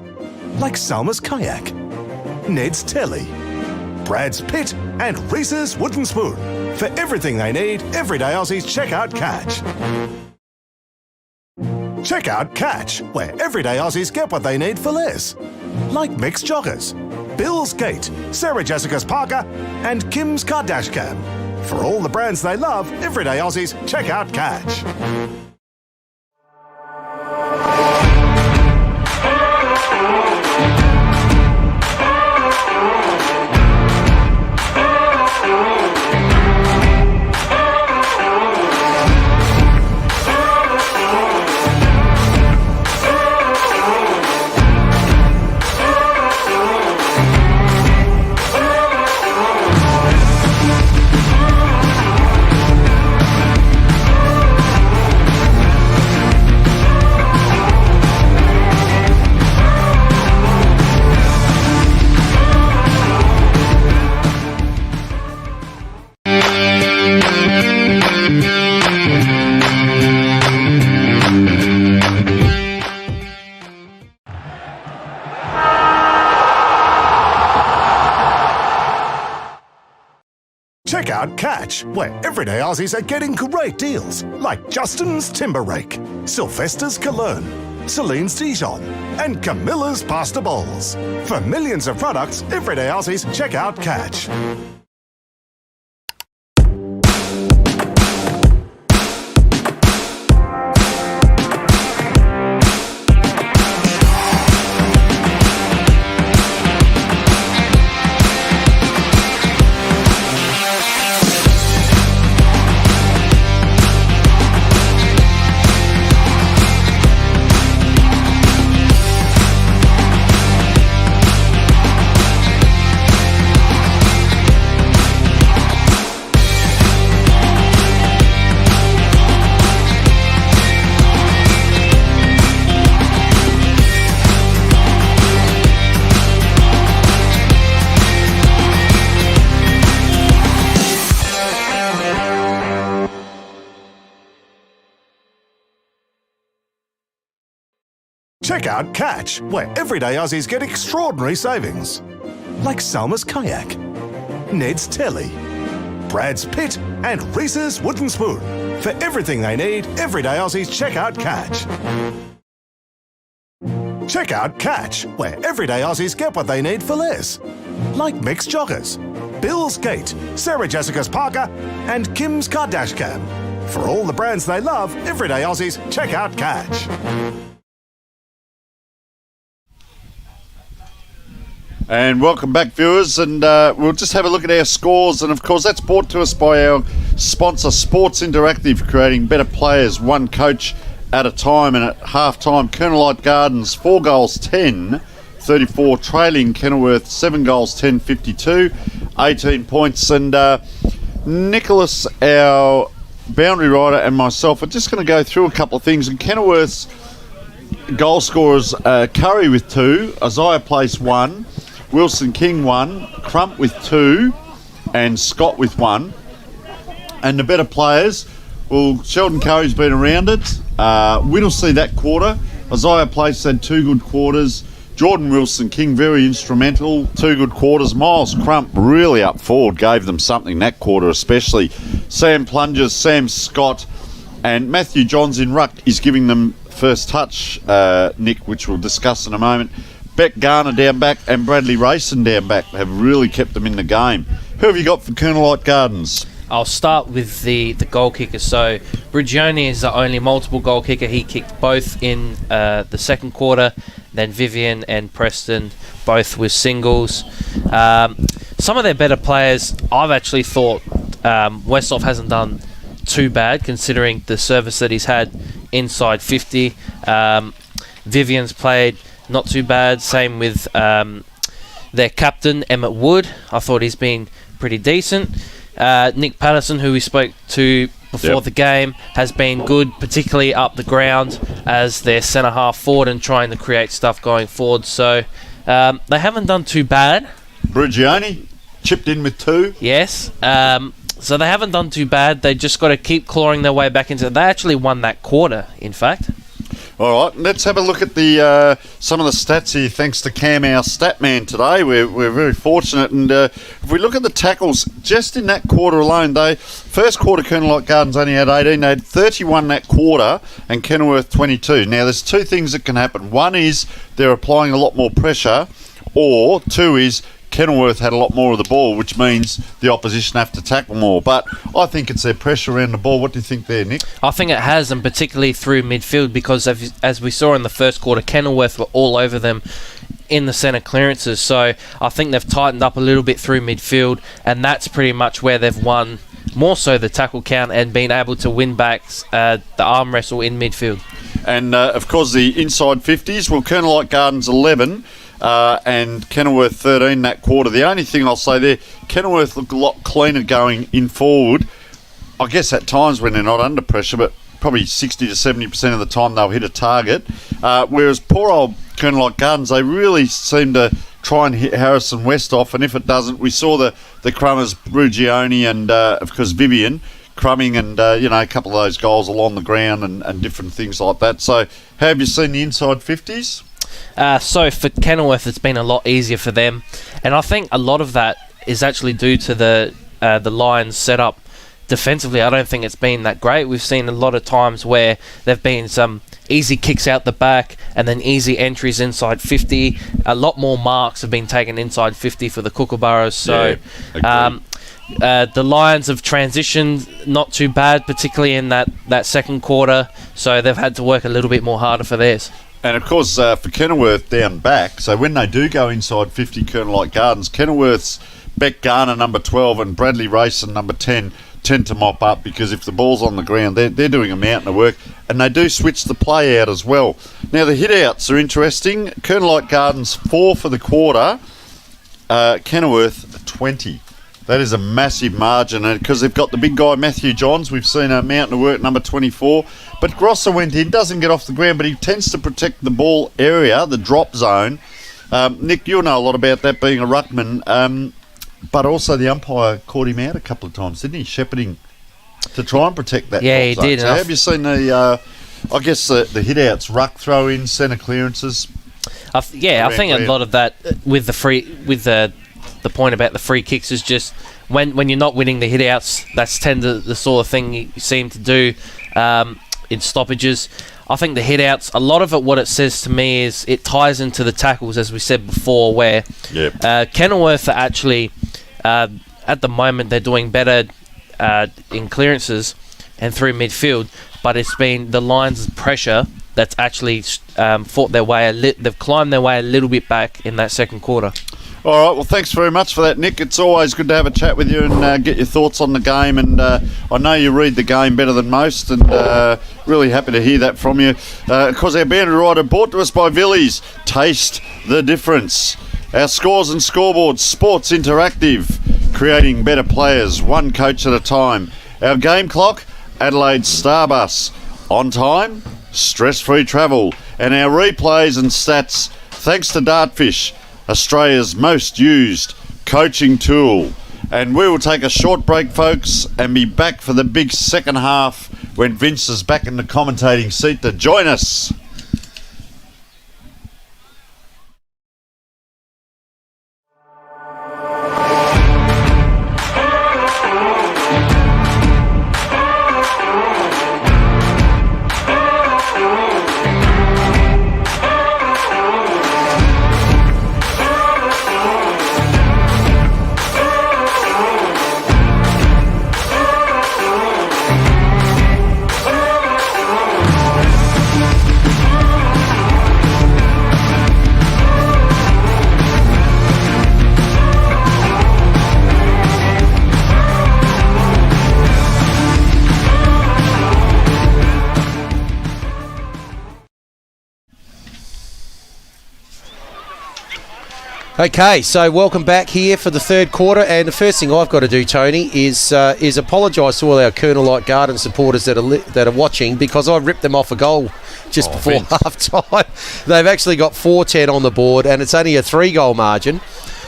Like Salma's Kayak, Ned's Telly, Brad's Pit, and Reese's Wooden Spoon. For everything they need, everyday Aussies, check out Catch. Check out Catch, where everyday Aussies get what they need for less. Like mixed joggers, Bill's Gate, Sarah Jessica's Parker, and Kim's Kardashian. For all the brands they love, everyday Aussies, check out Catch. out Catch, where everyday Aussies are getting great deals, like Justin's Timber Rake, Sylvester's Cologne, Celine's Dijon, and Camilla's Pasta Bowls. For millions of products, everyday Aussies, check out Catch. Check out Catch, where everyday Aussies get extraordinary savings. Like Salma's Kayak, Ned's Telly, Brad's Pit, and Reese's Wooden Spoon. For everything they need, everyday Aussies check out Catch. Check out Catch, where everyday Aussies get what they need for less. Like Mixed Joggers, Bill's Gate, Sarah Jessica's Parker, and Kim's Kardashian. For all the brands they love, everyday Aussies check out Catch. And welcome back, viewers, and we'll just have a look at our scores. And of course, that's brought to us by our sponsor, Sports Interactive, creating better players, one coach at a time. And at half-time, Colonelite Gardens 4 goals 10-34, trailing Kenilworth 7 goals 10-52, 18 points. And Nicholas, our boundary rider, and myself are just going to go through a couple of things. And Kenilworth's goal scorers, Curry with 2, Isaiah Place 1, Wilson King 1, Crump with 2, and Scott with 1. And the better players, well, Sheldon Curry's been around it. Whittlesea that quarter. Isaiah Place had 2 good quarters. Jordan Wilson King, very instrumental, 2 good quarters. Miles Crump really up forward, gave them something that quarter especially. Sam Plungers, Sam Scott, and Matthew Johns in ruck is giving them first touch, Nick, which we'll discuss in a moment. Beck Garner down back and Bradley Rayson down back have really kept them in the game. Who have you got for Colonelite Gardens? I'll start with the goal kicker. So Brigioni is the only multiple goal kicker. He kicked both in the second quarter. Then Vivian and Preston both with singles. Some of their better players, I've actually thought Westhoff hasn't done too bad considering the service that he's had inside 50. Vivian's played not too bad. Same with their captain, Emmett Wood. I thought he's been pretty decent. Nick Patterson, who we spoke to before the game, has been good, particularly up the ground as their centre half forward and trying to create stuff going forward. So they haven't done too bad. Brigioni chipped in with 2. Yes. So they haven't done too bad. They just got to keep clawing their way back into it. They actually won that quarter, in fact. All right, let's have a look at the some of the stats here, thanks to Cam, our stat man today. We're very fortunate. And if we look at the tackles, just in that quarter alone, first quarter Colonelite Gardens only had 18. They had 31 that quarter and Kenilworth 22. Now, there's 2 things that can happen. One is they're applying a lot more pressure, or 2 is Kenilworth had a lot more of the ball, which means the opposition have to tackle more. But I think it's their pressure around the ball. What do you think there, Nick? I think it has, and particularly through midfield, because as we saw in the first quarter, Kenilworth were all over them in the centre clearances. So I think they've tightened up a little bit through midfield, and that's pretty much where they've won more so the tackle count and been able to win back the arm wrestle in midfield. And, of course, the inside 50s, well, Colonelite Gardens 11... and Kenilworth 13 that quarter. The only thing I'll say there, Kenilworth look a lot cleaner going in forward. I guess at times when they're not under pressure, but probably 60 to 70% of the time they'll hit a target. Whereas poor old Colonelite Gardens, they really seem to try and hit Harrison West off, and if it doesn't, we saw the crummers, Brugioni and, of course, Vivian, crumbing and, a couple of those goals along the ground and different things like that. So, how have you seen the inside 50s? So for Kenilworth, it's been a lot easier for them, and I think a lot of that is actually due to the the Lions set up defensively, I don't think it's been that great. We've seen a lot of times where there've been some easy kicks out the back and then easy entries inside 50. A lot more marks have been taken inside 50 for the Kookaburras. So the Lions have transitioned not too bad, particularly in that second quarter. So they've had to work a little bit more harder for theirs. And of course, for Kenilworth down back, so when they do go inside 50 Colonel Light Gardens, Kenilworth's Beck Garner, number 12, and Bradley Rayson, number 10, tend to mop up, because if the ball's on the ground, they're doing a mountain of work, and they do switch the play out as well. Now, the hit-outs are interesting. Colonel Light Gardens, 4 for the quarter. Kenilworth, 20. That is a massive margin, and because they've got the big guy, Matthew Johns. We've seen a mountain of work, number 24. But Grosser went in, doesn't get off the ground, but he tends to protect the ball area, the drop zone. Nick, you'll know a lot about that, being a ruckman. But also the umpire caught him out a couple of times, didn't he? Shepherding to try and protect that. Yeah, he zone. did. So have you seen the hit-outs, ruck throw-ins, centre clearances? I think a lot of that with the point about the free kicks is just when you're not winning the hit-outs, that's the sort of thing you seem to do in stoppages. I think the hit-outs, a lot of it, what it says to me is it ties into the tackles, as we said before, where Kenilworth are actually, at the moment, they're doing better in clearances and through midfield, but it's been the Lions' pressure that's actually fought their way, they've climbed their way a little bit back in that second quarter. All right, well, thanks very much for that, Nick. It's always good to have a chat with you and get your thoughts on the game. And I know you read the game better than most, and really happy to hear that from you. Of course, our boundary rider brought to us by Villies. Taste the difference. Our scores and scoreboards, Sports Interactive, creating better players, one coach at a time. Our game clock, Adelaide Starbus. On time, stress-free travel. And our replays and stats, thanks to Dartfish, Australia's most used coaching tool. And we will take a short break, folks, and be back for the big second half when Vince is back in the commentating seat to join us. Okay, so welcome back here for the third quarter, and the first thing I've got to do, Tony, is apologise to all our Colonel Light Garden supporters that are watching, because I ripped them off a goal just before half-time. They've actually got 4-10 on the board, and it's only a 3-goal margin.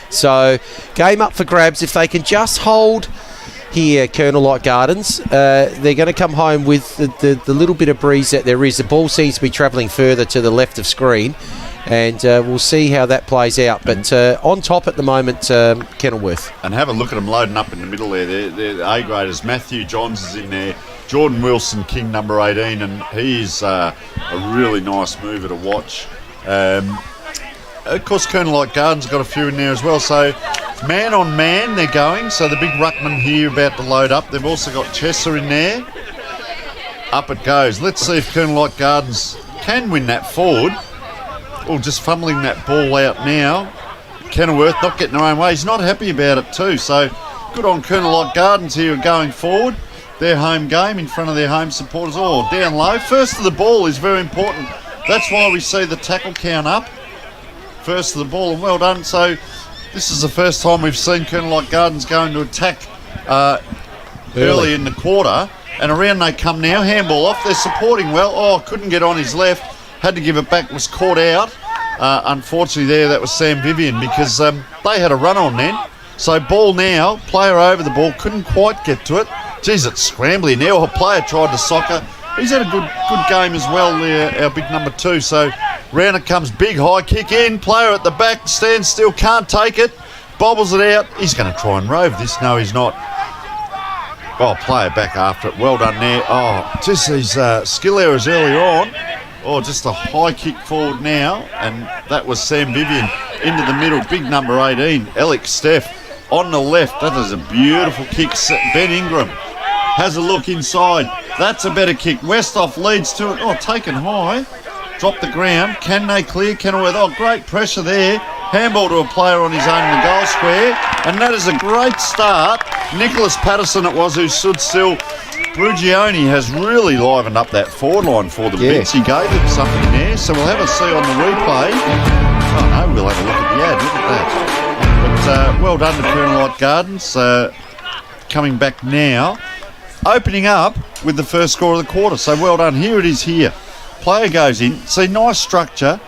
So, game up for grabs. If they can just hold here, Colonel Light Gardens, they're going to come home with the little bit of breeze that there is. The ball seems to be travelling further to the left of screen, and we'll see how that plays out. But on top at the moment, Kenilworth. And have a look at them loading up in the middle there. They're A-graders. Matthew Johns is in there. Jordan Wilson, King number 18, and he's a really nice mover to watch. Of course, Colonel Light Gardens got a few in there as well. So man on man they're going. So the big ruckman here about to load up. They've also got Chesser in there. Up it goes. Let's see if Colonel Light Gardens can win that forward. Oh, just fumbling that ball out now. Kenilworth not getting their own way. He's not happy about it too. So good on Colonel Light Gardens here going forward. Their home game in front of their home supporters. Oh, down low. First to the ball is very important. That's why we see the tackle count up. First to the ball, and well done. So this is the first time we've seen Colonel Light Gardens going to attack early in the quarter. And around they come now. Handball off. They're supporting well. Oh, couldn't get on his left. Had to give it back, was caught out. Unfortunately there, that was Sam Vivian, because they had a run on then. So ball now, player over the ball, couldn't quite get to it. Geez, it's scrambling now. A player tried to soccer. He's had a good game as well there, our big number 2. So round it comes, big high kick in. Player at the back, stands still, can't take it. Bobbles it out. He's going to try and rove this. No, he's not. Oh, player back after it. Well done there. Oh, just these skill errors earlier on. Oh, just a high kick forward now. And that was Sam Vivian into the middle. Big number 18, Alex Steph. On the left, that is a beautiful kick. Ben Ingram has a look inside. That's a better kick. Westhoff leads to it. Oh, taken high. Drop the ground. Can they clear? Kenilworth. Oh, great pressure there. Handball to a player on his own in the goal square. And that is a great start. Nicholas Patterson it was who stood still. Brugioni has really livened up that forward line for them. Yeah. Vince, he gave him something there. So we'll have a see on the replay. Oh, no, we'll have a look at the ad. Look at that. But well done to Kenilworth Gardens. Coming back now. Opening up with the first score of the quarter. So well done. Here it is here. Player goes in. See, nice structure.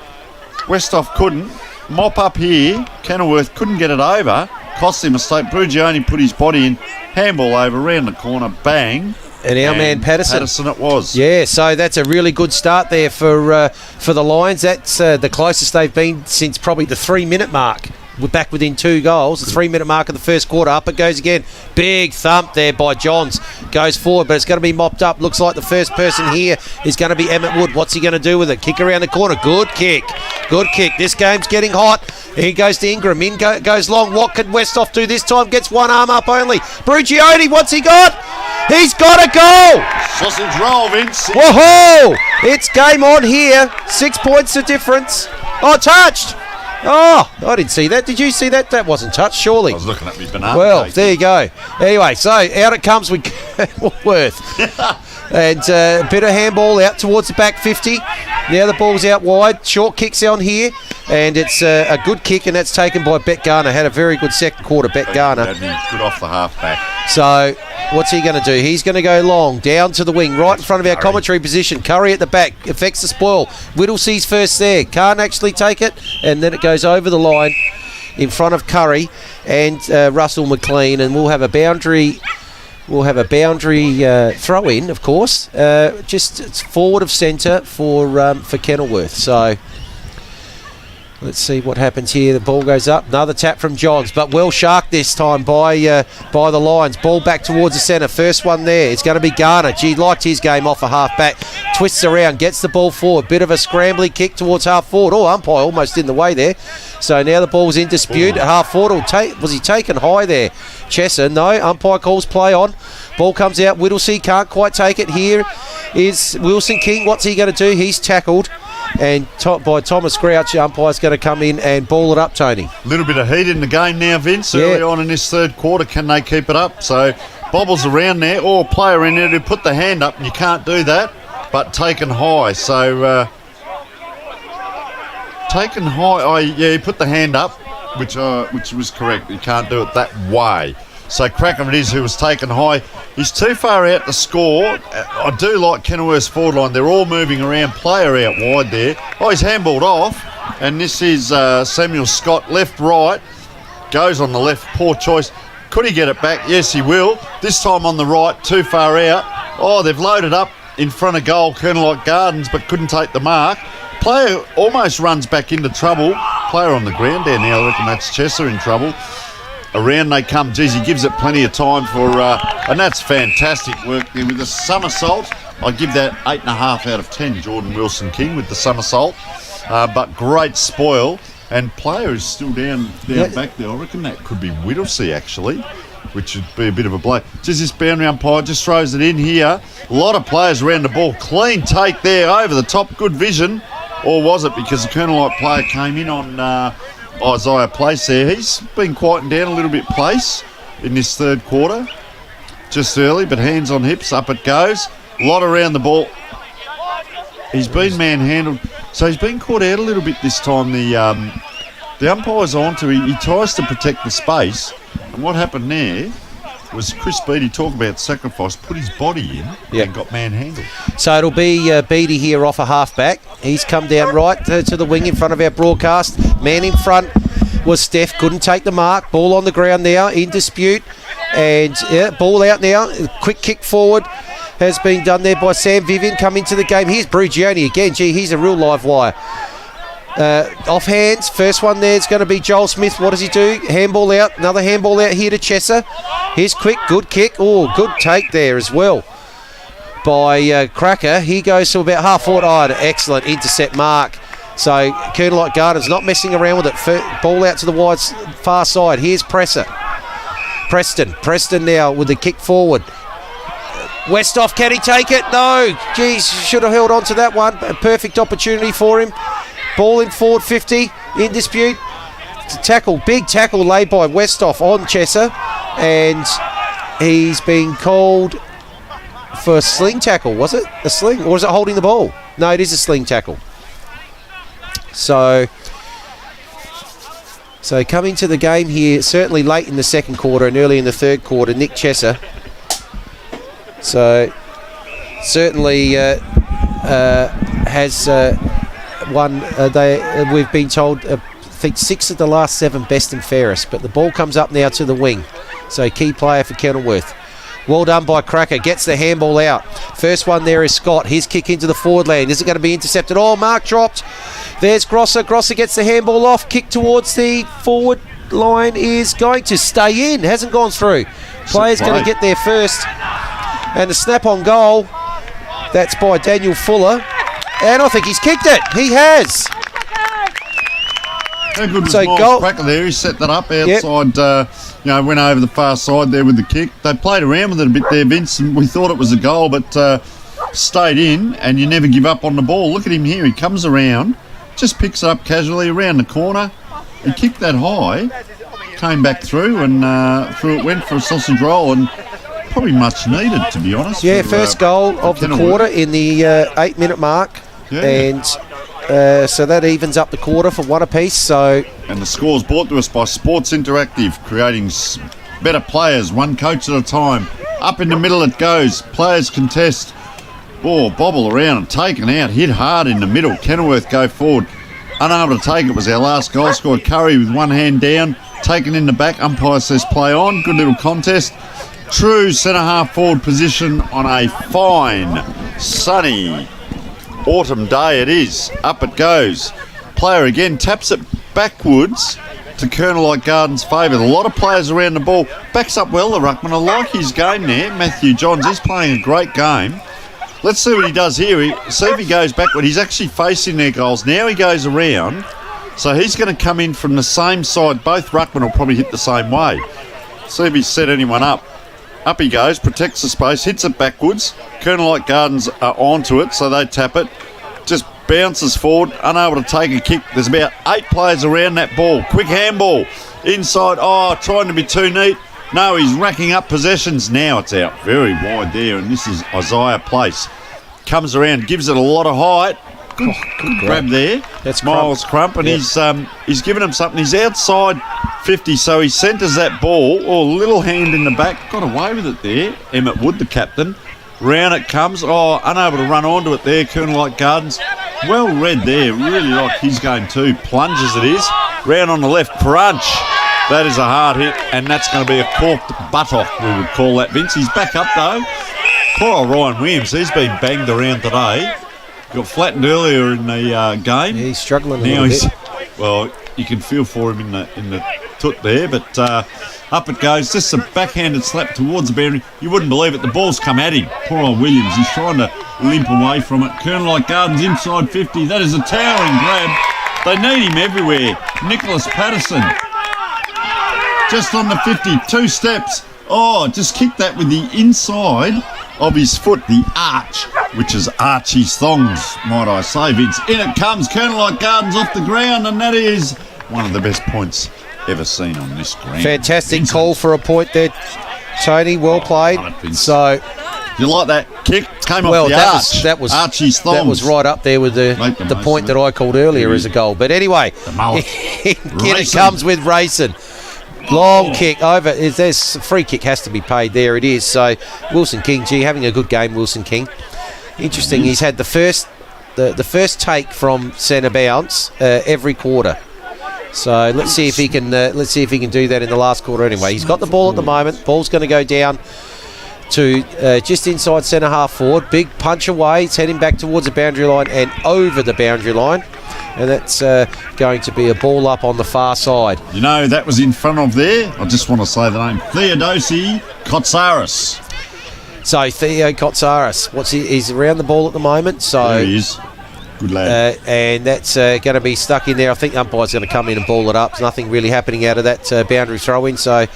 Westhoff couldn't. Mop up here. Kenilworth couldn't get it over. Costly mistake. Brugioni put his body in. Handball over. Round the corner. Bang. And our man Patterson. Patterson it was. Yeah, so that's a really good start there for the Lions. That's the closest they've been since probably the 3-minute mark. We're back within 2 goals. The 3-minute mark of the first quarter. Up it goes again. Big thump there by Johns. Goes forward, but it's going to be mopped up. Looks like the first person here is going to be Emmett Wood. What's he going to do with it? Kick around the corner. Good kick. Good kick. This game's getting hot. He goes to Ingram. Goes long. What can Westhoff do this time? Gets one arm up only. Brugioni, what's he got? He's got a goal. Sausage roll, Vince. Woohoo! It's game on here. 6 points of difference. Oh, touched. Oh, I didn't see that. Did you see that? That wasn't touched, surely. I was looking at me banana. Well, there you go. Anyway, so out it comes with Kenilworth. And a bit of handball out towards the back 50. Now the ball's out wide. Short kicks on here. And it's a good kick, and that's taken by Bet Garner. Had a very good second quarter, Bet Garner. Good off the half back. So what's he going to do? He's going to go long, down to the wing, right in front of our commentary position. Curry at the back, affects the spoil. Whittlesee's first there. Can't actually take it, and then it goes over the line in front of Curry and Russell McLean, and we'll have a boundary. We'll have a boundary throw in, of course. Just it's forward of centre for Kenilworth. So let's see what happens here. The ball goes up. Another tap from Johns, but well sharked this time by the Lions. Ball back towards the centre. First one there. It's going to be Garner. Gee, liked his game off a half back. Twists around, gets the ball forward. Bit of a scrambly kick towards half forward. Oh, umpire almost in the way there. So now the ball's in dispute. Half forward. Was he taken high there? Chesser, no. Umpire calls play on. Ball comes out. Whittlesey can't quite take it. Here is Wilson King. What's he going to do? He's tackled. And by Thomas Grouch, umpire's going to come in and ball it up, Tony. A little bit of heat in the game now, Vince. Early on in this third quarter, can they keep it up? So bobbles around there, or player in there to put the hand up, and you can't do that, but taken high. So taken high. He put the hand up, which was correct. You can't do it that way. So Crackham it is who was taken high. He's too far out to score. I do like Kenilworth's forward line. They're all moving around. Player out wide there. Oh, he's handballed off. And this is Samuel Scott. Left, right. Goes on the left. Poor choice. Could he get it back? Yes, he will. This time on the right. Too far out. Oh, they've loaded up in front of goal, Kenilworth Gardens, but couldn't take the mark. Player almost runs back into trouble. Player on the ground there now. I reckon that's Chesser in trouble. Around they come. Geez, he gives it plenty of time for... and that's fantastic work there with the somersault. I give that 8.5 out of 10, Jordan Wilson King with the somersault. But great spoil. And player is still down back there. I reckon that could be Whittlesey, actually, which would be a bit of a blow. Just this boundary umpire just throws it in here. A lot of players around the ball. Clean take there over the top. Good vision. Or was it because the Kenilworth player came in on... Isaiah Place there. He's been quieting down a little bit, Place, in this third quarter. Just early, but hands on hips, up it goes. A lot around the ball. He's been manhandled. So he's been caught out a little bit this time. The umpire's onto him. He tries to protect the space. And what happened there was Chris Beattie, talk about sacrifice, put his body in and got manhandled. So it'll be Beattie here off a half-back. He's come down right to the wing in front of our broadcast. Man in front was Steph, couldn't take the mark. Ball on the ground now, in dispute. And ball out now. Quick kick forward has been done there by Sam Vivian. Come into the game. Here's Brugioni again. Gee, he's a real live wire. Off hands, first one there is going to be Joel Smith. What does he do? Handball out, another handball out here to Chesser. Here's quick, good kick. Oh, good take there as well by Cracker. He goes to about half forward. Oh, excellent intercept mark. So Colonel Light Gardens not messing around with it. Ball out to the wide far side. Here's Preston now with the kick forward. Westhoff, can he take it? No. Geez, should have held on to that one. A perfect opportunity for him. Ball in forward 50 in dispute. Tackle, big tackle laid by Westhoff on Chesser, and he's being called for a sling tackle. Was it a sling, or was it holding the ball? No, it is a sling tackle. So coming to the game here, certainly late in the second quarter and early in the third quarter, Nick Chesser. So certainly has won. We've been told. I think 6 of the last 7 best and fairest, but the ball comes up now to the wing. So key player for Kenilworth. Well done by Cracker. Gets the handball out. First one there is Scott. His kick into the forward lane. Is it going to be intercepted? Oh, Mark dropped. There's Grosser. Grosser gets the handball off. Kick towards the forward line is going to stay in. Hasn't gone through. Player's going to get there first. And the snap on goal. That's by Daniel Fuller. And I think he's kicked it. He has. How good was Miles Cracker there? He set that up outside, went over the far side there with the kick. They played around with it a bit there, Vince, and we thought it was a goal, but stayed in, and you never give up on the ball. Look at him here. He comes around, just picks it up casually around the corner. He kicked that high, came back through, and through it went for a sausage roll, and probably much needed, to be honest. Yeah, first goal of the quarter in the 8-minute mark. Yeah. And so that evens up the quarter for 1 apiece. And the score's brought to us by Sports Interactive, creating better players, one coach at a time. Up in the middle it goes. Players contest. Oh, bobble around and taken out. Hit hard in the middle. Kenilworth go forward. Unable to take it was our last goal scorer. Curry with one hand down. Taken in the back. Umpire says play on. Good little contest. True centre-half forward position on a fine, sunny autumn day it is. Up it goes. Player again taps it backwards to Colonel Light Gardens' favour. A lot of players around the ball. Backs up well, the ruckman. I like his game there. Matthew Johns is playing a great game. Let's see what he does here. See if he goes backward. He's actually facing their goals. Now he goes around. So he's going to come in from the same side. Both ruckmen will probably hit the same way. See if he's set anyone up. Up he goes, protects the space, hits it backwards. Colonel Light Gardens are onto it, so they tap it. Just bounces forward, unable to take a kick. There's about 8 players around that ball. Quick handball. Inside, trying to be too neat. No, he's racking up possessions. Now it's out very wide there, and this is Isaiah Place. Comes around, gives it a lot of height. Good grab there. That's Miles Crump, and he's given him something. He's outside 50, so he centres that ball. Oh, little hand in the back. Got away with it there. Emmett Wood, the captain. Round it comes. Oh, unable to run onto it there. Colonel Light Gardens. Well read there. Really like his game too. Plunges it is. Round on the left. Crunch. That is a hard hit, and that's going to be a corked buttock, we would call that, Vince. He's back up, though. Poor old Ryan Williams. He's been banged around today. Got flattened earlier in the game. Yeah, he's struggling a little bit. Well, you can feel for him in the toot there, but up it goes. Just a backhanded slap towards the boundary. You wouldn't believe it. The ball's come at him. Poor old Williams. He's trying to limp away from it. Colonel Light Gardens inside 50. That is a towering grab. They need him everywhere. Nicholas Patterson. Just on the 50. 2 steps. Oh, just kicked that with the inside of his foot, the arch, which is Archie's thongs, might I say, Vince. In it comes, Colonel Light Gardens off the ground, and that is one of the best points ever seen on this ground. Fantastic Vincent. Call for a point there, Tony. Well played. So, you like that kick? Came off the arch. That was Archie's thongs. That was right up there with the point that I called earlier as a goal. But anyway, in it comes with Rayson. Long kick over. There's a free kick has to be paid. There it is. So Wilson King, having a good game, Wilson King. Interesting. He's had the first take from centre bounce every quarter. So let's see if he can. Let's see if he can do that in the last quarter. Anyway, he's got the ball at the moment. Ball's going to go down to just inside centre half forward. Big punch away. It's heading back towards the boundary line and over the boundary line. And that's going to be a ball up on the far side. You know, that was in front of there. I just want to say the name. Theodosi Kotsaris. So Theo Kotsaris, he's around the ball at the moment. So There he is. Good lad. and that's going to be stuck in there. I think umpire's going to come in and ball it up. There's nothing really happening out of that boundary throw-in, so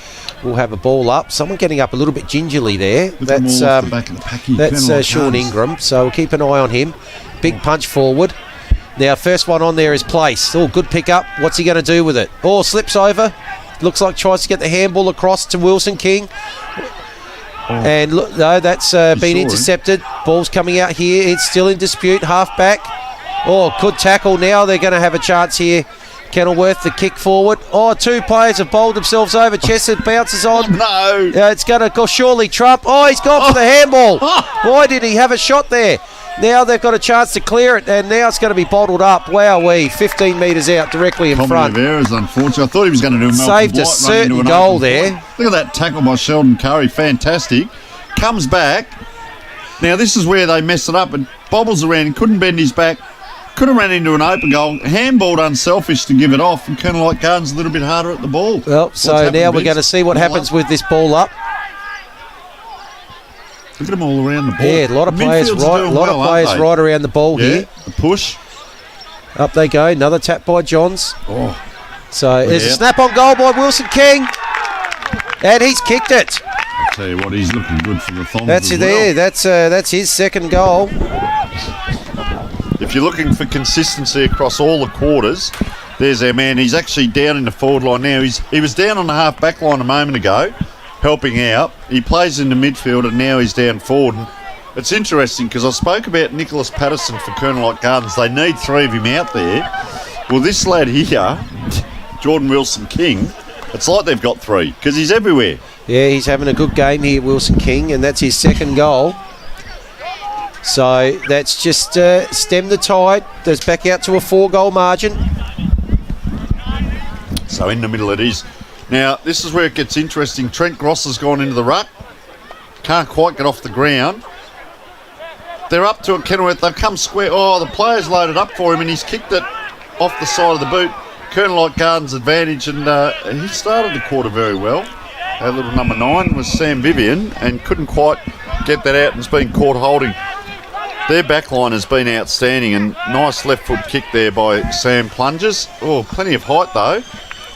we'll have a ball up. Someone getting up a little bit gingerly there. Look at them all off the back of the pack here. That's Colonel Sean Gardens. Ingram, so we'll keep an eye on him. Big punch forward. Now, first one on there is Place. Oh, good pick up. What's he going to do with it? Oh, slips over. Looks like tries to get the handball across to Wilson King. And look, no, that's been intercepted. Ball's coming out here. It's still in dispute. Half back. Oh, good tackle. Now they're going to have a chance here. Kenilworth, the kick forward. Oh, two players have bowled themselves over. Chesed bounces on. No. It's going to go surely Trump. Oh, he's gone for the handball. Why did he have a shot there? Now they've got a chance to clear it, and now it's going to be bottled up. Wowee, 15 metres out directly in front. Cognitive errors, unfortunately. I thought he was going to do a Malcolm Saved a Blight run certain into an goal open there. point. Look at that tackle by Sheldon Curry. Fantastic. Comes back. Now, this is where they mess it up, and bobbles around. He couldn't bend his back. Could have ran into an open goal. Handballed unselfish to give it off, and Kenilworth Gardens a little bit harder at the ball. Well, so now we're going to see what happens with this ball up. Look at them all around the ball. Yeah, a lot of players Midfields are doing well, aren't they? right around the ball Yeah, here. the push. Up they go. Another tap by Johns. Oh, So there's a yeah. snap on goal by Wilson King. And he's kicked it. I'll tell you what, he's looking good for the Thongs That's as it there. well. That's his second goal. If you're looking for consistency across all the quarters, there's our man. He's actually down in the forward line now. He was down on the half back line a moment ago, helping out. He plays in the midfield, and now he's down forward. And it's interesting because I spoke about Nicholas Patterson for Kenilworth Gardens. They need three of him out there. Well, this lad here, Jordan Wilson King, it's like they've got three because he's everywhere. Yeah, he's having a good game here, Wilson King, and that's his second goal. So that's just stemmed the tide. That's back out to a 4-goal margin. So in the middle it is. Now, this is where it gets interesting. Trent Gross has gone into the ruck. Can't quite get off the ground. They're up to it, Kenilworth. They've come square. Oh, the player's loaded up for him, and he's kicked it off the side of the boot. Kenilworth Gardens' advantage, and he started the quarter very well. Our little number 9 was Sam Vivian, and couldn't quite get that out, and has been caught holding. Their back line has been outstanding, and nice left foot kick there by Sam Plungers. Oh, plenty of height though.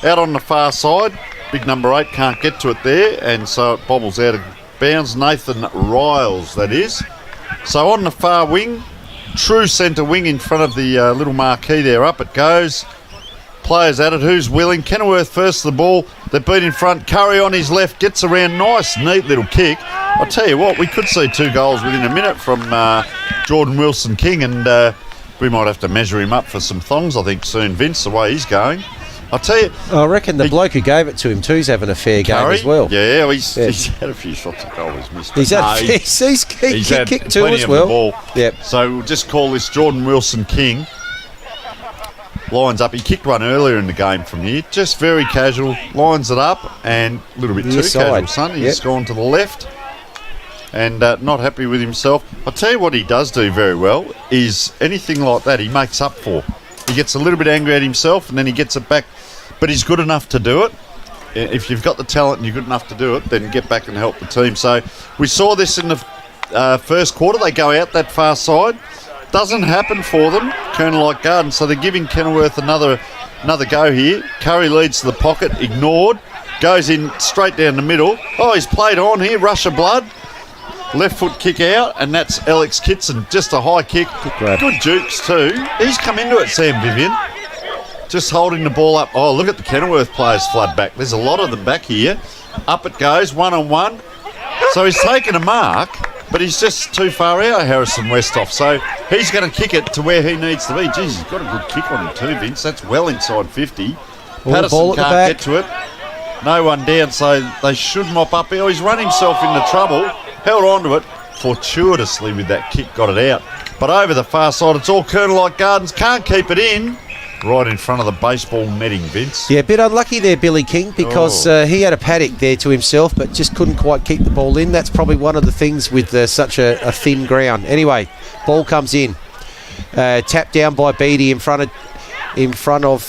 Out on the far side, big number 8 can't get to it there, and so it bobbles out of bounds. Nathan Riles, that is. So on the far wing, true centre wing in front of the little marquee there. Up it goes. Players at it. Who's willing? Kenilworth first the ball. They've been in front. Curry on his left. Gets around. Nice, neat little kick. I'll tell you what, we could see 2 goals within a minute from Jordan Wilson King, and we might have to measure him up for some thongs, I think, soon, Vince, the way he's going. I'll tell you... I reckon the bloke who gave it to him too's having a fair game as well. Yeah, he's had a few shots at goal he's missed. He's had kicked two as well. The ball. Yep. So we'll just call this Jordan Wilson King. Lines up. He kicked one earlier in the game from here. Just very casual. Lines it up, and a little bit too casual, son. He's gone to the left. And not happy with himself. I'll tell you what he does do very well is anything like that he makes up for. He gets a little bit angry at himself, and then he gets it back. But he's good enough to do it. If you've got the talent and you're good enough to do it, then get back and help the team. So we saw this in the first quarter. They go out that far side. Doesn't happen for them, Kenilworth Gardens. So they're giving Kenilworth another go here. Curry leads to the pocket, ignored. Goes in straight down the middle. Oh, he's played on here, rush of blood. Left foot kick out, and that's Alex Kitson. Just a high kick. Good jukes too. He's come into it, Sam Vivian. Just holding the ball up. Oh, look at the Kenilworth players flood back. There's a lot of them back here. Up it goes, 1-on-1. So he's taken a mark, but he's just too far out, Harrison Westhoff. So he's going to kick it to where he needs to be. Jeez, he's got a good kick on him too, Vince. That's well inside 50. Patterson can't get to it. No one down, so they should mop up. Oh, he's run himself into trouble. Held on to it fortuitously with that kick, got it out. But over the far side, it's all Kenilworth Gardens. Can't keep it in. Right in front of the baseball netting, Vince. Yeah, a bit unlucky there, Billy King, because he had a paddock there to himself, but just couldn't quite keep the ball in. That's probably one of the things with such a thin ground. Anyway, ball comes in. Tapped down by Beattie in front of in front of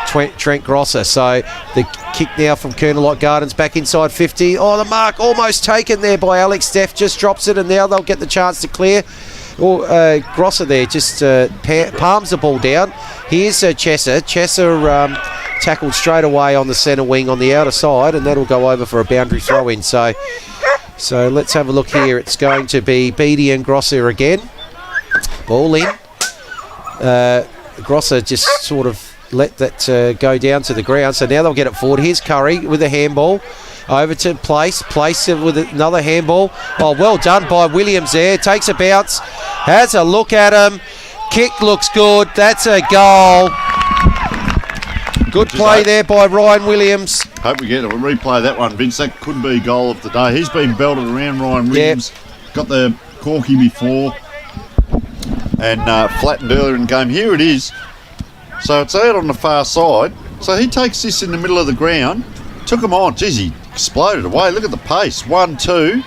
Trent Grosser. So the kick now from Colonel Light Gardens back inside 50. Oh, the mark almost taken there by Alex Steff. Just drops it, and now they'll get the chance to clear. Grosser there just palms the ball down. Here's Chesser. Chesser tackled straight away on the centre wing on the outer side, and that'll go over for a boundary throw in. So let's have a look here. It's going to be Beattie and Grosser again. Ball in. Grosser just sort of let that go down to the ground. So now they'll get it forward. Here's Curry with a handball. Over to Place with another handball. Oh, well done by Williams there. Takes a bounce. Has a look at him. Kick looks good. That's a goal. Good play there by Ryan Williams. Hope we get a replay of that one, Vince. That could be goal of the day. He's been belted around, Ryan Williams. Yep. Got the corky before and flattened earlier in the game. Here it is. So it's out on the far side. So he takes this in the middle of the ground. Took him on. Geez, he exploded away. Look at the pace. 1-2.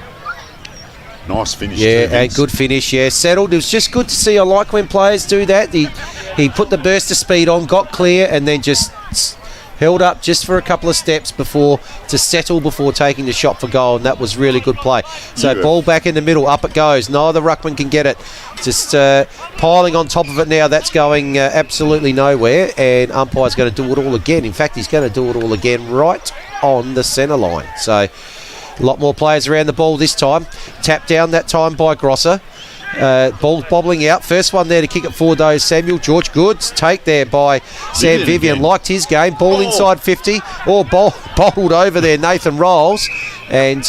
Nice finish. Yeah, and good finish. Yeah, settled. It was just good to see. I like when players do that. He put the burst of speed on, got clear, and then just held up just for a couple of steps to settle before taking the shot for goal, and that was really good play. So ball back in the middle, up it goes. Neither ruckman can get it. Just piling on top of it now. That's going absolutely nowhere, and umpire's going to do it all again. In fact, he's going to do it all again right on the centre line. So a lot more players around the ball this time. Tapped down that time by Grosser. Ball bobbling out. First one there to kick it forward though is Samuel George. Goods take there by Sam Vivian. Liked his game. Ball inside 50. Bowled over there Nathan Rolls, and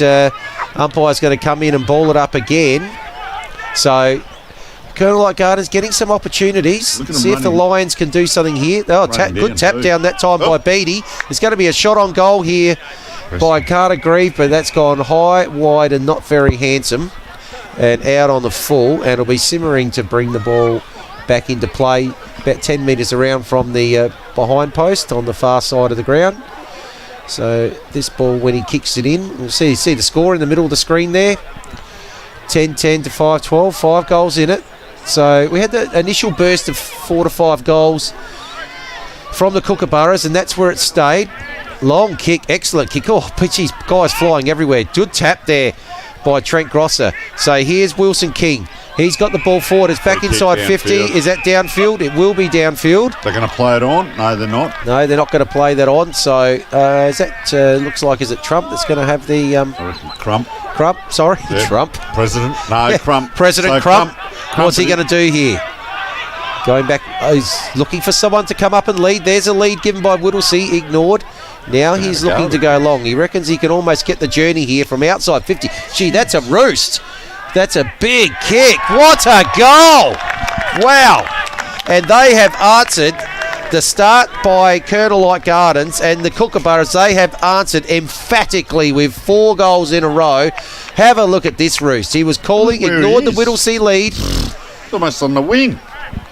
umpire's going to come in and ball it up again. So Colonel Light Gardens getting some opportunities. See if the Lions can do something here. Oh, good tap down that time by Beattie. There's going to be a shot on goal here by Carter Grieve, but that's gone high, wide, and not very handsome. And out on the full, and it'll be simmering to bring the ball back into play about 10 metres around from the behind post on the far side of the ground. So this ball, when he kicks it in, we'll see the score in the middle of the screen there. 10-10 to 5-12, 5 goals in it. So we had the initial burst of 4 to 5 goals from the Kookaburras, and that's where it stayed. Long kick, excellent kick. Oh, pitchy guys flying everywhere. Good tap there by Trent Grosser. So here's Wilson King. He's got the ball forward. It's back inside 50. Is that downfield? It will be downfield. They're going to play it on? No, they're not. No, they're not going to play that on. So is that looks like, is it Trump that's going to have the Crump? Sorry, Yep. Trump. President? No, yeah. Crump. President So Crump. What's he going to do here? Going back, he's looking for someone to come up and lead. There's a lead given by Whittlesey, ignored. Now he's looking to go long. He reckons he can almost get the journey here from outside 50. Gee, that's a roost. That's a big kick. What a goal! Wow. And they have answered the start by Colonel Light Gardens, and the Kookaburras, they have answered emphatically with 4 goals in a row. Have a look at this roost. He was calling, ignored the Whittlesey lead. It's almost on the wing.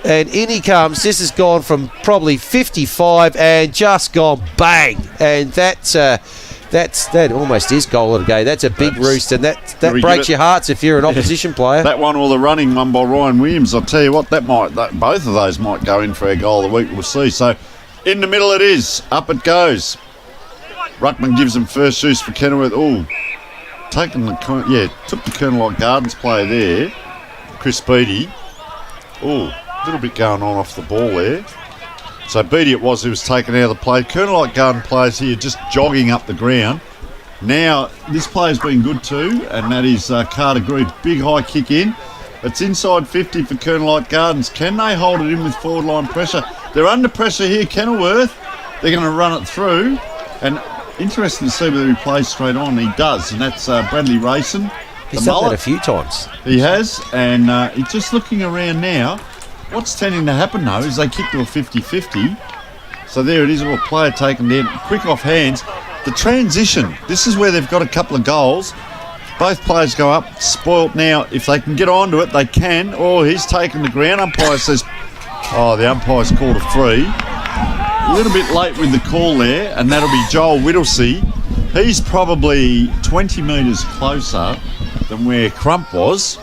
And in he comes. This has gone from probably 55 and just gone bang. And that almost is goal of the game. That's a big roost, and that breaks your hearts if you're an opposition player. That one or the running one by Ryan Williams, I'll tell you what, both of those might go in for a goal of the week. We'll see. So in the middle it is. Up it goes. Ruckman gives them first shoes for Kenilworth. Oh, took the Colonel Light Gardens player there, Chris Beattie. Oh, a little bit going on off the ball there. So Beattie it was who was taken out of the play. Colonel Light Garden players here just jogging up the ground. Now, this player's been good too, and that is Carter Grieve. Big high kick in. It's inside 50 for Colonel Light Gardens. Can they hold it in with forward line pressure? They're under pressure here, Kenilworth. They're going to run it through. And interesting to see whether he plays straight on. He does, and that's Bradley Rayson. He's done that a few times. He has, and he's just looking around now. What's tending to happen, though, is they kick to a 50-50. So there it is, a player taken down. Quick off hands. The transition, this is where they've got a couple of goals. Both players go up, spoilt now. If they can get onto it, they can. Oh, he's taken the ground. Umpire says, the umpire's called a free. A little bit late with the call there, and that'll be Joel Whittlesey. He's probably 20 metres closer than where Crump was.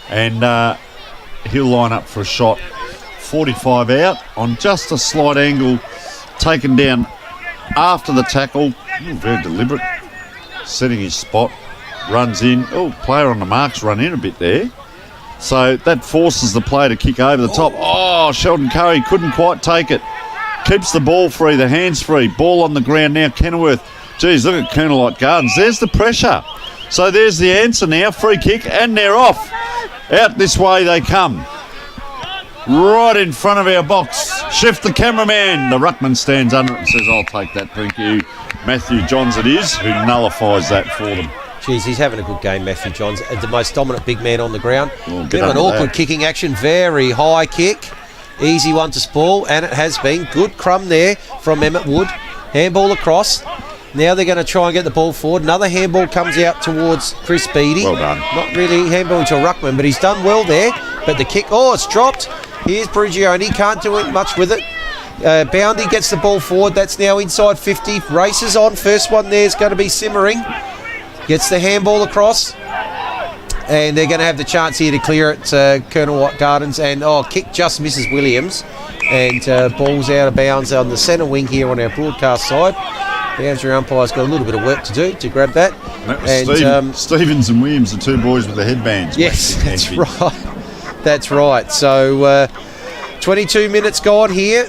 And he'll line up for a shot 45 out on just a slight angle, taken down after the tackle. Very deliberate, setting his spot, runs in. Player on the marks run in a bit there. So that forces the player to kick over the top. Sheldon Curry couldn't quite take it. Keeps the ball free, the hands free. Ball on the ground now, Kenilworth. Geez, look at Colonel Gardens. There's the pressure. So there's the answer now. Free kick, and they're off. Out this way they come. Right in front of our box. Shift the cameraman. The ruckman stands under it and says, I'll take that, thank you. Matthew Johns it is, who nullifies that for them. Geez, he's having a good game, Matthew Johns. The most dominant big man on the ground. Bit of an awkward that. Kicking action. Very high kick. Easy one to spoil, and it has been. Good crumb there from Emmett Wood. Handball across. Now they're going to try and get the ball forward. Another handball comes out towards Chris Beattie. Well done. Not really handballing to a ruckman, but he's done well there. But the kick, it's dropped. Here's Brugioni. Can't do much with it. Boundy gets the ball forward. That's now inside 50. Races on. First one there is going to be Simmering. Gets the handball across. And they're going to have the chance here to clear it, Colonel White Gardens. And, kick just misses Williams. And ball's out of bounds on the centre wing here on our broadcast side. Boundary umpire's got a little bit of work to do to grab that. That was Stevens and Williams, the two boys with the headbands. Yes, that's right. That's right. So 22 minutes gone here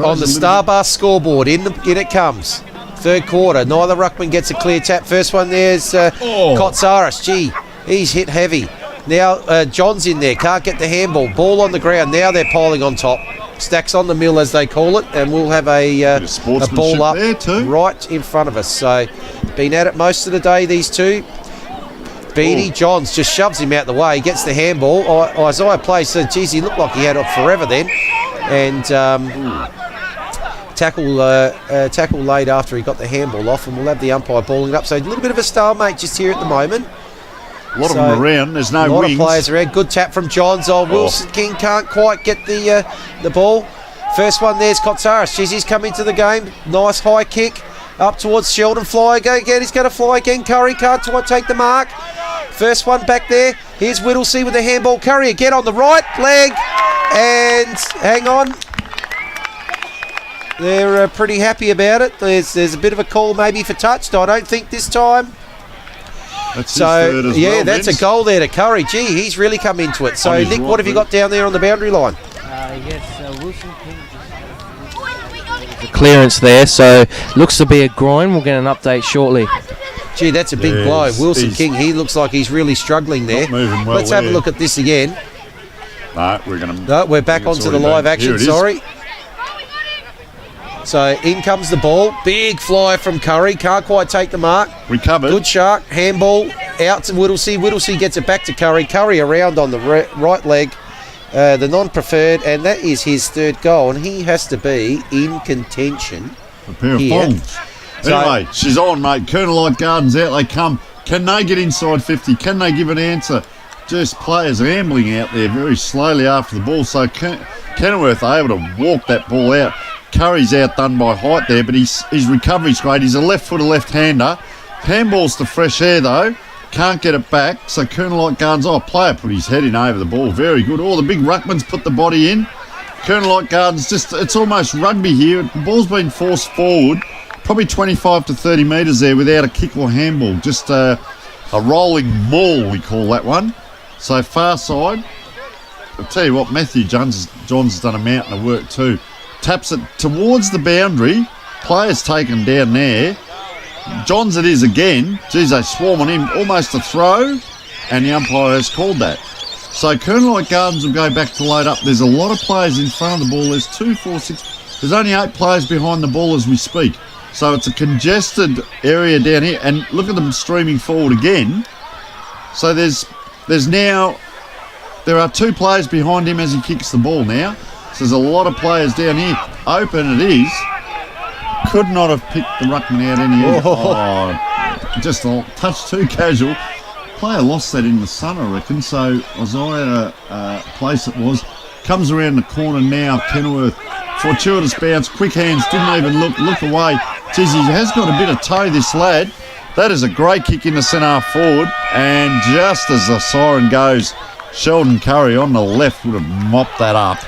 on the Starbus scoreboard. In it comes. Third quarter. Neither ruckman gets a clear tap. First one there's Kotsaris. Gee, he's hit heavy. Now John's in there. Can't get the handball. Ball on the ground. Now they're piling on top. Stacks on the mill, as they call it, and we'll have a ball up there too, right in front of us. So, been at it most of the day, these two. Beattie Johns just shoves him out the way, gets the handball. Isaiah plays, so geez, he looked like he had it forever then. And tackle laid after he got the handball off, and we'll have the umpire balling it up. So, a little bit of a stalemate just here at the moment. A lot of them around. There's no wings. A lot of players around. Good tap from Johns. Wilson King can't quite get the ball. First one there's Kotsaris. Jeez, he's come into the game. Nice high kick up towards Sheldon. Fly again. He's going to fly again. Curry can't quite take the mark. First one back there. Here's Whittlesey with the handball. Curry again on the right leg. And hang on. They're pretty happy about it. There's a bit of a call maybe for touch. I don't think this time. That's his third as well, that's Vince. a goal there to Curry. Gee, he's really come into it. So, Nick, what have you got down there on the boundary line? Wilson King. The clearance there, so looks to be a groin. We'll get an update shortly. Gee, that's a big blow. Wilson King, he looks like he's really struggling there. Not moving well. Let's have a look at this again. No, we're back onto the live action, sorry. So in comes the ball. Big fly from Curry. Can't quite take the mark. Recovered. Good shark. Handball out to Whittlesey. Whittlesey gets it back to Curry. Curry around on the right leg. The non-preferred. And that is his third goal. And he has to be in contention. A pair of thongs. Anyway, she's on, mate. Colonel Light Gardens out they come. Can they get inside 50? Can they give an answer? Just players ambling out there very slowly after the ball. So Kenilworth are able to walk that ball out. Curry's outdone by height there, but his recovery's great. He's a left-footer left-hander. Handballs to fresh air, though. Can't get it back. So Colonel Light Gardens, player put his head in over the ball. Very good. The big ruckmans put the body in. Colonel Light Gardens, it's almost rugby here. The ball's been forced forward. Probably 25 to 30 metres there without a kick or handball. Just a rolling maul, we call that one. So far side. I'll tell you what, Matthew Johns has done a mountain of work too. Taps it towards the boundary. Players taken down there. Johns it is again. Geez, they swarm on him. Almost a throw. And the umpire has called that. So Colonel Light Gardens will go back to load up. There's a lot of players in front of the ball. There's 2, 4, 6. There's only 8 players behind the ball as we speak. So it's a congested area down here. And look at them streaming forward again. So there are 2 players behind him as he kicks the ball now. So there's a lot of players down here. Open it is. Could not have picked the ruckman out any earlier. Just a touch too casual. Player lost that in the sun, I reckon. So Isaiah place it was. Comes around the corner now. Kenilworth. Fortuitous bounce. Quick hands. Didn't even look away. Geez, he has got a bit of toe, this lad. That is a great kick in the centre half forward. And just as the siren goes, Sheldon Curry on the left would have mopped that up.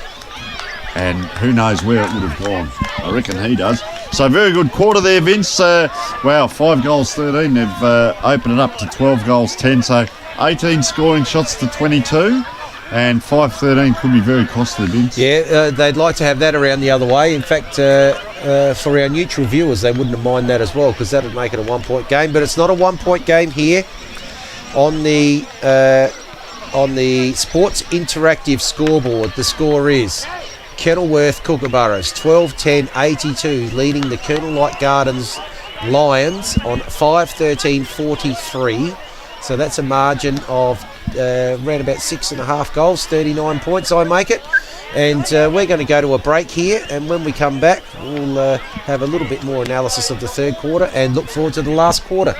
and who knows where it would have gone. I reckon he does. So very good quarter there, Vince. Wow, 5 goals 13. They've opened it up to 12 goals 10. So 18 scoring shots to 22. And 5-13 could be very costly, Vince. Yeah, they'd like to have that around the other way. In fact, for our neutral viewers, they wouldn't mind that as well, because that would make it a 1-point game. But it's not a 1-point game here on the Sports Interactive scoreboard. The score is Kenilworth Kookaburras 12-10-82, leading the Colonel Light Gardens Lions on 5-13-43. So that's a margin of around about 6.5 goals, 39 points, I make it. And we're going to go to a break here, and when we come back, we'll have a little bit more analysis of the third quarter and look forward to the last quarter.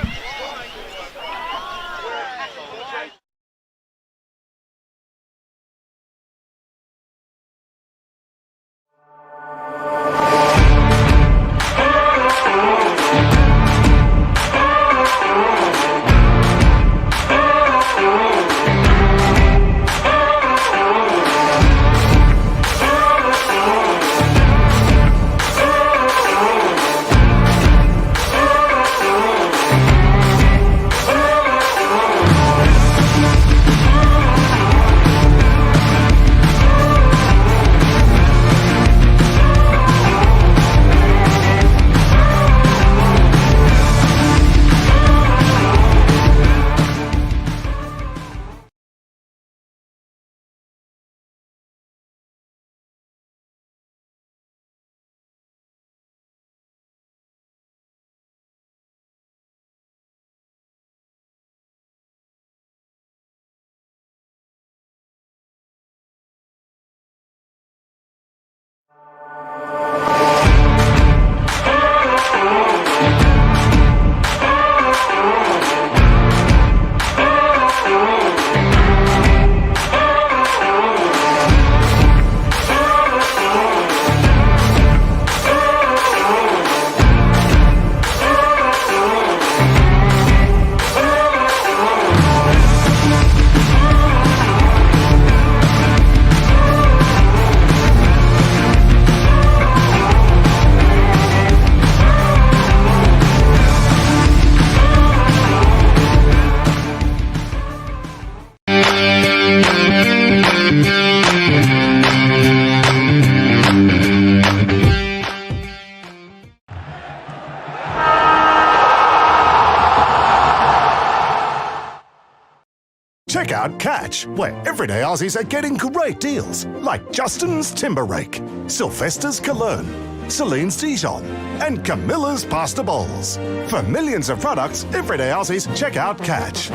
Check out Catch, where everyday Aussies are getting great deals, like Justin's Timber Rake, Sylvester's Cologne, Celine's Dijon, and Camilla's Pasta Bowls. For millions of products, everyday Aussies, check out Catch.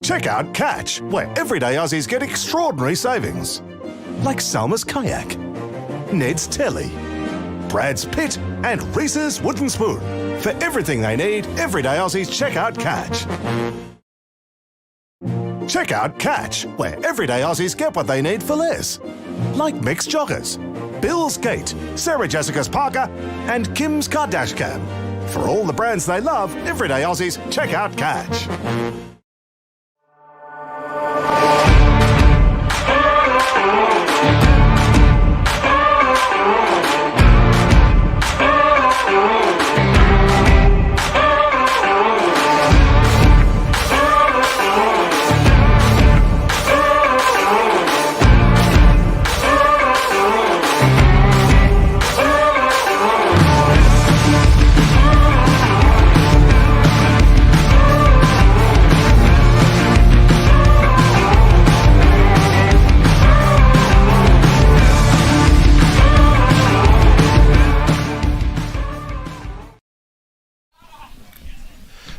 Check out Catch, where everyday Aussies get extraordinary savings. Like Salma's Kayak, Ned's Telly, Brad's Pit, and Reese's Wooden Spoon. For everything they need, everyday Aussies check out Catch. Check out Catch, where everyday Aussies get what they need for less. Like Mixed Joggers, Bill's Gate, Sarah Jessica's Parker, and Kim's Kardashian. For all the brands they love, everyday Aussies check out Catch.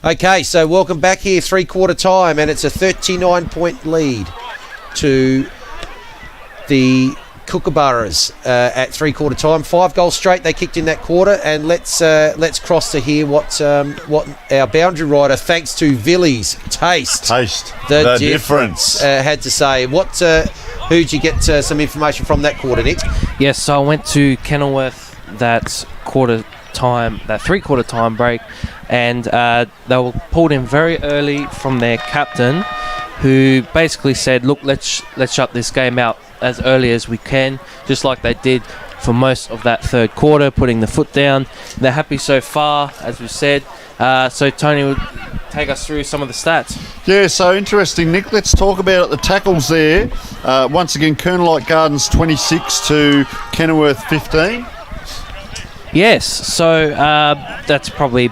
Okay, so welcome back here, 3/4 time, and it's a 39-point lead to the Kookaburras at 3/4 time. 5 goals straight they kicked in that quarter, and let's cross to hear what our boundary rider, thanks to Villy's taste the difference had to say. Who'd you get some information from that quarter, Nick? Yes, so I went to Kenilworth that 3/4 time break, and they were pulled in very early from their captain, who basically said, look, let's shut this game out as early as we can, just like they did for most of that third quarter, putting the foot down. They're happy so far, as we said. So Tony would take us through some of the stats. Yeah, so interesting, Nick. Let's talk about the tackles there. Once again, Colonel Gardens 26 to Kenilworth 15. Yes, so that's probably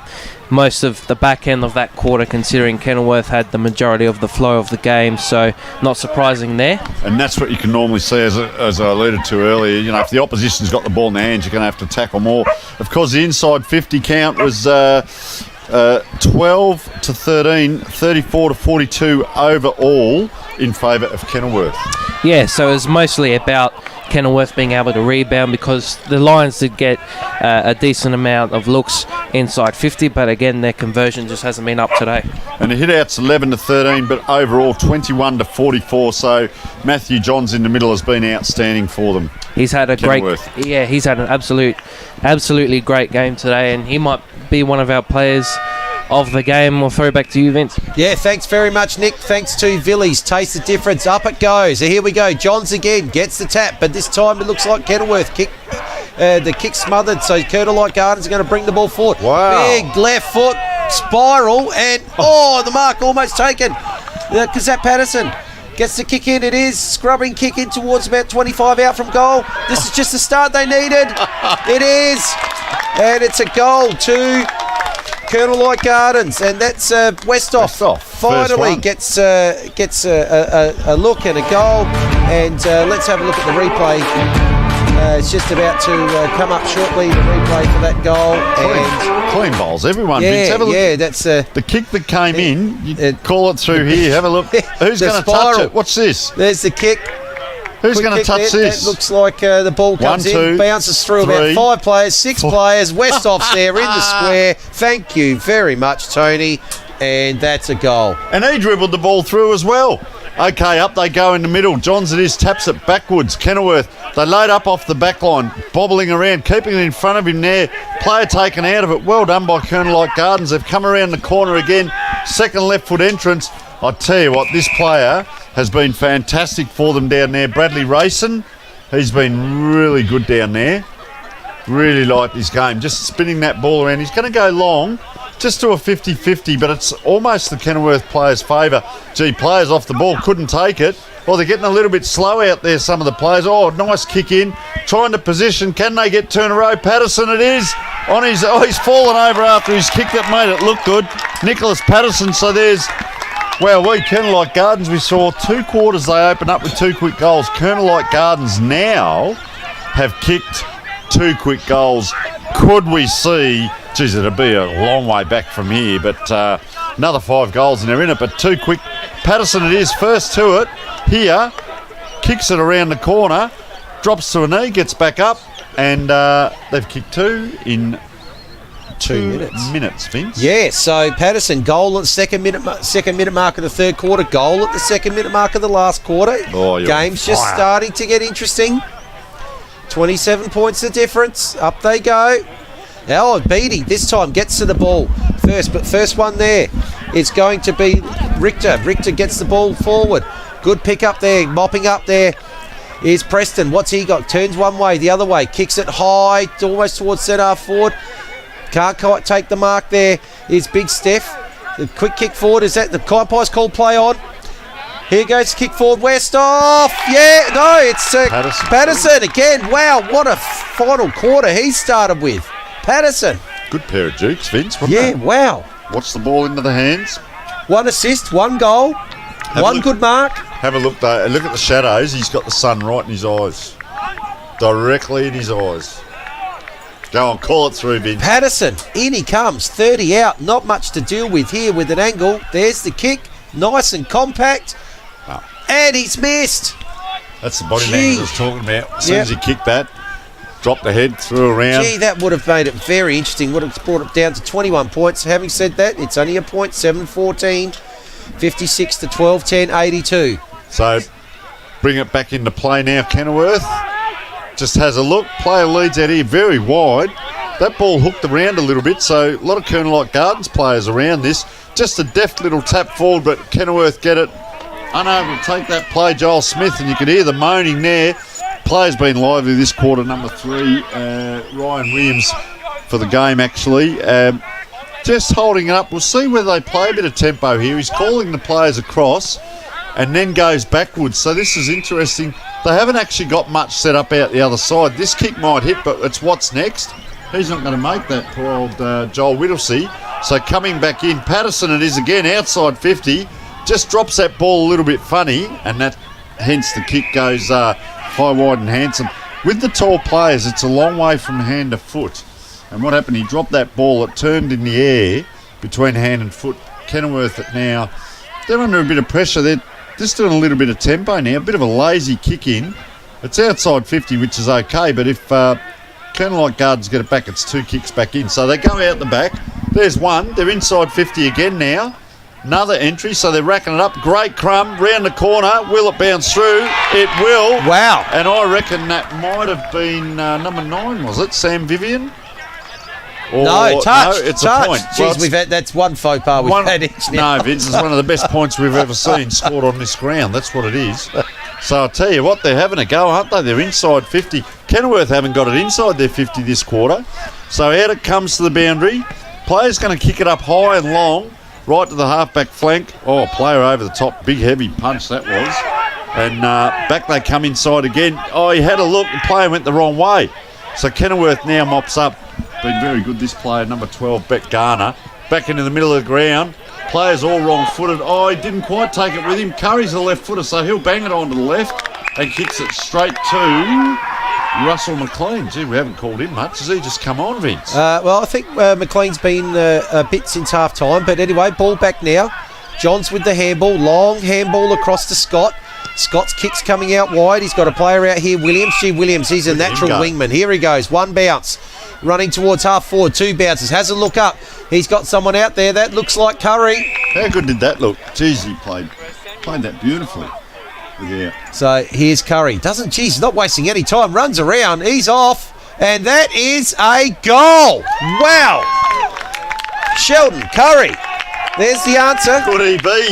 most of the back end of that quarter, considering Kenilworth had the majority of the flow of the game, so not surprising there. And that's what you can normally see, as I alluded to earlier. You know, if the opposition's got the ball in their hands, you're going to have to tackle more. Of course, the inside 50 count was 12 to 13, 34 to 42 overall in favour of Kenilworth. Yeah, so it was mostly about Kenilworth being able to rebound, because the Lions did get a decent amount of looks inside 50, but again, their conversion just hasn't been up today. And the hit-outs 11 to 13, but overall 21 to 44, so Matthew Johns in the middle has been outstanding for them. He's had a Kenilworth. he's had an absolutely great game today, and he might be one of our players of the game. We'll throw back to you, Vince. Yeah, thanks very much, Nick. Thanks to Villy's. Taste the difference. Up it goes. So here we go. Johns again gets the tap, but this time it looks like Kenilworth the kick smothered, so Colonel Gardens are going to bring the ball forward. Wow. Big left foot spiral, and the mark almost taken. Kazat Patterson gets the kick in. It is scrubbing kick in towards about 25 out from goal. This is just the start they needed. It is, and it's a goal to Colonel Gardens, and that's Westhoff. Finally gets a look and a goal, and let's have a look at the replay. It's just about to come up shortly, the replay for that goal. Clean bowls, everyone. Yeah, Vince, have a look. Yeah, that's the kick that came in. You call it through here. Have a look. Who's going to touch it? What's this? There's the kick. Who's going to touch this? That looks like the ball comes in, bounces through about 5 players, 6 players. Westhoff's there in the square. Thank you very much, Tony. And that's a goal. And he dribbled the ball through as well. Okay, up they go in the middle. Johns it is, taps it backwards. Kenilworth, they load up off the back line, bobbling around, keeping it in front of him there. Player taken out of it. Well done by Colonel Gardens. They've come around the corner again. Second left foot entrance. I tell you what, this player has been fantastic for them down there. Bradley Rayson, he's been really good down there. Really like this game. Just spinning that ball around. He's going to go long. Just to a 50-50, but it's almost the Kenilworth players' favour. Gee, players off the ball couldn't take it. Well, they're getting a little bit slow out there, some of the players. Oh, nice kick in. Trying to position. Can they get turn a row? Patterson it is. On his, he's fallen over after his kick that made it look good. Nicholas Patterson, so there's... Well, Colonel Gardens, we saw 2 quarters they open up with 2 quick goals. Colonel Gardens now have kicked 2 quick goals. Could we see... Geez, it'll be a long way back from here, but another 5 goals and they're in it. But 2 quick. Patterson it is, first to it. Here, kicks it around the corner, drops to a knee, gets back up, and they've kicked 2 in 2 minutes, Vince. Yeah, so Patterson, goal at the second minute mark of the third quarter, goal at the 2nd minute mark of the last quarter. Game's just starting to get interesting. 27 points the difference. Up they go. Now Beatty this time gets to the ball first one there is going to be Richter. Richter gets the ball forward. Good pick up there, mopping up there is Preston. What's he got? Turns one way, the other way, kicks it high, almost towards centre forward. Can't quite take the mark there. Is Big Steph. The quick kick forward, is that the Pies called play on? Here goes kick forward, Westhoff. Yeah, no, it's Patterson again. Wow, what a final quarter he started with. Patterson. Good pair of jukes, Vince. Yeah, wow. Watch the ball into the hands. 1 assist, 1 goal, one good mark. Have a look though. Look at the shadows. He's got the sun right in his eyes. Directly in his eyes. Go on, call it through, Vince. Patterson, in he comes, 30 out, not much to deal with here with an angle. There's the kick, nice and compact, and he's missed. That's the body man I was talking about. As soon as he kicked that, dropped the head, threw around. Gee, that would have made it very interesting. Would have brought it down to 21 points. Having said that, it's only a point, 7-14, 56 to 12, 10, 82. So bring it back into play now, Kenilworth. Just has a look. Player leads out here very wide. That ball hooked around a little bit, so a lot of Colonel Light Gardens players around this. Just a deft little tap forward, but Kenilworth get it. Unable to take that play, Joel Smith, and you could hear the moaning there. Play's been lively this quarter, number 3, Ryan Williams for the game actually. Just holding it up. We'll see whether they play a bit of tempo here. He's calling the players across and then goes backwards. So this is interesting. They haven't actually got much set up out the other side. This kick might hit, but it's what's next. He's not going to make that, poor old Joel Whittlesey. So coming back in, Patterson it is again, outside 50. Just drops that ball a little bit funny, and that hence the kick goes high, wide and handsome. With the tall players, it's a long way from hand to foot. And what happened, he dropped that ball, it turned in the air between hand and foot. Kenilworth it now. They're under a bit of pressure. They're just doing a little bit of tempo now, a bit of a lazy kick in. It's outside 50, which is okay, but if Colonel Light Gardens get it back, it's 2 kicks back in. So they go out the back. There's one. They're inside 50 again now. Another entry, so they're racking it up. Great crumb, round the corner. Will it bounce through? It will. Wow. And I reckon that might have been number 9, was it? Sam Vivian? Or, no, touch. No, it's touch. a point. Jeez, Well, that's one faux pas we've had each now. No, Vince, it's one of the best points we've ever seen scored on this ground. That's what it is. So I'll tell you what, they're having a go, aren't they? They're inside 50. Kenilworth haven't got it inside their 50 this quarter. So out it comes to the boundary. Player's going to kick it up high and long, right to the half-back flank. Oh, player over the top. Big, heavy punch that was. And back they come inside again. Oh, he had a look. The player went the wrong way. So Kenilworth now mops up. Been very good, this player, number 12, Beck Garner. Back into the middle of the ground. Players all wrong-footed. Oh, he didn't quite take it with him. Curry's the left footer, so he'll bang it onto the left and kicks it straight to Russell McLean. Gee, we haven't called him much. Has he just come on, Vince? Well, I think McLean's been a bit since half-time, but anyway, ball back now. Johns with the handball. Long handball across to Scott. Scott's kick's coming out wide. He's got a player out here, Williams. Gee, Williams, he's a natural wingman. Here he goes. One bounce. Running towards half forward. 2 bounces. Has a look up. He's got someone out there. That looks like Curry. How good did that look? Jeez, he played that beautifully. Yeah. So here's Curry. He's not wasting any time. Runs around. He's off. And that is a goal. Wow. Sheldon Curry. There's the answer. Could he be?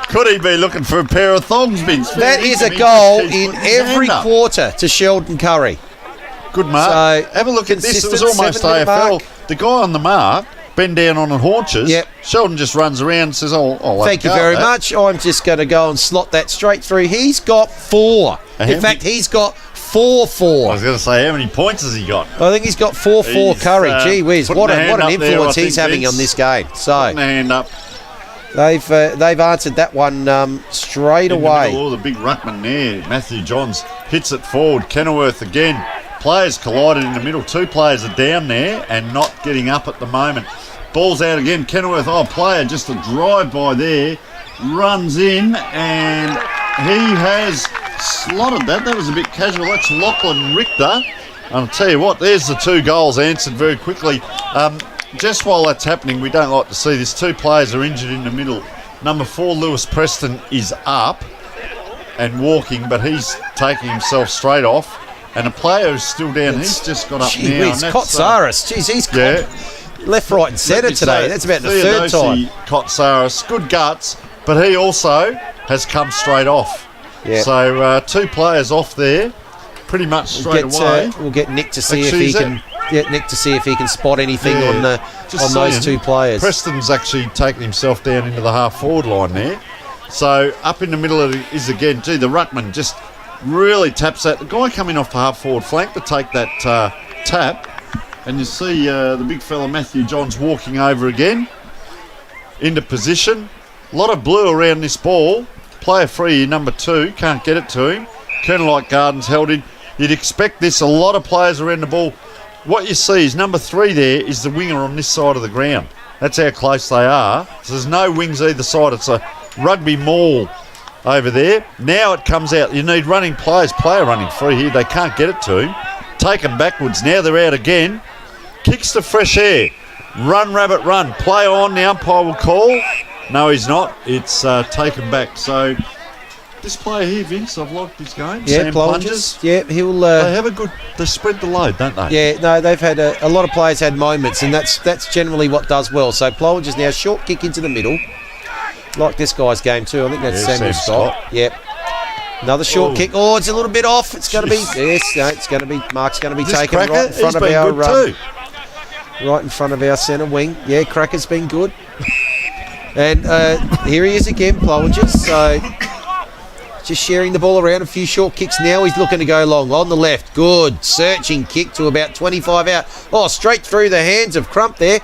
Could he be looking for a pair of thongs, Vince? That is a goal in every quarter to Sheldon Curry. Good mark. So have a look at this. It was almost AFL. The guy on the mark, bend down on the haunches. Yep. Sheldon just runs around and says, thank you very much. I'm just going to go and slot that straight through. He's got 4. In fact, he's got 4-4. I was going to say, how many points has he got? I think he's got 4-4 Curry. Gee whiz, what an influence he's having on this game. So, putting the hand up. They've answered that one straight away. The big ruckman there, Matthew Johns, hits it forward. Kenilworth again. Players collided in the middle. 2 players are down there and not getting up at the moment. Ball's out again. Kenilworth, player just a drive-by there. Runs in and he has slotted that. That was a bit casual. That's Lachlan Richter. I'll tell you what, there's the 2 goals answered very quickly. Just while that's happening, we don't like to see this. 2 players are injured in the middle. Number 4, Lewis Preston, is up and walking, but he's taking himself straight off. And a player who's still down, he's just got up now. Kotsaris. Jeez, he's left, right and centre today. That's about the 3rd time. Kotsaris, good guts, but he also has come straight off. Yeah. So 2 players off there, pretty much straight away. We'll get Nick to see if he can. Get Nick to see if he can spot anything on those 2 players. Preston's actually taken himself down into the half-forward line there. So up in the middle is again, the ruckman just really taps that. The guy coming off the half-forward flank to take that tap. And you see the big fella Matthew Johns walking over again into position. A lot of blue around this ball. Player free, number 2. Can't get it to him. Colonel Light Gardens held in. You'd expect this. A lot of players around the ball. what you see is number 3 there is the winger on this side of the ground. That's how close they are. So there's no wings either side. It's a rugby maul over there. Now it comes out. You need running players. Player running free here. They can't get it to him. Taken backwards. Now they're out again. Kicks to fresh air. Run, rabbit, run. Play on. The umpire will call. No, he's not. It's taken back. So this player here, Vince, I've liked his game. Yeah, Sam Plungers. Yeah, he'll. They have a good. They spread the load, don't they? Yeah, no, they've had a lot of players had moments, and that's generally what does well. So Plungers now short kick into the middle, like this guy's game too. I think that's Samuel Scott. Yep. Another short kick. Oh, it's a little bit off. It's going to be. Yes, no, it's going to be. Mark's going to be taken right in front of our. Right in front of our centre wing. Yeah, Cracker's been good. And here he is again, Plungers. So. Just sharing the ball around, a few short kicks now. He's looking to go long on the left. Good searching kick to about 25 out. Oh, straight through the hands of Crump there.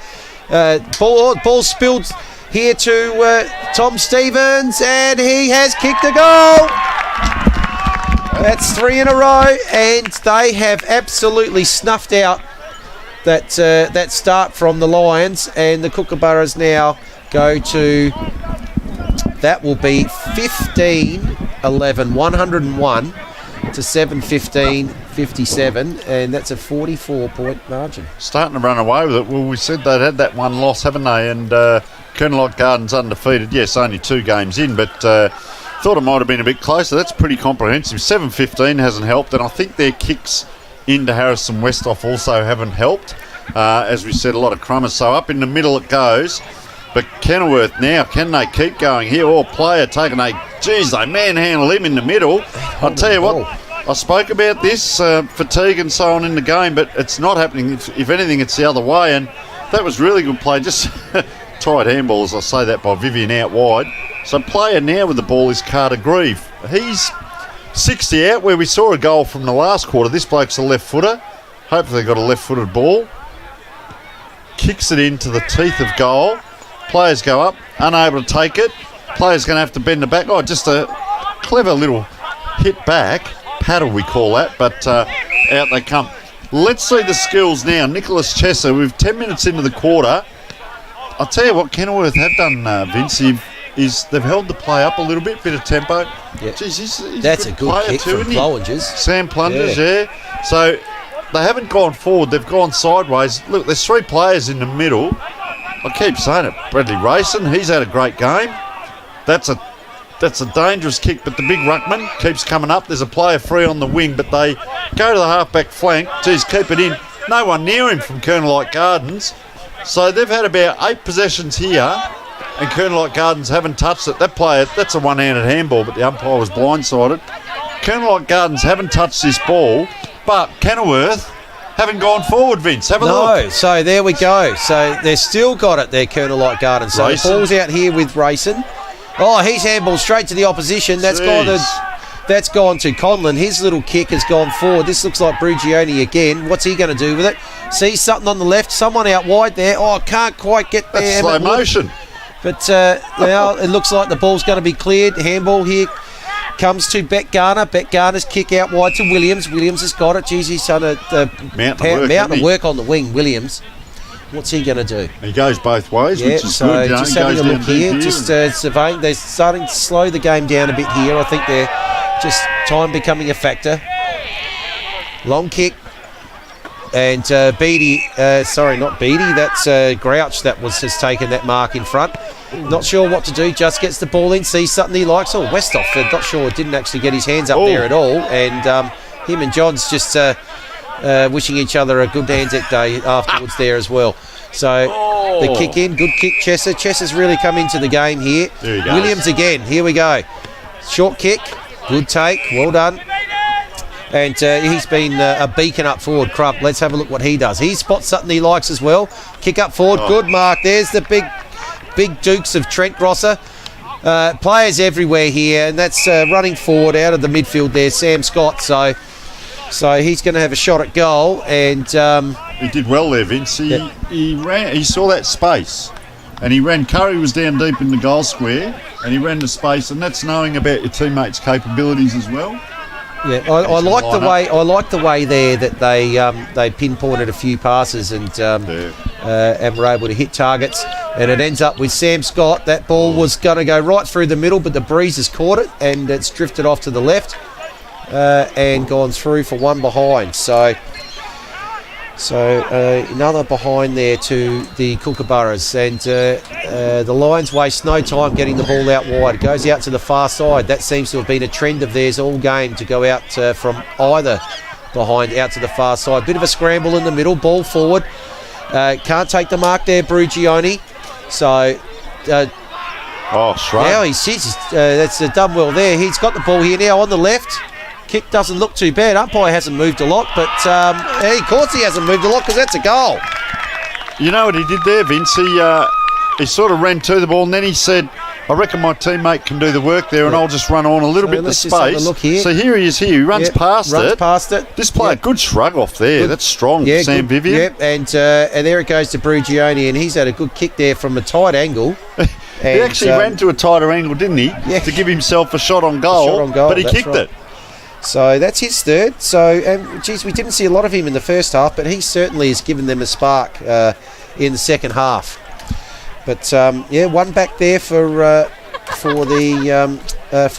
Ball spilled here to Tom Stevens, and he has kicked a goal. That's 3 in a row, and they have absolutely snuffed out that start from the Lions, and the Kookaburras now go to. That will be 15-11, 101 to 7-15, 57, and that's a 44-point margin. Starting to run away with it. Well, we said they'd had that one loss, haven't they? And Kenilworth Gardens undefeated. Yes, only 2 games in, but thought it might have been a bit closer. That's pretty comprehensive. 7-15 hasn't helped, and I think their kicks into Harrison Westhoff also haven't helped. As we said, a lot of crummers. So up in the middle it goes. But Kenilworth now, can they keep going here? Oh, player taking a... Geez, they manhandle him in the middle. I'll tell you what, I spoke about this, fatigue and so on in the game, but it's not happening. If anything, it's the other way. And that was really good play. Just tight handballs, I say that by Vivian out wide. So player now with the ball is Carter Grieve. He's 60 out, where we saw a goal from the last quarter. This bloke's a left footer. Hopefully they got a left-footed ball. Kicks it into the teeth of goal. Players go up, unable to take it. Players going to have to bend the back. Oh, just a clever little hit back. Paddle, we call that, but out they come. Let's see the skills now. Nicholas Chesser, we've 10 minutes into the quarter. I'll tell you what Kenilworth have done, Vince, is they've held the play up a little bit of tempo. Yep. Jeez, he's that's a good kick from Plungers. Sam Plungers, yeah. So they haven't gone forward, they've gone sideways. Look, there's 3 players in the middle. I keep saying it. Bradley Rayson, he's had a great game. That's a dangerous kick, but the big ruckman keeps coming up. There's a player free on the wing, but they go to the half-back flank. Geez, keep it in. No one near him from Kenilworth Gardens. So they've had about 8 possessions here, and Kenilworth Gardens haven't touched it. That player, that's a one-handed handball, but the umpire was blindsided. Kenilworth Gardens haven't touched this ball, but Kenilworth haven't gone forward, Vince. Have a look. No, so there we go. So they've still got it there, Kenilworth Gardens. So the ball's out here with Rayson. Oh, he's handballed straight to the opposition. That's gone to Conlon. His little kick has gone forward. This looks like Brugioni again. What's he going to do with it? Sees something on the left. Someone out wide there. Oh, can't quite get there. That's slow motion. But now it looks like the ball's going to be cleared. Handball here. Comes to Beck Garner. Beck Garner's kick out wide to Williams. Williams has got it. Geez, he's done a mountain of work on the wing, Williams. What's he going to do? He goes both ways, which is good. Just having a look here, just surveying. They're starting to slow the game down a bit here. I think they're just time becoming a factor. Long kick. And Beattie, sorry, not Beattie, that's Grouch that has taken that mark in front. Not sure what to do, just gets the ball in, sees something he likes. Oh, Westhoff, not sure, didn't actually get his hands up there at all. And him and John's just wishing each other a good Anzac Day afterwards there as well. So the kick in, good kick, Chesser. Chesser's really come into the game here. There he goes. Williams again, here we go. Short kick, good take, well done. And he's been a beacon up forward, Crump. Let's have a look what he does. He spots something he likes as well. Kick up forward, good mark. There's the big Dukes of Trent Grosser. Players everywhere here, and that's running forward out of the midfield there, Sam Scott. So he's going to have a shot at goal. And he did well there, Vince. He ran. He saw that space, and he ran. Curry was down deep in the goal square, and he ran the space, and that's knowing about your teammates' capabilities as well. Yeah, I like the way there that they pinpointed a few passes and were able to hit targets, and it ends up with Sam Scott. That ball was going to go right through the middle, but the breeze has caught it and it's drifted off to the left and gone through for one behind. So another behind there to the Kookaburras, and the Lions waste no time getting the ball out wide. It goes out to the far side. That seems to have been a trend of theirs all game, to go out from either behind out to the far side. Bit of a scramble in the middle, ball forward. Can't take the mark there, Brugioni. So shrug. now he sees that's done well there. He's got the ball here now on the left. Kick doesn't look too bad. Umpire hasn't moved a lot, but of course he hasn't moved a lot because that's a goal. You know what he did there, Vince? He sort of ran to the ball, and then he said, I reckon my teammate can do the work there, and I'll just run on a little bit the space. Look here. So here he is here. He runs past it. This player, good shrug off there. Good. That's strong, Sam Vivian. Yep, and there it goes to Brugioni, and he's had a good kick there from a tight angle. He actually ran to a tighter angle, didn't he? Yeah. To give himself a shot on goal, but he kicked it. So that's his third. So, we didn't see a lot of him in the first half, but he certainly has given them a spark in the second half. But one back there for the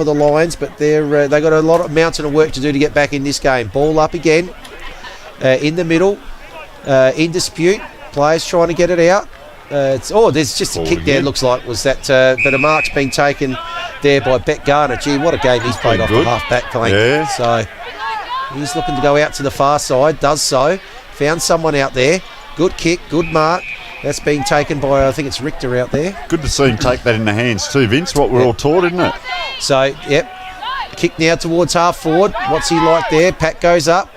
Lions, but they got a lot of mountain of work to do to get back in this game. Ball up again, in the middle, in dispute. Players trying to get it out. There's just a kick there. Looks like was that, but a mark's been taken there by Beck Garner. Gee, what a game he's played off the half-back flank. Yeah. So he's looking to go out to the far side. Does so. Found someone out there. Good kick. Good mark. That's been taken by, I think it's Richter out there. Good to see him take that in the hands too, Vince. What we're all taught, isn't it? So, kick now towards half forward. What's he like there? Pat goes up.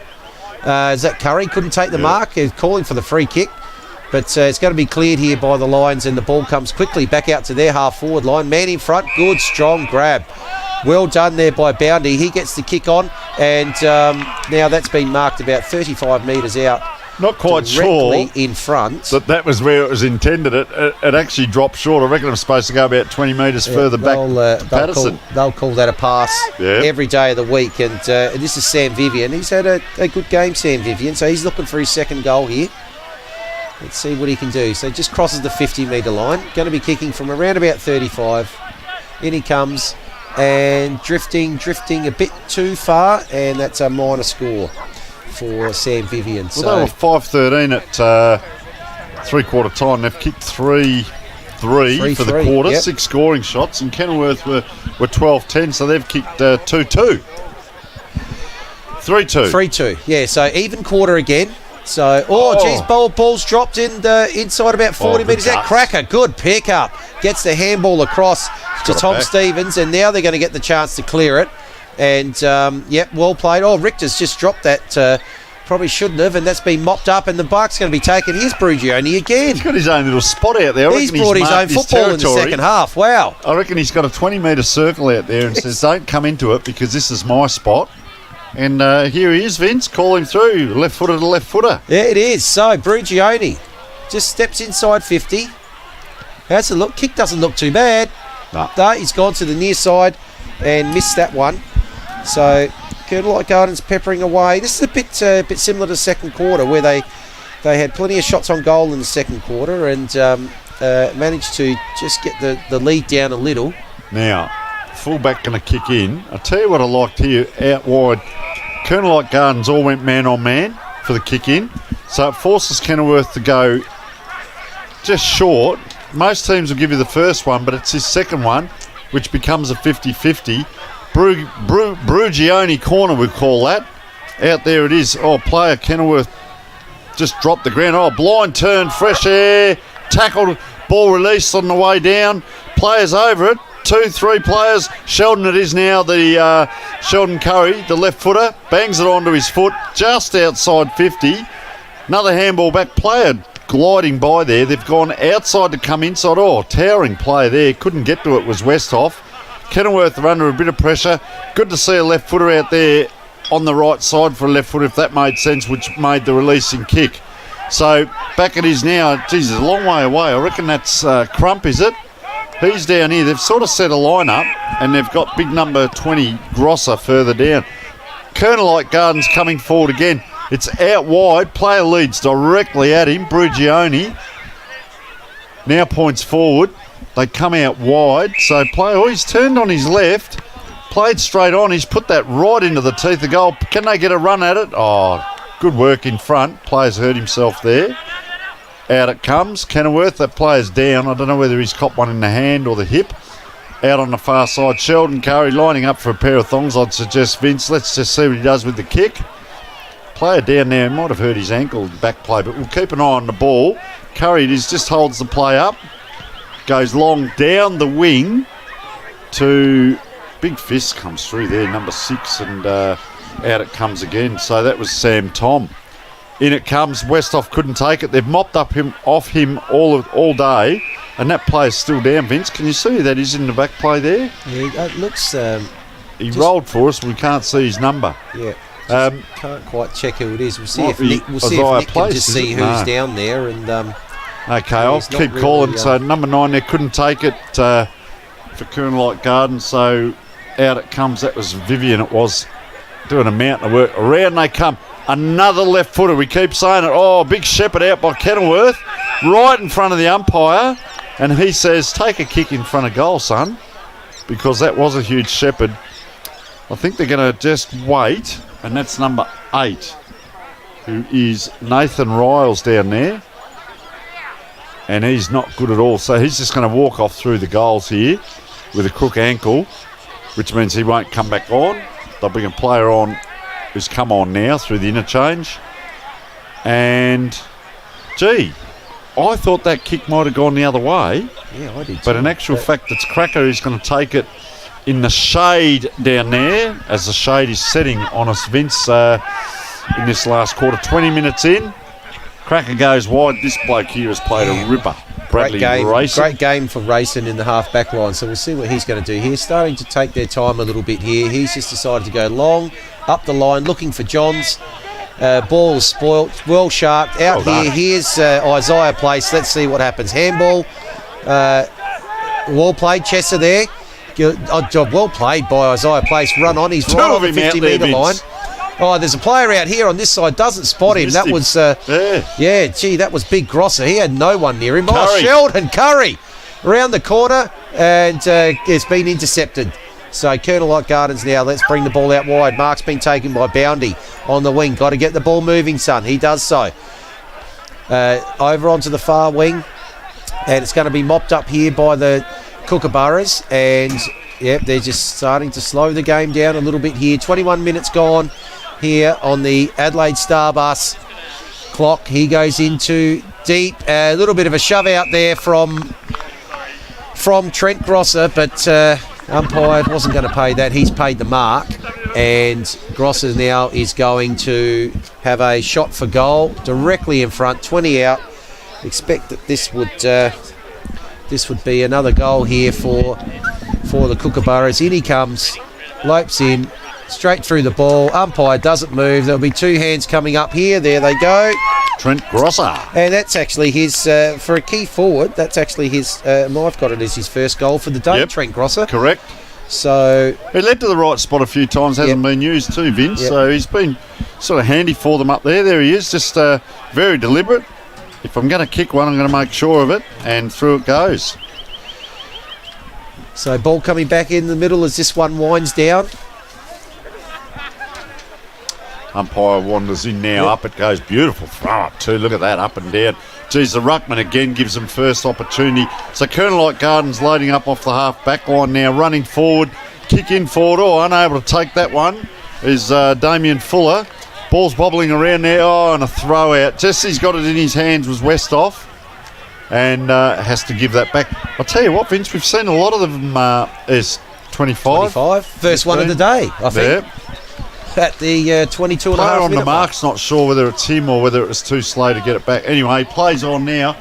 Is that Curry? Couldn't take the mark. He's calling for the free kick. But it's going to be cleared here by the Lions, and the ball comes quickly back out to their half-forward line. Man in front, good, strong grab. Well done there by Boundy. He gets the kick on, and now that's been marked about 35 metres out. Not quite sure in front. That was where it was intended. It actually dropped short. I reckon it was supposed to go about 20 metres further back. Patterson. They'll call that a pass every day of the week. And this is Sam Vivian. He's had a good game, Sam Vivian. So he's looking for his second goal here. Let's see what he can do. So just crosses the 50-metre line. Going to be kicking from around about 35. In he comes. And drifting a bit too far. And that's a minor score for Sam Vivian. Well, they were 5-13 at three-quarter time. They've kicked 3-3 for the quarter. 6 scoring shots. And Kenilworth were 12-10, so they've kicked 2-2. 3-2. 3-2, yeah. So even quarter again. So, ball's dropped in inside about 40 metres. That cracker, good pick up. Gets the handball across to Tom Stevens, and now they're going to get the chance to clear it. And, well played. Richter's just dropped that. Probably shouldn't have, and that's been mopped up, and the buck's going to be taken. Here's Brugioni again. He's got his own little spot out there. He's brought his own football in the second half. Wow. I reckon he's got a 20-metre circle out there and says, don't come into it because this is my spot. And here he is, Vince, calling through. Left footer to left footer. Yeah, it is. So, Brugioni just steps inside 50. How's it look? Kick doesn't look too bad. No, he's gone to the near side and missed that one. So, Kenilworth Gardens peppering away. This is a bit similar to the second quarter, where they had plenty of shots on goal in the second quarter and managed to just get the lead down a little. Now, fullback going to kick in. I'll tell you what I liked here, out wide. Kenilworth Gardens all went man on man for the kick in. So it forces Kenilworth to go just short. Most teams will give you the first one, but it's his second one, which becomes a 50-50. Brugioni corner, we call that. Out there it is. Player Kenilworth just dropped the ground. Blind turn, fresh air, tackled, ball released on the way down. Players over it. 2-3 players. Sheldon it is now, the Sheldon Curry, the left footer, bangs it onto his foot just outside 50. Another handball back, player gliding by there. They've gone outside to come inside. Towering play there. Couldn't get to it, was Westhoff. Kenilworth are under a bit of pressure. Good to see a left footer out there on the right side for a left footer, if that made sense, which made the releasing kick. So back it is now. Geez, it's a long way away. I reckon that's Crump, is it? He's down here. They've sort of set a line up, and they've got big number 20 Grosser further down. Colonelite Gardens coming forward again. It's out wide. Player leads directly at him. Brugioni now points forward. They come out wide. So he's turned on his left, played straight on. He's put that right into the teeth of goal. Can they get a run at it? Oh, good work in front. Player's hurt himself there. Out it comes. Kenilworth, that player's down. I don't know whether he's copped one in the hand or the hip. Out on the far side. Sheldon Curry lining up for a pair of thongs. I'd suggest Vince. Let's just see what he does with the kick. Player down there might have hurt his ankle back play, but we'll keep an eye on the ball. Curry just holds the play up. Goes long down the wing to big fist comes through there, number 6, and out it comes again. So that was Sam Tom. In it comes. Westhoff couldn't take it. They've mopped up off him all day, and that player's still down. Vince, can you see who that is in the back play there? Yeah, it looks. He rolled for us. We can't see his number. Yeah. Can't quite check who it is. We'll see if Nick can just see who's down there. And okay, I'll keep calling. So number 9 there couldn't take it for Colonelite Gardens. So out it comes. That was Vivian. It was doing a mountain of work. Around they come. Another left footer. We keep saying it. Oh, big shepherd out by Kenilworth, right in front of the umpire, and he says, "Take a kick in front of goal, son," because that was a huge shepherd. I think they're going to just wait. And that's number 8, who is Nathan Riles down there. And he's not good at all. So he's just going to walk off through the goals here with a crook ankle, which means he won't come back on. They'll bring a player on who's come on now through the interchange. And, gee, I thought that kick might have gone the other way. Yeah, I did too. But in actual fact, it's Cracker who's going to take it in the shade down there, as the shade is setting on us, Vince, in this last quarter. 20 minutes in, Cracker goes wide. This bloke here has played a ripper. Bradley Racing. Great game for Racing in the half-back line, so we'll see what he's going to do here. Starting to take their time a little bit here. He's just decided to go long, up the line, looking for Johns. Ball is spoilt, well sharked. Out here, here's Isaiah Place. Let's see what happens. Handball, well played, Chester there. Job well played by Isaiah Place. Run on, he's right on the 50-metre line. Oh, there's a player out here on this side, doesn't spot him. That was, that was Big Grosser. He had no one near him. Curry. Oh, Sheldon Curry around the corner, and it's been intercepted. So Colonelite Gardens now, let's bring the ball out wide. Mark's been taken by Boundy on the wing. Got to get the ball moving, son. He does so. Over onto the far wing, and it's going to be mopped up here by the Kookaburras, and they're just starting to slow the game down a little bit here. 21 minutes gone here on the Adelaide Starbus clock. He goes into deep, a little bit of a shove out there from Trent Grosser, but umpire wasn't going to pay that. He's paid the mark, and Grosser now is going to have a shot for goal directly in front, 20 out. Expect that this would be another goal here for the Kookaburras. In he comes, lopes in, straight through the ball. Umpire doesn't move. There'll be 2 hands coming up here. There they go. Trent Grosser. And that's actually his, for a key forward, that's actually his, I've got it as his first goal for the day, Trent Grosser. Correct. So he led to the right spot a few times, hasn't been used too, Vince. So he's been sort of handy for them up there. There he is, just very deliberate. If I'm going to kick one, I'm going to make sure of it, and through it goes. So ball coming back in the middle as this one winds down. Umpire wanders in now. Up it goes. Beautiful throw up too. Look at that, up and down. Geez, the ruckman again gives them first opportunity. So Colonelite Gardens loading up off the half back line now, running forward, kick in forward. Oh, unable to take that one is Damien Fuller. Ball's bobbling around there. Oh, and a throw out. Just he's got it in his hands was Westhoff, and has to give that back. I'll tell you what, Vince, we've seen a lot of them as 25. First one of the day, I think. At the 22 and a half player on minute the mark's not sure whether it's him or whether it was too slow to get it back. Anyway, plays on now.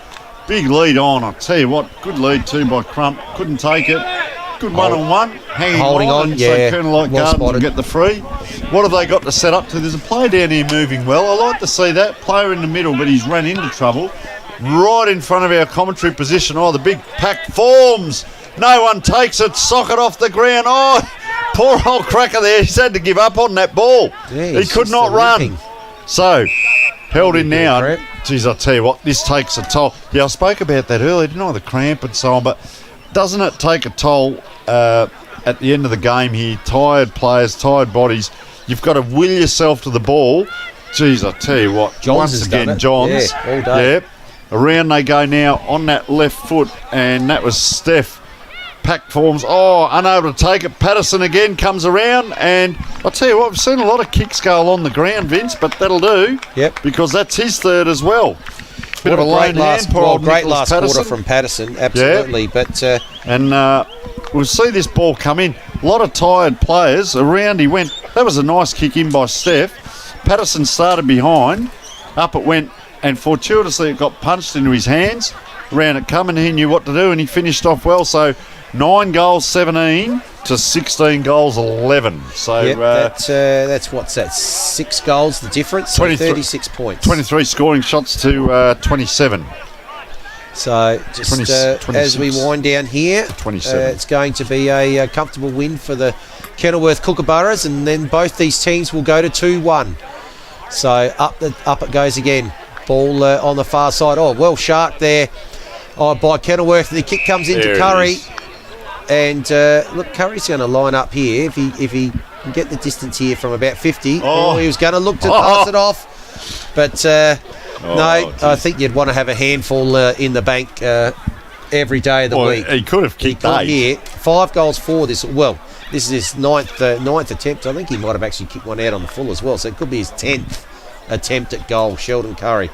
Big lead on. I'll tell you what, good lead too by Crump. Couldn't take it. Good one-on-one. Holding on, so Colonelite Gardens will get the free. What have they got to set up to? There's a player down here moving well. I like to see that. Player in the middle, but he's run into trouble. Right in front of our commentary position. Oh, the big pack forms. No one takes it. Sock it off the ground. Oh, Poor old Cracker there. He's had to give up on that ball. Yeah, he could not run. So, held in now. Cramp. Geez, I'll tell you what, this takes a toll. Yeah, I spoke about that earlier, didn't I? The cramp and so on. But doesn't it take a toll at the end of the game here? Tired players, tired bodies. You've got to will yourself to the ball. Geez, I tell you what. Johns once again, Johns. Yeah, all day. Yep. Around they go now on that left foot, and that was Steph. Pack forms. Oh, unable to take it. Patterson again comes around, and I'll tell you what, we've seen a lot of kicks go along the ground, Vince, but that'll do. Yep. Because that's his third as well. Bit of a lone hand, poor old great Nicholas last Patterson. quarter from Patterson, absolutely. Yeah. But and we'll see this ball come in. A lot of tired players around. He went. That was a nice kick in by Steph. Patterson started behind. Up it went, and fortuitously it got punched into his hands. Around it coming, he knew what to do, and he finished off well. So 9 goals 17 to 16 goals 11. So yep, that's what's that? 6 goals the difference. So 36 points. 23 scoring shots to 27. So just as we wind down here, 27. It's going to be a comfortable win for the Kenilworth Kookaburras, and then both these teams will go to 2-1. So up it goes again. Ball on the far side. Oh, well sharked there by Kenilworth. The kick comes into Curry. And look, Curry's going to line up here if he can get the distance here from about 50. Oh, he was going to look to pass it off. But no, geez. I think you'd want to have a handful in the bank every day of the week. He could have kicked 8. Here, 5 goals for this. Well, this is his ninth attempt. I think he might have actually kicked one out on the full as well. So it could be his 10th attempt at goal, Sheldon Curry.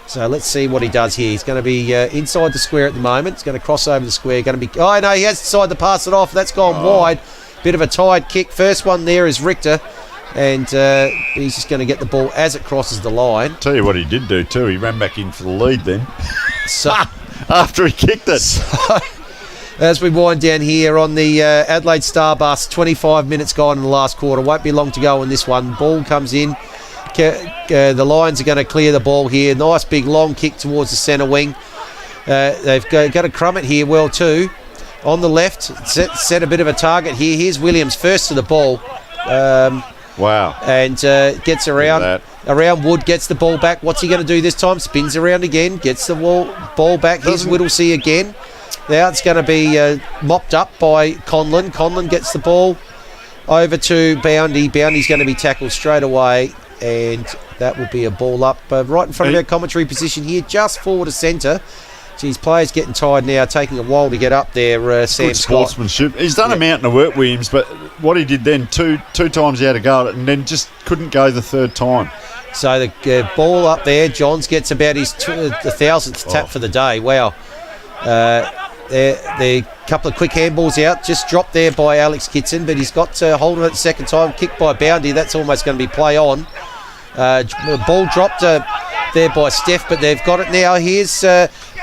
So let's see what he does here. He's going to be inside the square at the moment. He's going to cross over the square. Going to be. Oh no, he has decided to pass it off. That's gone wide. Bit of a tied kick. First one there is Richter, and he's just going to get the ball as it crosses the line. Tell you what he did do too. He ran back in for the lead then. So after he kicked it. So, as we wind down here on the Adelaide Star bus, 25 minutes gone in the last quarter. Won't be long to go in this one. Ball comes in. The Lions are going to clear the ball here. Nice big long kick towards the centre wing. They've got a crummet here well too. On the left, set a bit of a target here. Here's Williams first to the ball. Wow. And gets around Wood, gets the ball back. What's he going to do this time? Spins around again, gets the ball back. Here's Whittlesey again. Now it's going to be mopped up by Conlon. Conlon gets the ball over to Boundy. Boundy's going to be tackled straight away. And that will be a ball up right in front of our commentary position here, just forward of centre. Geez, players getting tired now, taking a while to get up there. Sam Good sportsmanship. He's done a mountain of work, Williams, but what he did then, two times he had a go at it, and then just couldn't go the third time. So the ball up there, Johns gets about his 1,000th tap for the day. Wow. The couple of quick handballs out, just dropped there by Alex Kitson, but he's got hold of it the second time. Kicked by Boundy, that's almost going to be play on. Ball dropped there by Steph, but they've got it now. Here's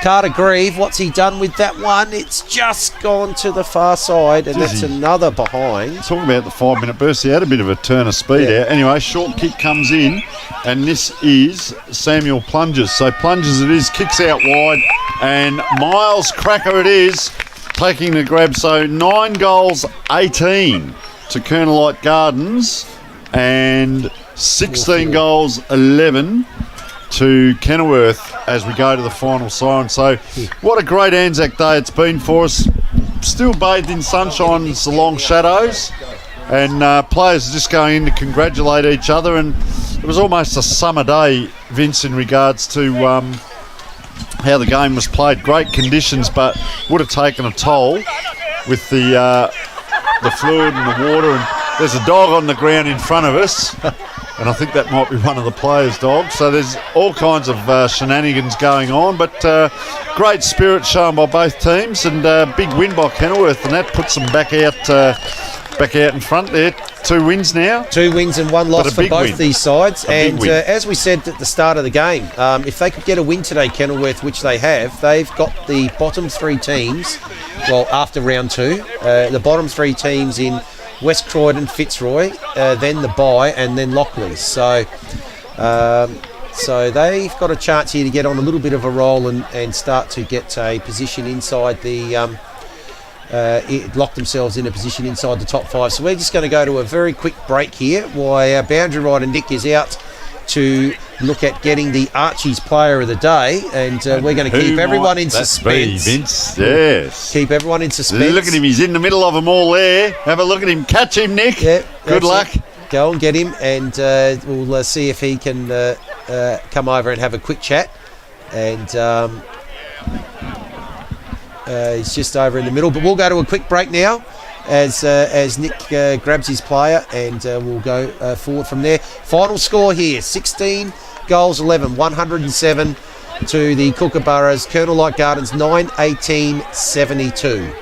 Carter Grieve. What's he done with that one? It's just gone to the far side, and that's another behind. Talking about the 5-minute burst, he had a bit of a turn of speed out. Anyway, short kick comes in, and this is Samuel Plungers. So Plungers it is, kicks out wide, and Miles Cracker it is, taking the grab. So 9 goals 18 to Colonelite Gardens, and 16 goals 11 to Kenilworth as we go to the final siren. So what a great Anzac day it's been for us. Still bathed in sunshine, it's the long shadows, and players are just going in to congratulate each other, and it was almost a summer day, Vince, in regards to how the game was played. Great conditions, but would have taken a toll with the fluid and the water, and there's a dog on the ground in front of us. And I think that might be one of the players' dogs. So there's all kinds of shenanigans going on. But great spirit shown by both teams, and big win by Kenilworth, and that puts them back out in front there. 2 wins now. 2 wins and 1 loss for both these sides. And as we said at the start of the game, if they could get a win today, Kenilworth, which they have, they've got the bottom 3 teams, well, after round 2, the bottom 3 teams in West Croydon, Fitzroy, then the bye, and then Lockley. So they've got a chance here to get on a little bit of a roll and start to get a position inside the locked themselves in a position inside the top 5. So we're just going to go to a very quick break here while our boundary rider Nick is out to look at getting the Archie's Player of the Day, and we're going to keep everyone in suspense. Vince? Yes. Keep everyone in suspense. Look at him, he's in the middle of them all there. Have a look at him, catch him, Nick. Yeah, good luck. Go and get him, and we'll see if he can come over and have a quick chat. And he's just over in the middle, but we'll go to a quick break now as Nick grabs his player, and we'll go forward from there. Final score here, 16 goals 11, 107 to the Kookaburras. Colonel Light Gardens 9-18-72.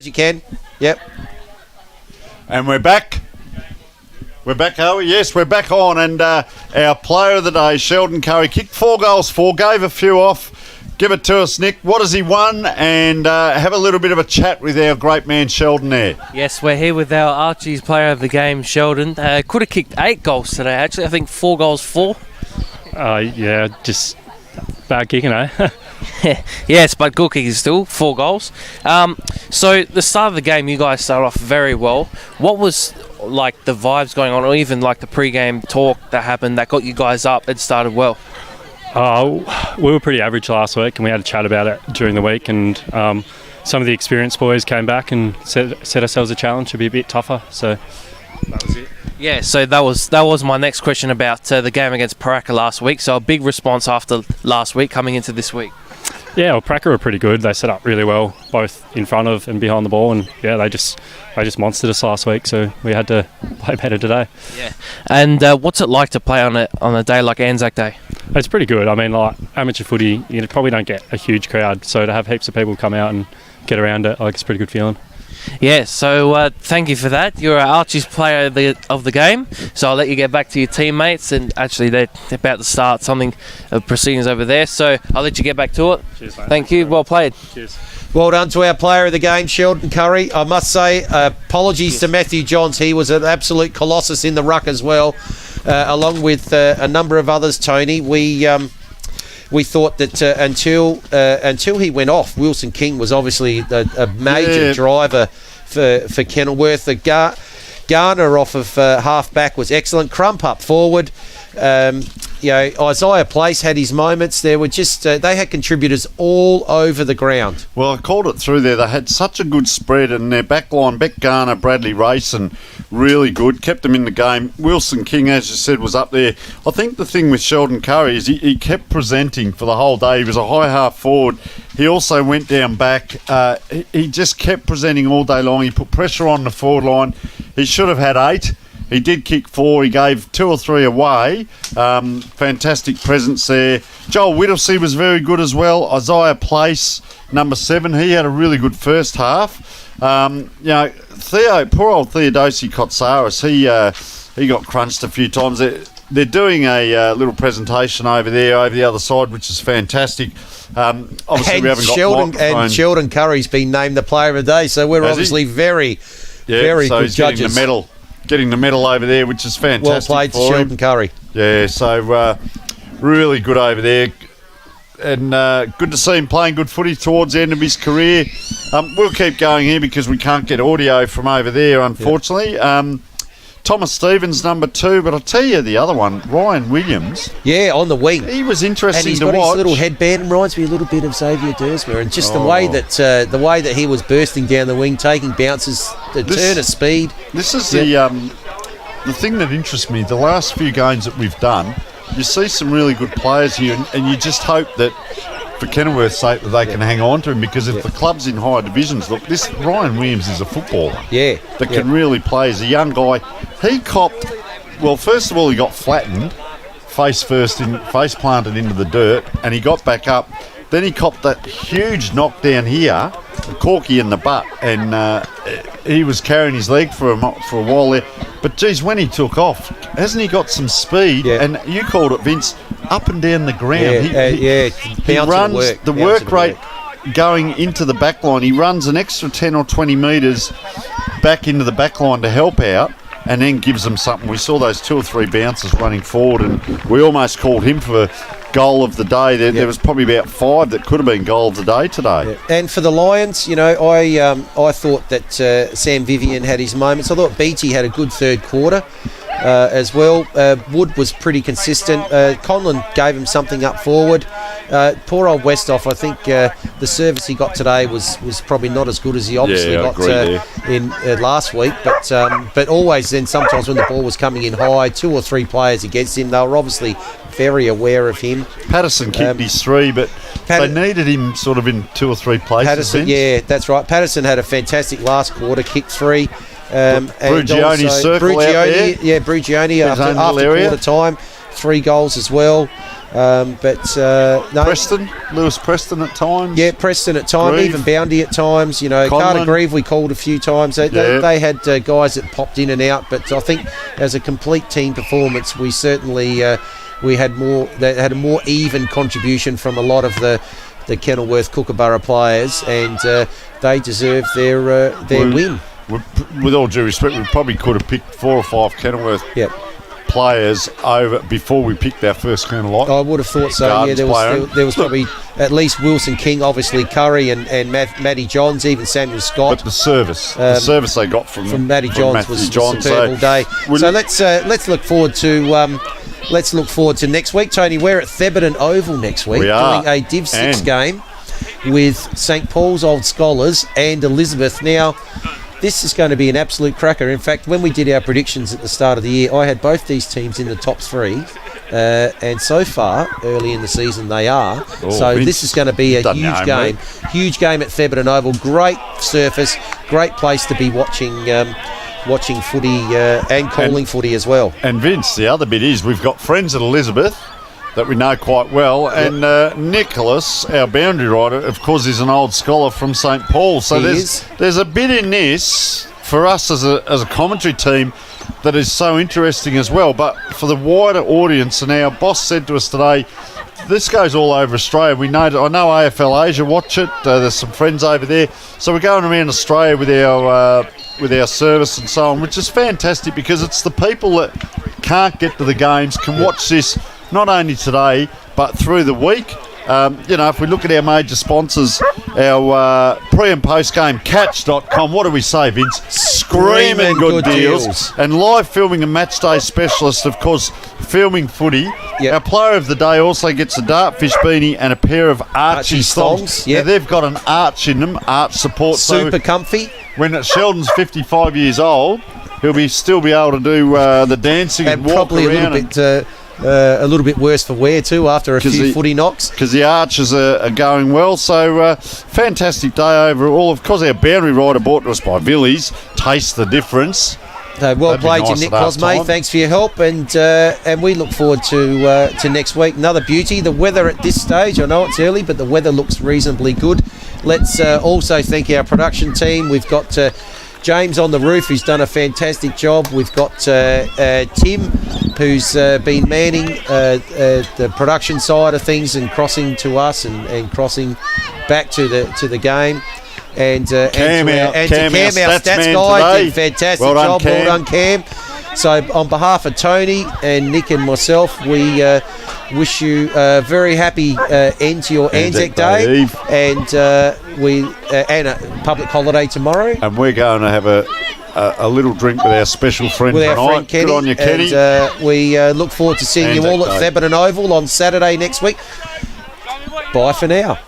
You can. Yep. And we're back. We're back, are we? Yes, we're back on. And our player of the day, Sheldon Curry, kicked 4 goals, 4, gave a few off. Give it to us, Nick. What has he won? And have a little bit of a chat with our great man, Sheldon, there. Yes, we're here with our Archie's Player of the Game, Sheldon. Could have kicked 8 goals today, actually. I think 4 goals, 4. Yeah, just bad kicking, eh? Yes, but good kicking still, 4 goals. So the start of the game, you guys started off very well. What was like the vibes going on, or even like the pre-game talk that happened that got you guys up and started well? We were pretty average last week, and we had a chat about it during the week, and some of the experienced boys came back and set ourselves a challenge to be a bit tougher, so that was it. Yeah, so that was my next question about the game against Paraka last week. So a big response after last week coming into this week. Yeah, well, Paraka were pretty good. They set up really well, both in front of and behind the ball, and yeah, they just monstered us last week. So we had to play better today. Yeah, and what's it like to play on a day like Anzac Day? It's pretty good. I mean, like amateur footy, you probably don't get a huge crowd, so to have heaps of people come out and get around it, like it's a pretty good feeling. Yeah, so thank you for that. You're Archie's Player of the game, so I'll let you get back to your teammates, and actually they're about to start something of proceedings over there, so I'll let you get back to it. Cheers, mate. Thank you, well played. Cheers. Well done to our player of the game, Sheldon Curry. I must say, apologies to Matthew Johns. He was an absolute colossus in the ruck as well, along with a number of others, Tony. We thought that until he went off, Wilson King was obviously a major driver for Kenilworth. The Garner off of half-back was excellent. Crump up forward. Isaiah Place had his moments. There were just they had contributors all over the ground. Well, I called it through there. They had such a good spread, and their back line, Beck Garner, Bradley Rayson, really good. Kept them in the game. Wilson King, as you said, was up there. I think the thing with Sheldon Curry is he kept presenting for the whole day. He was a high half forward. He also went down back. He just kept presenting all day long. He put pressure on the forward line. He should have had 8. He did kick 4. He gave 2 or 3 away. Fantastic presence there. Joel Whittlesey was very good as well. Isaiah Place, number 7, he had a really good first half. Poor old Theodosi Kotsaris, he got crunched a few times. They're doing a little presentation over the other side, which is fantastic. Obviously, and we haven't got microphone. And Sheldon Curry's been named the Player of the Day, so we're obviously very good judges. Getting the medal over there, which is fantastic. Well played to Sheldon Curry. Yeah, so really good over there. And good to see him playing good footy towards the end of his career. We'll keep going here because we can't get audio from over there, unfortunately. Yep. Thomas Stevens, number 2, but I'll tell you the other one, Ryan Williams. Yeah, on the wing. He was interesting to watch. And he's got his little headband, reminds me a little bit of Xavier Dersmer, and just the way that he was bursting down the wing, taking bounces, the turn of speed. This is the thing that interests me, the last few games that we've done, you see some really good players here, and you just hope that, for Kenilworth's sake, that they can hang on to him, because if the club's in higher divisions, look, this Ryan Williams is a footballer. Yeah. That can really play. He's a young guy. He copped, well, first of all, he got flattened, face planted into the dirt, and he got back up. Then he copped that huge knockdown here, corky in the butt, and he was carrying his leg for a while there. But geez, when he took off, hasn't he got some speed? Yeah. And you called it, Vince, up and down the ground. He Bounce runs to the work rate going into the back line. He runs an extra 10 or 20 metres back into the back line to help out, and then gives them something. We saw those 2 or 3 bounces running forward, and we almost called him for goal of the day. There was probably about 5 that could have been goal of the day today. Yeah. And for the Lions, you know, I thought that Sam Vivian had his moments. I thought Beattie had a good third quarter as well. Wood was pretty consistent. Conlon gave him something up forward. Poor old Westhoff, I think the service he got today was probably not as good as he obviously got in last week. But always then, sometimes when the ball was coming in high, 2 or 3 players against him, they were obviously very aware of him. Patterson kicked his 3, but they needed him sort of in 2 or 3 places. Patterson, yeah, that's right. Patterson had a fantastic last quarter, kicked 3. Brugione circle out there. Yeah, Brugione after quarter time, 3 goals as well. No. Lewis Preston at times. Yeah, Preston at times, even Boundy at times. You know, Conlon. Carter Grieve we called a few times. They had guys that popped in and out, but I think as a complete team performance, we certainly we had more. They had a more even contribution from a lot of the Kenilworth Kookaburra players, and they deserve their win. With all due respect, we probably could have picked 4 or 5 Kenilworth players over before we picked our first Colonel Light. I would have thought so. Yeah, there was probably at least Wilson King, obviously Curry and Matty Johns, even Samuel Scott. But the service they got from Matty Johns was superb all day. So let's look forward to. Let's look forward to next week, Tony. We're at Thebarton Oval next week, doing a Div 6 game with St Paul's Old Scholars and Elizabeth. Now, this is going to be an absolute cracker. In fact, when we did our predictions at the start of the year, I had both these teams in the top 3, and so far, early in the season, they are. This is going to be a huge game. Huge game at Thebarton Oval. Great surface, great place to be watching footy and calling footy as well. And Vince, the other bit is we've got friends at Elizabeth that we know quite well, and Nicholas, our boundary rider, of course, is an old scholar from St Paul. So there's a bit in this for us as a commentary team that is so interesting as well. But for the wider audience, and our boss said to us today, this goes all over Australia. I know AFL Asia watch it. There's some friends over there, so we're going around Australia with our service and so on, which is fantastic because it's the people that can't get to the games can watch this not only today but through the week. If we look at our major sponsors, our pre and post game catch.com, what do we say, Vince? Screaming good deals. And live filming and match day specialist, of course, filming footy. Our player of the day also gets a Dartfish beanie and a pair of Archie thongs. Now, they've got an arch in them, arch support. Super comfy. When Sheldon's 55 years old, he'll still be able to do the dancing and walk probably around. A little bit worse for wear too after a few footy knocks. Because the arches are going well. So fantastic day overall. Of course, our boundary rider brought to us by Villies. Taste the difference. Well played, Nick Cosme. Thanks for your help, and we look forward to next week. Another beauty. The weather at this stage, I know it's early, but the weather looks reasonably good. Let's also thank our production team. We've got James on the roof, who's done a fantastic job. We've got Tim, who's been manning the production side of things and crossing to us and crossing back to the game. And Cam, our stats guy, did a fantastic job. Well done, Cam. So on behalf of Tony and Nick and myself, we wish you a very happy end to your Anzac Day, and a public holiday tomorrow. And we're going to have a little drink with our special friend with tonight. Our friend Kenny. Good on you, Kenny. And we look forward to seeing you all at Thebarton Oval on Saturday next week. Bye for now.